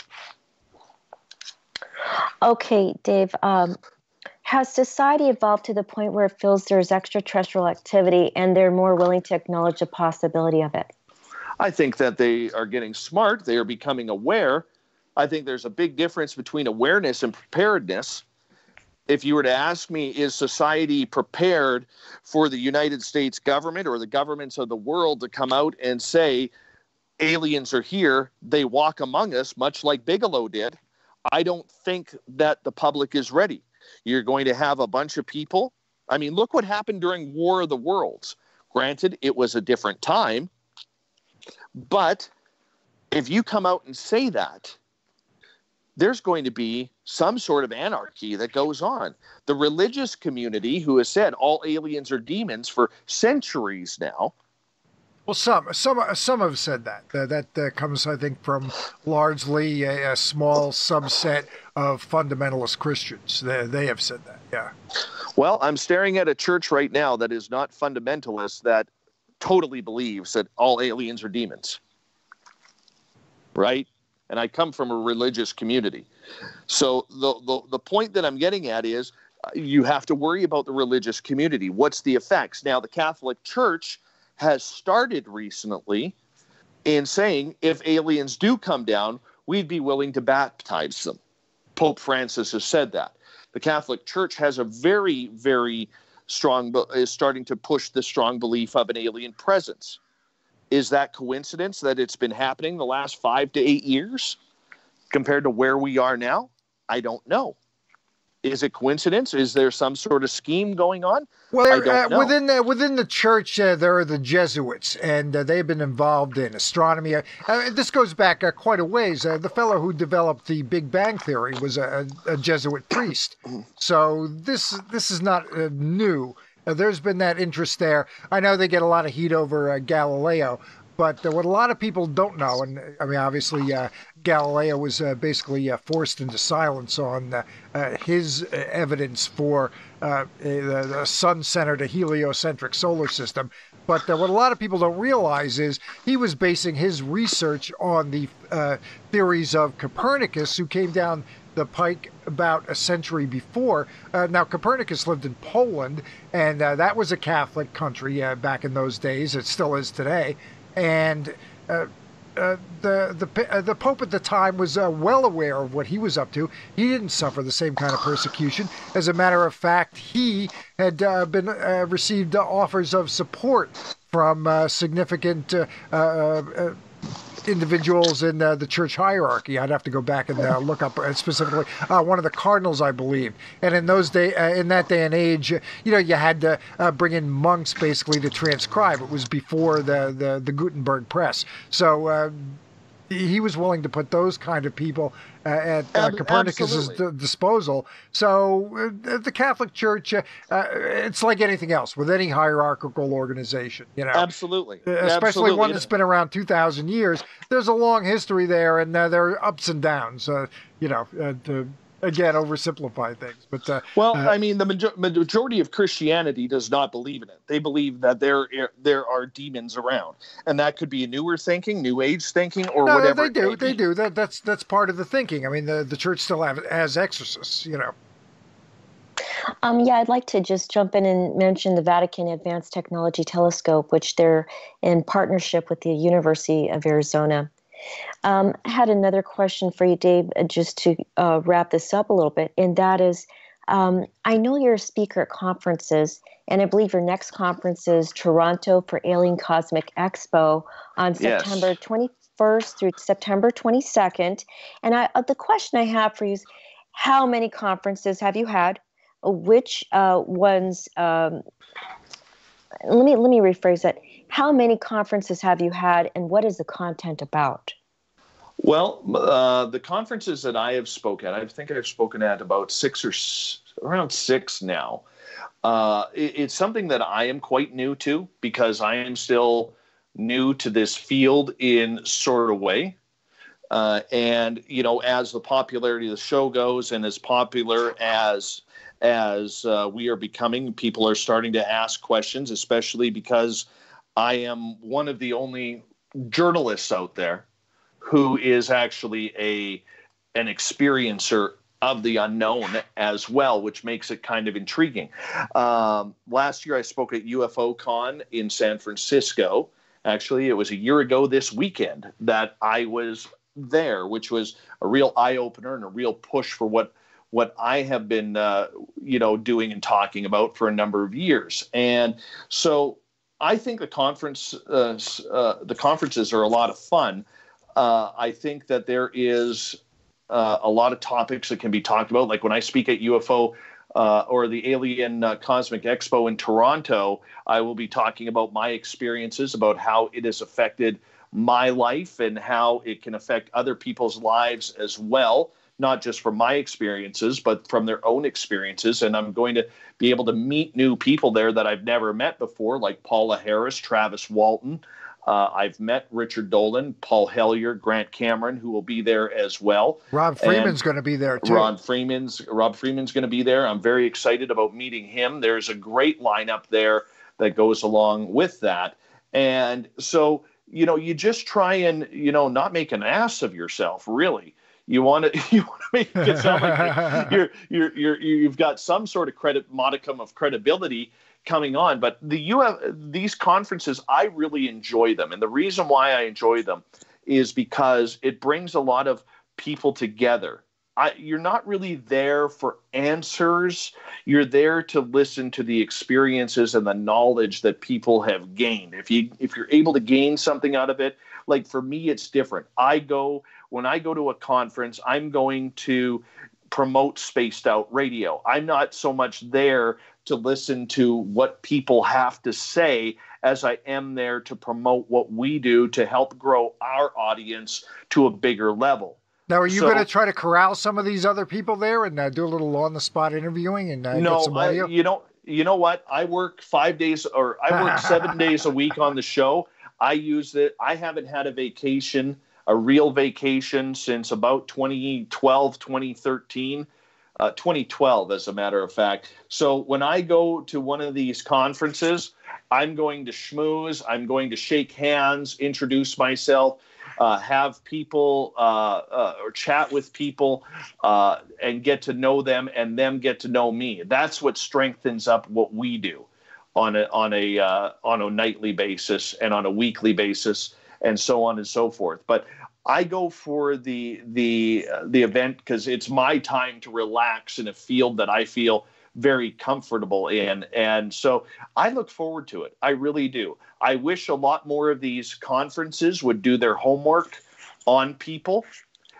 Okay, Dave. Has society evolved to the point where it feels there's extraterrestrial activity and they're more willing to acknowledge the possibility of it? I think that they are getting smart. They are becoming aware. I think there's a big difference between awareness and preparedness. If you were to ask me, is society prepared for the United States government or the governments of the world to come out and say, aliens are here, they walk among us, much like Bigelow did? I don't think that the public is ready. You're going to have a bunch of people. I mean, look what happened during War of the Worlds. Granted, it was a different time. But if you come out and say that, there's going to be some sort of anarchy that goes on. The religious community, who has said all aliens are demons for centuries now. Well, some have said that. That comes, I think, from largely a small subset of fundamentalist Christians. They have said that, yeah. Well, I'm staring at a church right now that is not fundamentalist, that totally believes that all aliens are demons. Right? And I come from a religious community. So the point that I'm getting at is you have to worry about the religious community. What's the effects? Now, the Catholic Church has started recently in saying if aliens do come down, we'd be willing to baptize them. Pope Francis has said that. The Catholic Church has a very, very strong, is starting to push the strong belief of an alien presence. Is that coincidence that it's been happening the last 5 to 8 years compared to where we are now? I don't know. Is it coincidence? Is there some sort of scheme going on? Well, I don't know. Within the church, there are the Jesuits, and they've been involved in astronomy. This goes back quite a ways. The fellow who developed the Big Bang Theory was a Jesuit priest. So this is not new. There's been that interest there. I know they get a lot of heat over Galileo, but what a lot of people don't know, and I mean, obviously, Galileo was basically forced into silence on his evidence for the sun-centered, a heliocentric solar system. But what a lot of people don't realize is he was basing his research on the theories of Copernicus, who came down the pike about a century before. Now, Copernicus lived in Poland, and that was a Catholic country back in those days. It still is today. And the Pope at the time was well aware of what he was up to. He didn't suffer the same kind of persecution. As a matter of fact, he had received offers of support from significant individuals in the church hierarchy. I'd have to go back and look up specifically one of the cardinals, I believe. And in those in that day and age, you had to bring in monks basically to transcribe. It was before the Gutenberg press, so he was willing to put those kind of people at Copernicus's disposal. So the Catholic Church, it's like anything else with any hierarchical organization, Absolutely. Especially one that's been around 2,000 years. There's a long history there, and there are ups and downs, to, again, oversimplify things. But I mean, the majority of Christianity does not believe in it. They believe that there are demons around, and that could be a newer thinking, New Age thinking, or whatever. They do. That's part of the thinking. I mean, the church still has exorcists, Yeah, I'd like to just jump in and mention the Vatican Advanced Technology Telescope, which they're in partnership with the University of Arizona. I had another question for you, Dave, just to wrap this up a little bit, and that is, I know you're a speaker at conferences, and I believe your next conference is Toronto for Alien Cosmic Expo on September 21st through September 22nd. And the question I have for you is, how many conferences have you had? Which ones? Let me rephrase that. How many conferences have you had, and what is the content about? Well, the conferences that I have spoken at, I think I've spoken at about around six now. It's something that I am quite new to because I am still new to this field in sort of way. And as the popularity of the show goes, and as popular as we are becoming, people are starting to ask questions, especially because I am one of the only journalists out there who is actually an experiencer of the unknown as well, which makes it kind of intriguing. Last year, I spoke at UFO Con in San Francisco. Actually, it was a year ago this weekend that I was there, which was a real eye-opener and a real push for what I have been, doing and talking about for a number of years. And so I think the conferences are a lot of fun. I think that there is a lot of topics that can be talked about. Like when I speak at UFO or the Alien Cosmic Expo in Toronto, I will be talking about my experiences, about how it has affected my life and how it can affect other people's lives as well, not just from my experiences, but from their own experiences. And I'm going to be able to meet new people there that I've never met before, like Paula Harris, Travis Walton. I've met Richard Dolan, Paul Hellyer, Grant Cameron, who will be there as well. Rob Freeman's going to be there too. Rob Freeman's going to be there. I'm very excited about meeting him. There's a great lineup there that goes along with that. And so, you just try and, not make an ass of yourself, really. You want to make it sound like you've got some sort of modicum of credibility coming on. But these conferences, I really enjoy them. And the reason why I enjoy them is because it brings a lot of people together. You're not really there for answers. You're there to listen to the experiences and the knowledge that people have gained. If you're able to gain something out of it, like for me, it's different. When I go to a conference, I'm going to promote Spaced Out Radio. I'm not so much there to listen to what people have to say as I am there to promote what we do to help grow our audience to a bigger level. Now, are you going to try to corral some of these other people there and do a little on-the-spot interviewing and get some audio? You know what? I work 5 days, or I work 7 days a week on the show. I use it. I haven't had a real vacation since about 2012, 2013, 2012, as a matter of fact. So when I go to one of these conferences, I'm going to schmooze. I'm going to shake hands, introduce myself, have people or chat with people and get to know them, and them get to know me. That's what strengthens up what we do on a nightly basis and on a weekly basis, and so on and so forth. But I go for the event because it's my time to relax in a field that I feel very comfortable in. And so I look forward to it. I really do. I wish a lot more of these conferences would do their homework on people.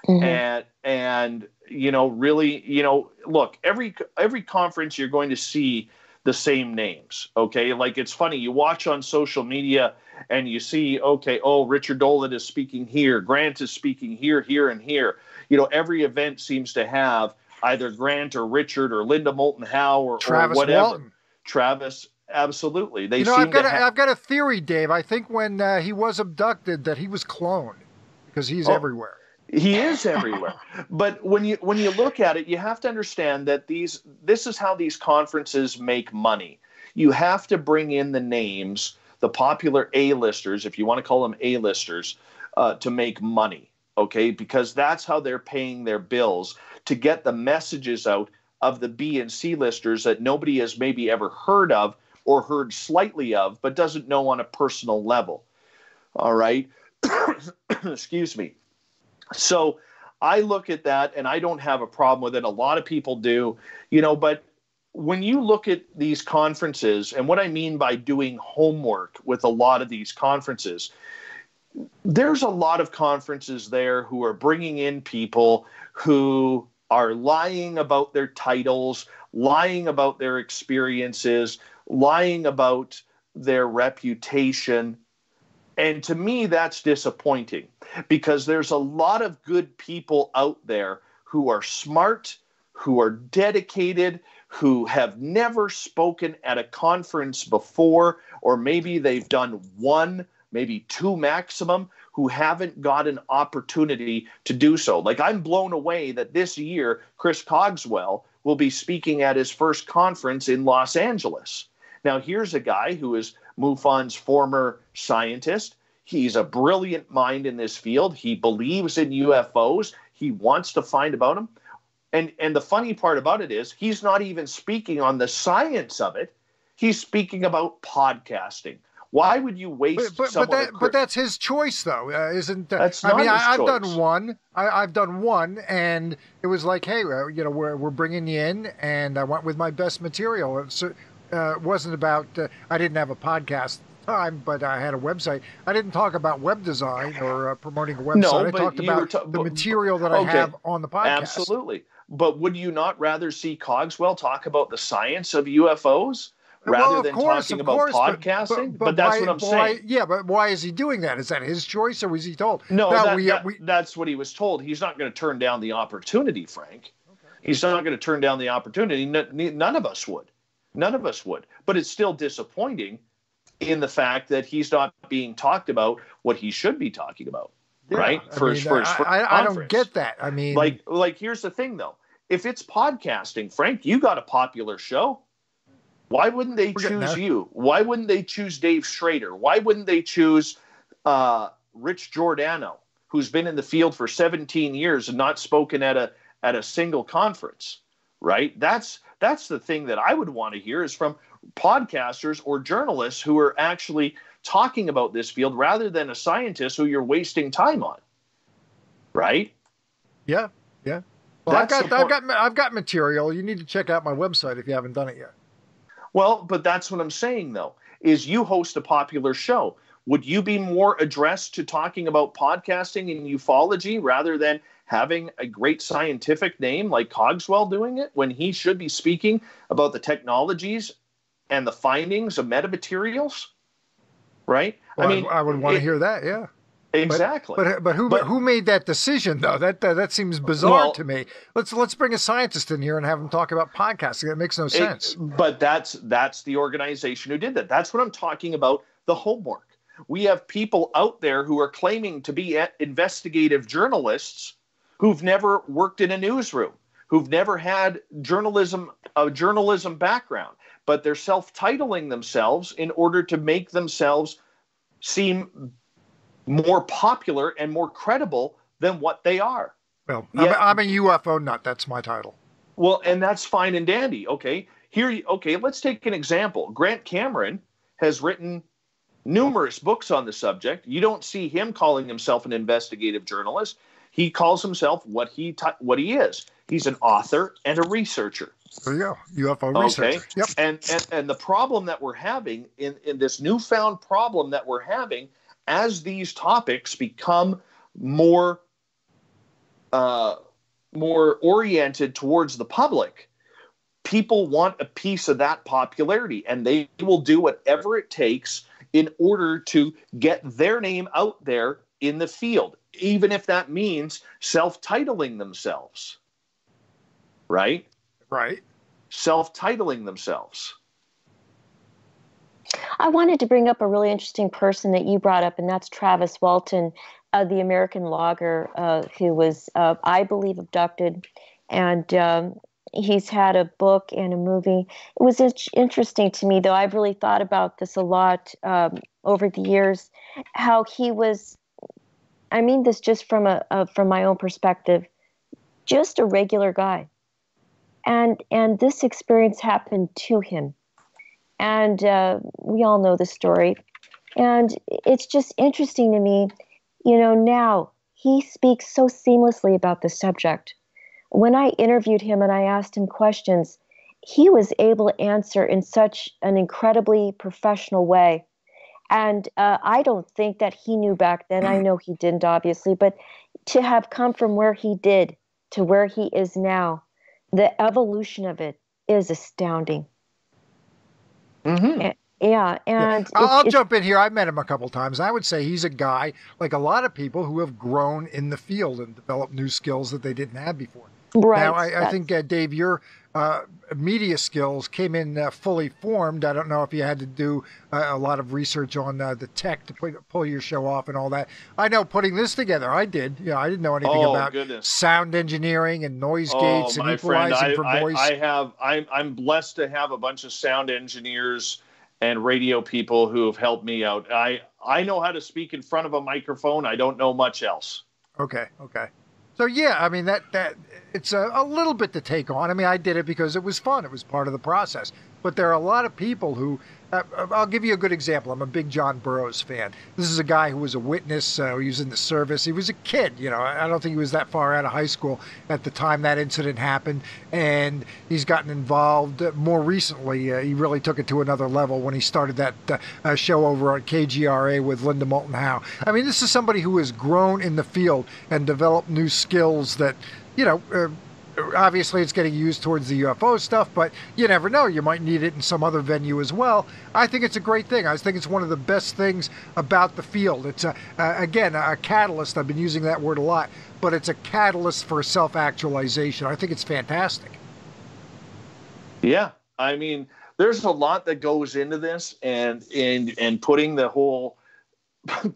Mm-hmm. And really, look, every conference you're going to see the same names. Okay. Like, it's funny. You watch on social media and you see, okay, Richard Dolan is speaking here. Grant is speaking here, here, and here. Every event seems to have either Grant or Richard or Linda Moulton Howe or whatever. Walton. Travis, absolutely. I've got a theory, Dave. I think when he was abducted that he was cloned because he's everywhere. He is everywhere. But when you look at it, you have to understand that this is how these conferences make money. You have to bring in the names, the popular A-listers, if you want to call them A-listers, to make money. Okay, because that's how they're paying their bills, to get the messages out of the B and C listers that nobody has maybe ever heard of or heard slightly of, but doesn't know on a personal level. All right. Excuse me. So I look at that and I don't have a problem with it. A lot of people do, but when you look at these conferences, and what I mean by doing homework with a lot of these conferences, there's a lot of conferences there who are bringing in people who are lying about their titles, lying about their experiences, lying about their reputation. And to me, that's disappointing because there's a lot of good people out there who are smart, who are dedicated, who have never spoken at a conference before, or maybe they've done one, maybe two maximum, who haven't got an opportunity to do so. Like, I'm blown away that this year, Chris Cogswell will be speaking at his first conference in Los Angeles. Now, here's a guy who is MUFON's former scientist. He's a brilliant mind in this field. He believes in UFOs. He wants to find about them. And the funny part about it is he's not even speaking on the science of it. He's speaking about podcasting. Why would you waste but that's his choice, though, isn't? That's not his choice. I've done one. I've done one, and it was like, hey, we're bringing you in, and I went with my best material. It wasn't about. I didn't have a podcast time, but I had a website. I didn't talk about web design or promoting a website. No, I talked about the material that I have on the podcast. Absolutely. But would you not rather see Cogswell talk about the science of UFOs rather than talking about podcasting? But that's what I'm saying. Yeah, but why is he doing that? Is that his choice, or was he told? No, that's what he was told. He's not going to turn down the opportunity, Frank. Okay. He's not going to turn down the opportunity. None of us would. None of us would. But it's still disappointing in the fact that he's not being talked about what he should be talking about, right? I don't get that. I mean, like here's the thing, though. If it's podcasting, Frank, you got a popular show. Why wouldn't they choose you? Why wouldn't they choose Dave Schrader? Why wouldn't they choose Rich Giordano, who's been in the field for 17 years and not spoken at a single conference, right? That's the thing that I would want to hear is from podcasters or journalists who are actually talking about this field rather than a scientist who you're wasting time on, right? Yeah. Well, I've got material. You need to check out my website if you haven't done it yet. Well, but that's what I'm saying, though, is you host a popular show. Would you be more addressed to talking about podcasting and ufology rather than having a great scientific name like Cogswell doing it when he should be speaking about the technologies and the findings of metamaterials? Right? Well, I would want to hear that, yeah. Exactly. But who made that decision, though? That seems bizarre to me. Let's bring a scientist in here and have him talk about podcasting. That makes no sense. But that's the organization who did that. That's what I'm talking about, the homework. We have people out there who are claiming to be investigative journalists who've never worked in a newsroom, who've never had a journalism background, but they're self-titling themselves in order to make themselves seem more popular and more credible than what they are. Well, I'm a UFO nut. That's my title. Well, and that's fine and dandy. Okay, let's take an example. Grant Cameron has written numerous books on the subject. You don't see him calling himself an investigative journalist. He calls himself what he is. He's an author and a researcher. There you go, UFO researcher. Yep. And the problem that we're having in this newfound problem that we're having as these topics become more oriented towards the public, people want a piece of that popularity, and they will do whatever it takes in order to get their name out there in the field, even if that means self-titling themselves. Right? Right. Self-titling themselves. I wanted to bring up a really interesting person that you brought up, and that's Travis Walton, the American logger who was, I believe, abducted. And he's had a book and a movie. It was interesting to me, though. I've really thought about this a lot over the years, how he was, I mean this just from my own perspective, just a regular guy. And this experience happened to him. And we all know the story. And it's just interesting to me, now he speaks so seamlessly about the subject. When I interviewed him and I asked him questions, he was able to answer in such an incredibly professional way. And I don't think that he knew back then. I know he didn't, obviously, but to have come from where he did to where he is now, the evolution of it is astounding. Mm-hmm. Yeah, Yeah, and I'll jump in here. I've met him a couple times. I would say he's a guy like a lot of people who have grown in the field and developed new skills that they didn't have before. Now, right. I think, Dave, your media skills came in fully formed. I don't know if you had to do a lot of research on the tech to pull your show off and all that. I know putting this together, I did. I didn't know anything Oh, about goodness. sound engineering and noise Oh, gates and my friend, equalizing for voice. I'm blessed to have a bunch of sound engineers and radio people who have helped me out. I know how to speak in front of a microphone. I don't know much else. Okay. So yeah, I mean that it's a little bit to take on. I mean, I did it because it was fun. It was part of the process. But there are a lot of people who, I'll give you a good example. I'm a big John Burroughs fan. This is a guy who was a witness. He was in the service. He was a kid. I don't think he was that far out of high school at the time that incident happened. And he's gotten involved more recently. He really took it to another level when he started that show over on KGRA with Linda Moulton Howe. I mean, this is somebody who has grown in the field and developed new skills that, obviously it's getting used towards the UFO stuff, but you never know. You might need it in some other venue as well. I think it's a great thing. I think it's one of the best things about the field. It's, again, a catalyst. I've been using that word a lot, but it's a catalyst for self-actualization. I think it's fantastic. Yeah. I mean, there's a lot that goes into this and putting the whole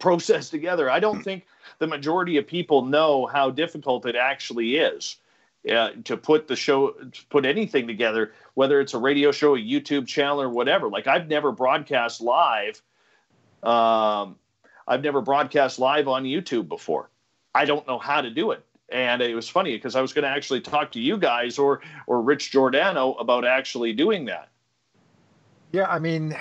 process together. I don't think the majority of people know how difficult it actually is. To put the show, to put anything together, whether it's a radio show, a YouTube channel, or whatever. Like I've never broadcast live. I've never broadcast live on YouTube before. I don't know how to do it. And it was funny because I was going to actually talk to you guys or Rich Giordano about actually doing that. Yeah, I mean,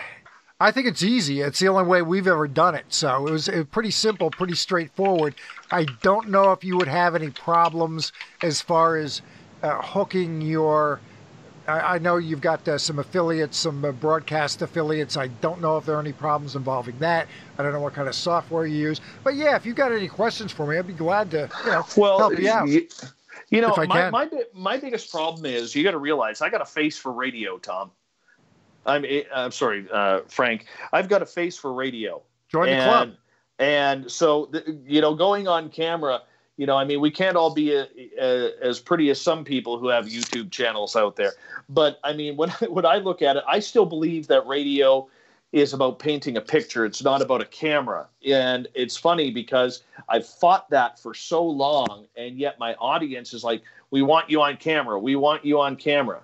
I think it's easy. It's the only way we've ever done it. So it was pretty simple, pretty straightforward. I don't know if you would have any problems as far as hooking your... I know you've got some affiliates, some broadcast affiliates. I don't know if there are any problems involving that. I don't know what kind of software you use. But yeah, if you've got any questions for me, I'd be glad to help you out. My biggest problem is you got to realize I got a face for radio, Tom. I'm sorry, Frank. I've got a face for radio. Join the club. And so, going on camera, I mean, we can't all be as pretty as some people who have YouTube channels out there. But I mean, when I look at it, I still believe that radio is about painting a picture. It's not about a camera. And it's funny because I've fought that for so long, and yet my audience is like, we want you on camera. We want you on camera.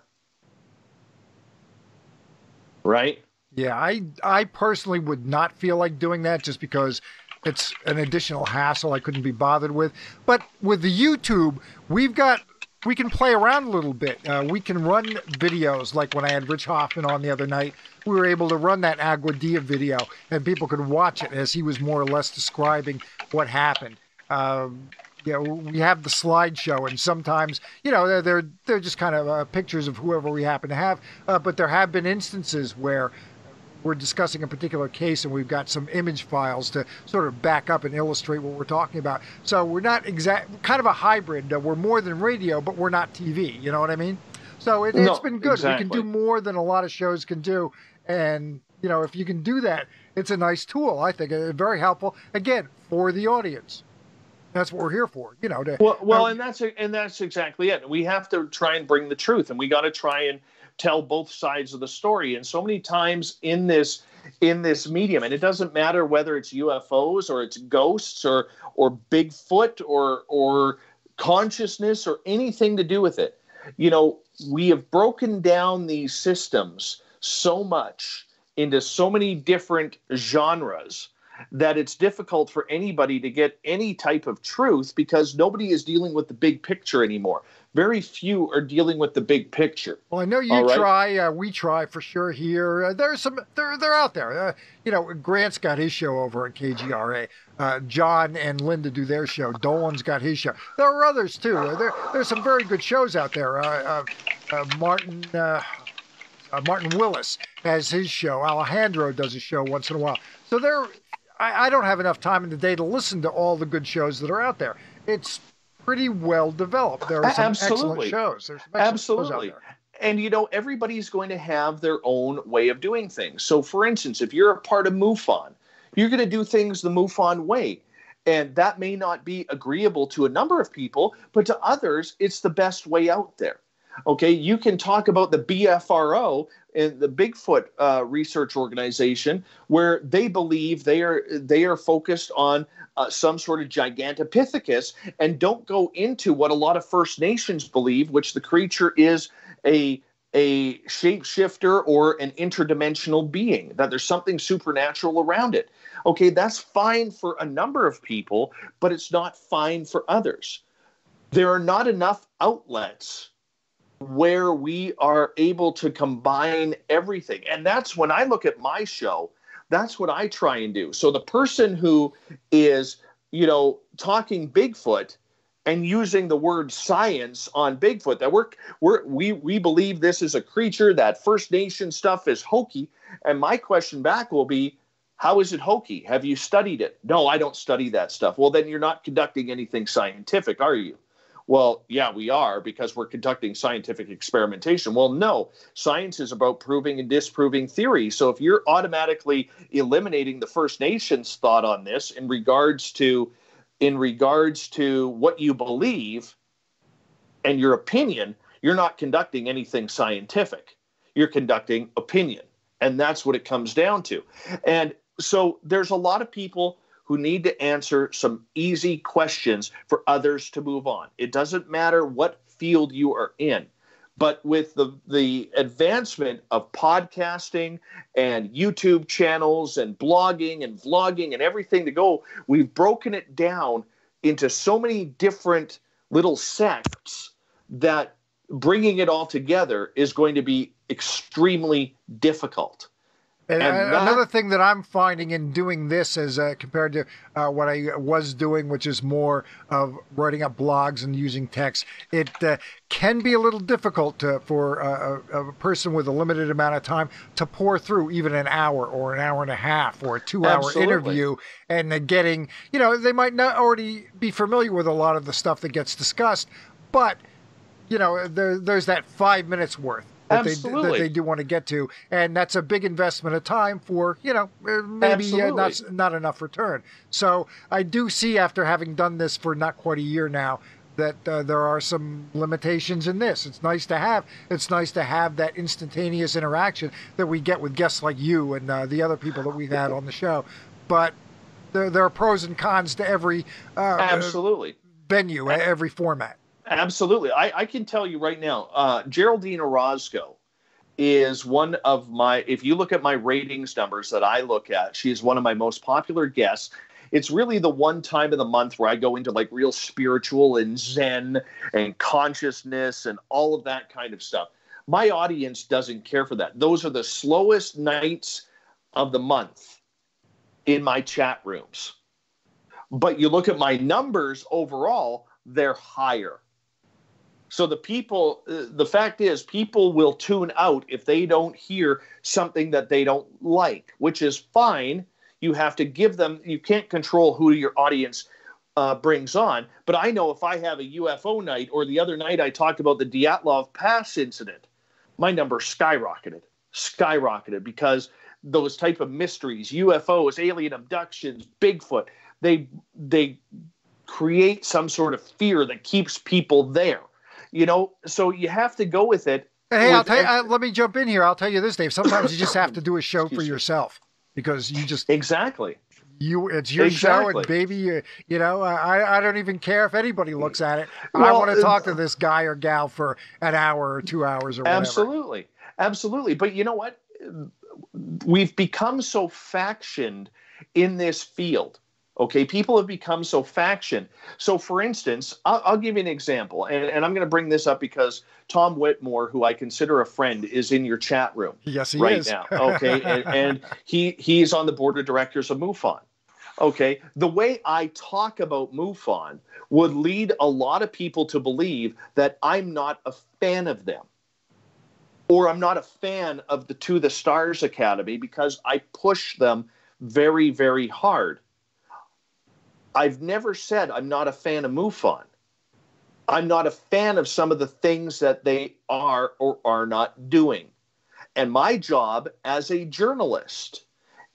Right? Yeah, I personally would not feel like doing that just because it's an additional hassle I couldn't be bothered with. But with the YouTube, we can play around a little bit. We can run videos like when I had Rich Hoffman on the other night. We were able to run that Agua Dia video, and people could watch it as he was more or less describing what happened. We have the slideshow, and sometimes, they're just kind of pictures of whoever we happen to have. But there have been instances where we're discussing a particular case, and we've got some image files to sort of back up and illustrate what we're talking about. So we're not kind of a hybrid. We're more than radio, but we're not TV. You know what I mean? So it's been good. Exactly. We can do more than a lot of shows can do. And, if you can do that, it's a nice tool, I think. Very helpful, again, for the audience. That's what we're here for, and that's exactly it. We have to try and bring the truth, and we got to try and tell both sides of the story. And so many times in this medium, and it doesn't matter whether it's UFOs or it's ghosts or Bigfoot or consciousness or anything to do with it. We have broken down these systems so much into so many different genres that it's difficult for anybody to get any type of truth because nobody is dealing with the big picture anymore. Very few are dealing with the big picture. Well, I know you try. We try for sure here. There's some. They're out there. Grant's got his show over at KGRA. John and Linda do their show. Dolan's got his show. There are others too. There's some very good shows out there. Martin Willis has his show. Alejandro does a show once in a while. So I don't have enough time in the day to listen to all the good shows that are out there. It's pretty well developed. There are some excellent shows. There's some excellent shows out there. And, you know, everybody's going to have their own way of doing things. So, for instance, if you're a part of MUFON, you're going to do things the MUFON way. And that may not be agreeable to a number of people, but to others, it's the best way out there. Okay, you can talk about the BFRO, the Bigfoot Research Organization, where they believe they are focused on some sort of Gigantopithecus, and don't go into what a lot of First Nations believe, which the creature is a shapeshifter or an interdimensional being, that there's something supernatural around it. Okay, that's fine for a number of people, but it's not fine for others. There are not enough outlets where we are able to combine everything. And that's when I look at my show, that's what I try and do. So the person who is, you know, talking Bigfoot and using the word science on Bigfoot, that we believe this is a creature, that First Nation stuff is hokey. And my question back will be, how is it hokey? Have you studied it? No, I don't study that stuff. Well, then you're not conducting anything scientific, are you? Well, yeah, we are, because we're conducting scientific experimentation. Well, no, science is about proving and disproving theory. So if you're automatically eliminating the First Nations thought on this in regards to what you believe and your opinion, you're not conducting anything scientific. You're conducting opinion. And that's what it comes down to. And so there's a lot of people who need to answer some easy questions for others to move on. It doesn't matter what field you are in. But with the advancement of podcasting and YouTube channels and blogging and vlogging and everything to go, we've broken it down into so many different little sects that bringing it all together is going to be extremely difficult. And another thing that I'm finding in doing this is compared to what I was doing, which is more of writing up blogs and using text, it can be a little difficult for a person with a limited amount of time to pour through even an hour or an hour and a half or a 2-hour interview, and getting, you know, they might not already be familiar with a lot of the stuff that gets discussed, but, you know, there's that 5 minutes worth that they do want to get to, and that's a big investment of time for, you know, maybe not enough return. So I do see, after having done this for not quite a year now, that there are some limitations in this. It's nice to have that instantaneous interaction that we get with guests like you and the other people that we've had on the show, but there are pros and cons to every venue, every format. Absolutely. I can tell you right now, Geraldine Orozco is one of my, if you look at my ratings numbers that I look at, she's one of my most popular guests. It's really the one time of the month where I go into like real spiritual and Zen and consciousness and all of that kind of stuff. My audience doesn't care for that. Those are the slowest nights of the month in my chat rooms. But you look at my numbers overall, they're higher. So the fact is, people will tune out if they don't hear something that they don't like, which is fine. You have to give them, you can't control who your audience brings on. But I know if I have a UFO night, or the other night I talked about the Dyatlov Pass incident, my number skyrocketed, because those type of mysteries, UFOs, alien abductions, Bigfoot, they create some sort of fear that keeps people there. You know, so you have to go with it. Hey, let me jump in here. I'll tell you this, Dave. Sometimes you just have to do a show for yourself, because you just it's your show, and baby, you know, I don't even care if anybody looks at it. Well, I want to talk to this guy or gal for an hour or 2 hours or whatever. Absolutely. But you know what? We've become so factioned in this field. Okay, people have become so factioned. So, for instance, I'll give you an example, and I'm going to bring this up because Tom Whitmore, who I consider a friend, is in your chat room. Yes, he right is. now. Okay, and he's on the board of directors of MUFON. Okay, the way I talk about MUFON would lead a lot of people to believe that I'm not a fan of them, or I'm not a fan of the To the Stars Academy, because I push them very, very hard. I've never said I'm not a fan of MUFON. I'm not a fan of some of the things that they are or are not doing. And my job as a journalist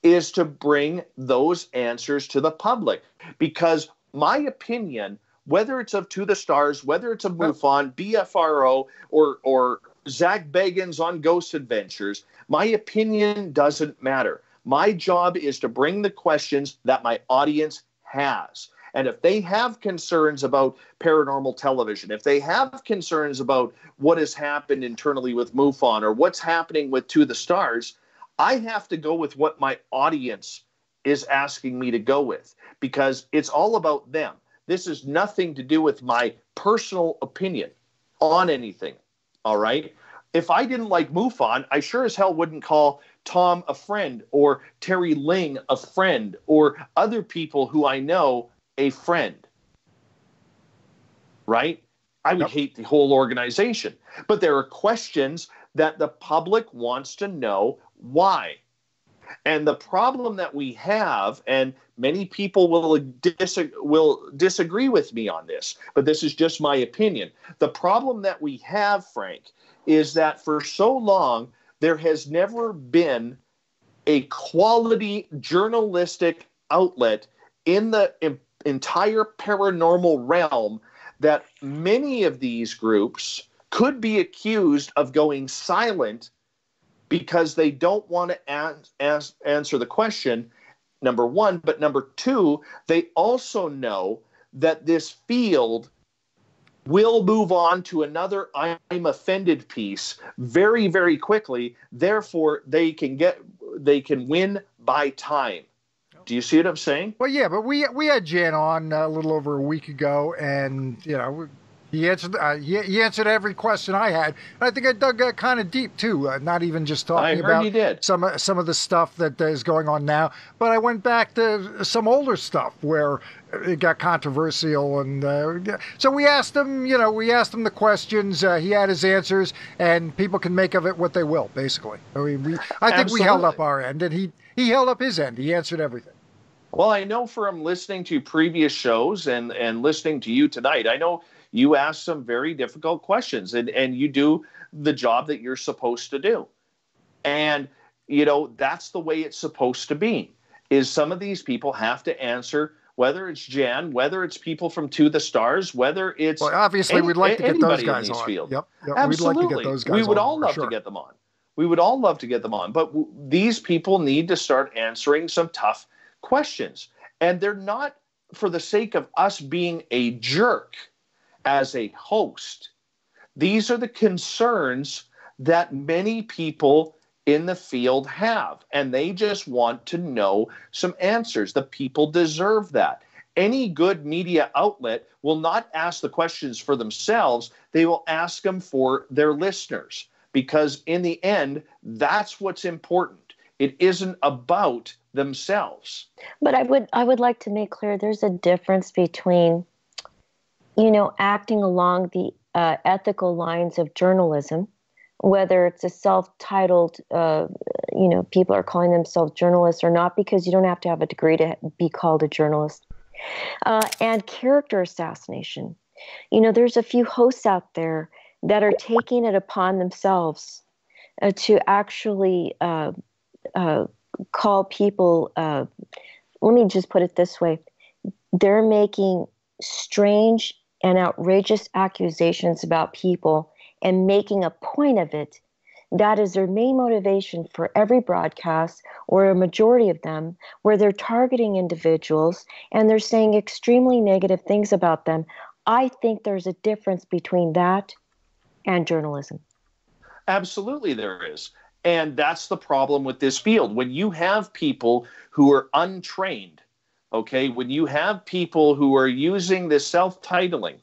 is to bring those answers to the public, because my opinion, whether it's of To the Stars, whether it's of MUFON, BFRO, or Zach Bagans on Ghost Adventures, my opinion doesn't matter. My job is to bring the questions that my audience has. And if they have concerns about paranormal television, if they have concerns about what has happened internally with MUFON or what's happening with To the Stars, I have to go with what my audience is asking me to go with, because it's all about them. This is nothing to do with my personal opinion on anything, all right? If I didn't like MUFON, I sure as hell wouldn't call Tom a friend or Terry Ling a friend or other people who I know a friend, right? I would hate the whole organization. But there are questions that the public wants to know why. And the problem that we have, and many people will disagree with me on this, but this is just my opinion. The problem that we have, Frank, is that for so long, there has never been a quality journalistic outlet in the entire paranormal realm that many of these groups could be accused of going silent because they don't want to answer the question, number one. But number two, they also know that this field will move on to another I'm offended piece very, very quickly. Therefore, they can win by time. Do you see what I'm saying? Well, yeah, but we had Jan on a little over a week ago, and he answered every question I had. And I think I dug kind of deep too, not even just talking about he did. some of the stuff that is going on now, but I went back to some older stuff where it got controversial, and so we asked him. The questions. He had his answers, and people can make of it what they will. Basically, I think we held up our end, and he held up his end. He answered everything. Well, I know from listening to previous shows and listening to you tonight, I know you ask some very difficult questions, and you do the job that you're supposed to do. And, that's the way it's supposed to be, is some of these people have to answer, whether it's Jan, whether it's people from To the Stars, whether it's... Well, obviously, we'd like to get those guys on. Yep, absolutely. We'd like to get those guys on. We would all love to get them on. We would all love to get them on. But these people need to start answering some tough questions. And they're not for the sake of us being a jerk as a host. These are the concerns that many people in the field have, and they just want to know some answers. The people deserve that. Any good media outlet will not ask the questions for themselves. They will ask them for their listeners, because in the end, that's what's important. It isn't about themselves. But I would like to make clear there's a difference between acting along the ethical lines of journalism, whether it's a self-titled, people are calling themselves journalists or not, because you don't have to have a degree to be called a journalist, and character assassination. There's a few hosts out there that are taking it upon themselves to actually call people, let me just put it this way, they're making strange and outrageous accusations about people and making a point of it. That is their main motivation for every broadcast, or a majority of them, where they're targeting individuals and they're saying extremely negative things about them. I think there's a difference between that and journalism. Absolutely there is. And that's the problem with this field. When you have people who are untrained, okay, when you have people who are using this self-titling,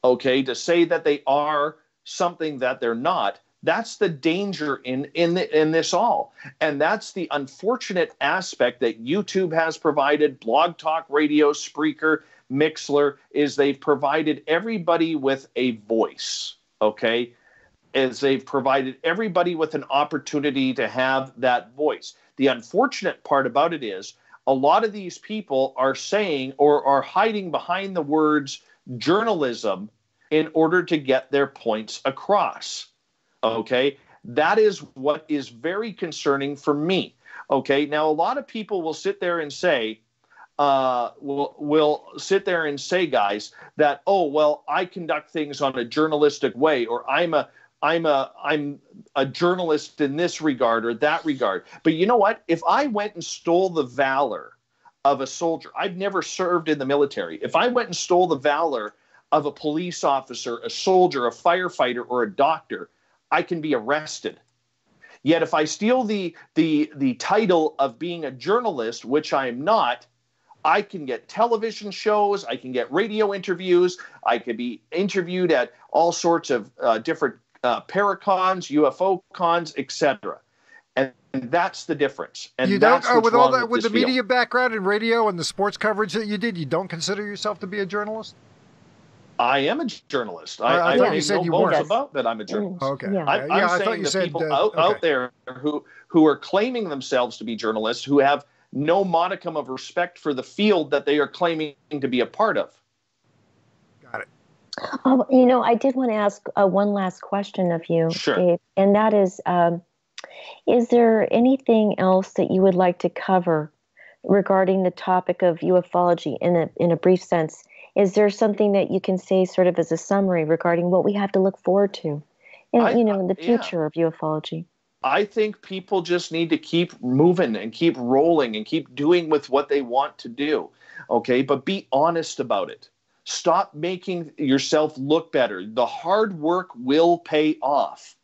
okay, to say that they are something that they're not, that's the danger in this all. And that's the unfortunate aspect that YouTube has provided, Blog Talk Radio, Spreaker, Mixler, is they've provided everybody with a voice, okay? As they've provided everybody with an opportunity to have that voice. The unfortunate part about it is a lot of these people are saying or are hiding behind the words journalism in order to get their points across. Okay, that is what is very concerning for me. Okay, now a lot of people will sit there and say, will sit there and say, guys, that, oh, well, I conduct things on a journalistic way, or I'm a journalist in this regard or that regard. But you know what? If I went and stole the valor of a soldier, I've never served in the military. If I went and stole the valor of a police officer, a soldier, a firefighter, or a doctor, I can be arrested. Yet if I steal the title of being a journalist, which I am not, I can get television shows, I can get radio interviews, I could be interviewed at all sorts of different paracons, UFO cons, etc. And that's the difference. And you that's don't, with all that, with with the field. media background and radio and the sports coverage that you did, you don't consider yourself to be a journalist? I am a journalist. I thought you said no you bones weren't. about that I'm a journalist. Okay. Yeah. I'm I saying thought you the said people okay. out there who are claiming themselves to be journalists, who have no modicum of respect for the field that they are claiming to be a part of. Got it. I did want to ask one last question of you, Sure. Dave, and that is there anything else that you would like to cover regarding the topic of ufology in a brief sense? Is there something that you can say sort of as a summary regarding what we have to look forward to in the future of ufology? I think people just need to keep moving and keep rolling and keep doing with what they want to do. Okay, but be honest about it. Stop making yourself look better. The hard work will pay off.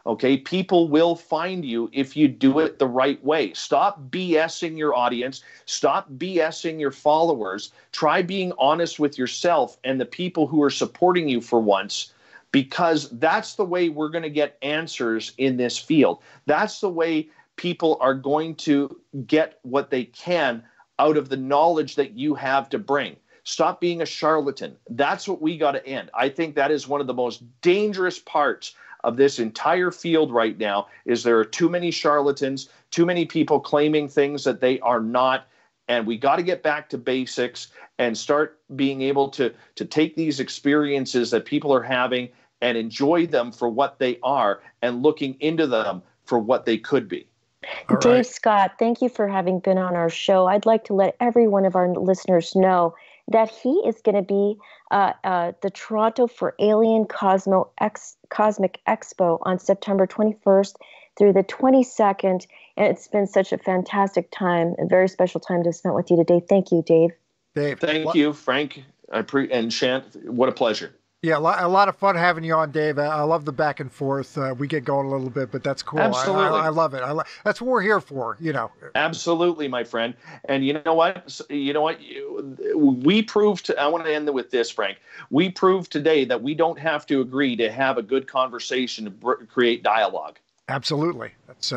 Okay, people will find you if you do it the right way. Stop BSing your audience. Stop BSing your followers. Try being honest with yourself and the people who are supporting you for once, because that's the way we're going to get answers in this field. That's the way people are going to get what they can out of the knowledge that you have to bring. Stop being a charlatan. That's what we got to end. I think that is one of the most dangerous parts of this entire field right now, is there are too many charlatans, too many people claiming things that they are not, and we got to get back to basics and start being able to take these experiences that people are having and enjoy them for what they are and looking into them for what they could be. All Dave right. Scott, thank you for having been on our show. I'd like to let every one of our listeners know that he is going to be the Toronto for Alien Cosmic Expo on September 21st through the 22nd. And it's been such a fantastic time, a very special time to spend with you today. Thank you, Dave. Dave. Thank you, Frank and Chant. What a pleasure. Yeah, a lot of fun having you on, Dave. I love the back and forth. We get going a little bit, but that's cool. Absolutely. I love it. That's what we're here for, Absolutely, my friend. And you know what? We proved, I want to end with this, Frank. We proved today that we don't have to agree to have a good conversation to create dialogue. Absolutely. That's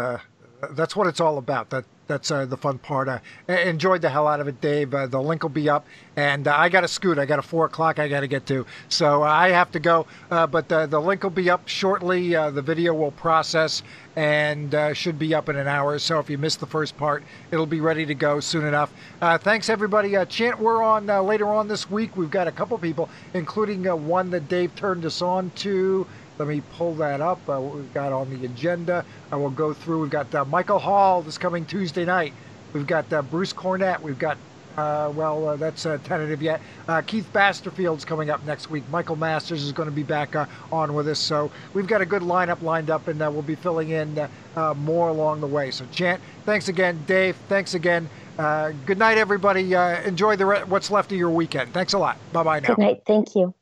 what it's all about. That's the fun part. Enjoyed the hell out of it, Dave. The link will be up, and I got to scoot. I got a 4 o'clock I got to get to, so I have to go. But the link will be up shortly. The video will process and should be up in an hour. So if you missed the first part, it'll be ready to go soon enough. Thanks, everybody. Chant, we're on later on this week. We've got a couple people, including one that Dave turned us on to. Let me pull that up. What we've got on the agenda. I will go through. We've got Michael Hall this coming Tuesday night. We've got Bruce Cornett. We've got, that's tentative yet. Keith Basterfield's coming up next week. Michael Masters is going to be back on with us. So we've got a good lineup lined up, and we'll be filling in more along the way. So, Chant, thanks again. Dave, thanks again. Good night, everybody. Enjoy what's left of your weekend. Thanks a lot. Bye-bye now. Good night. Thank you.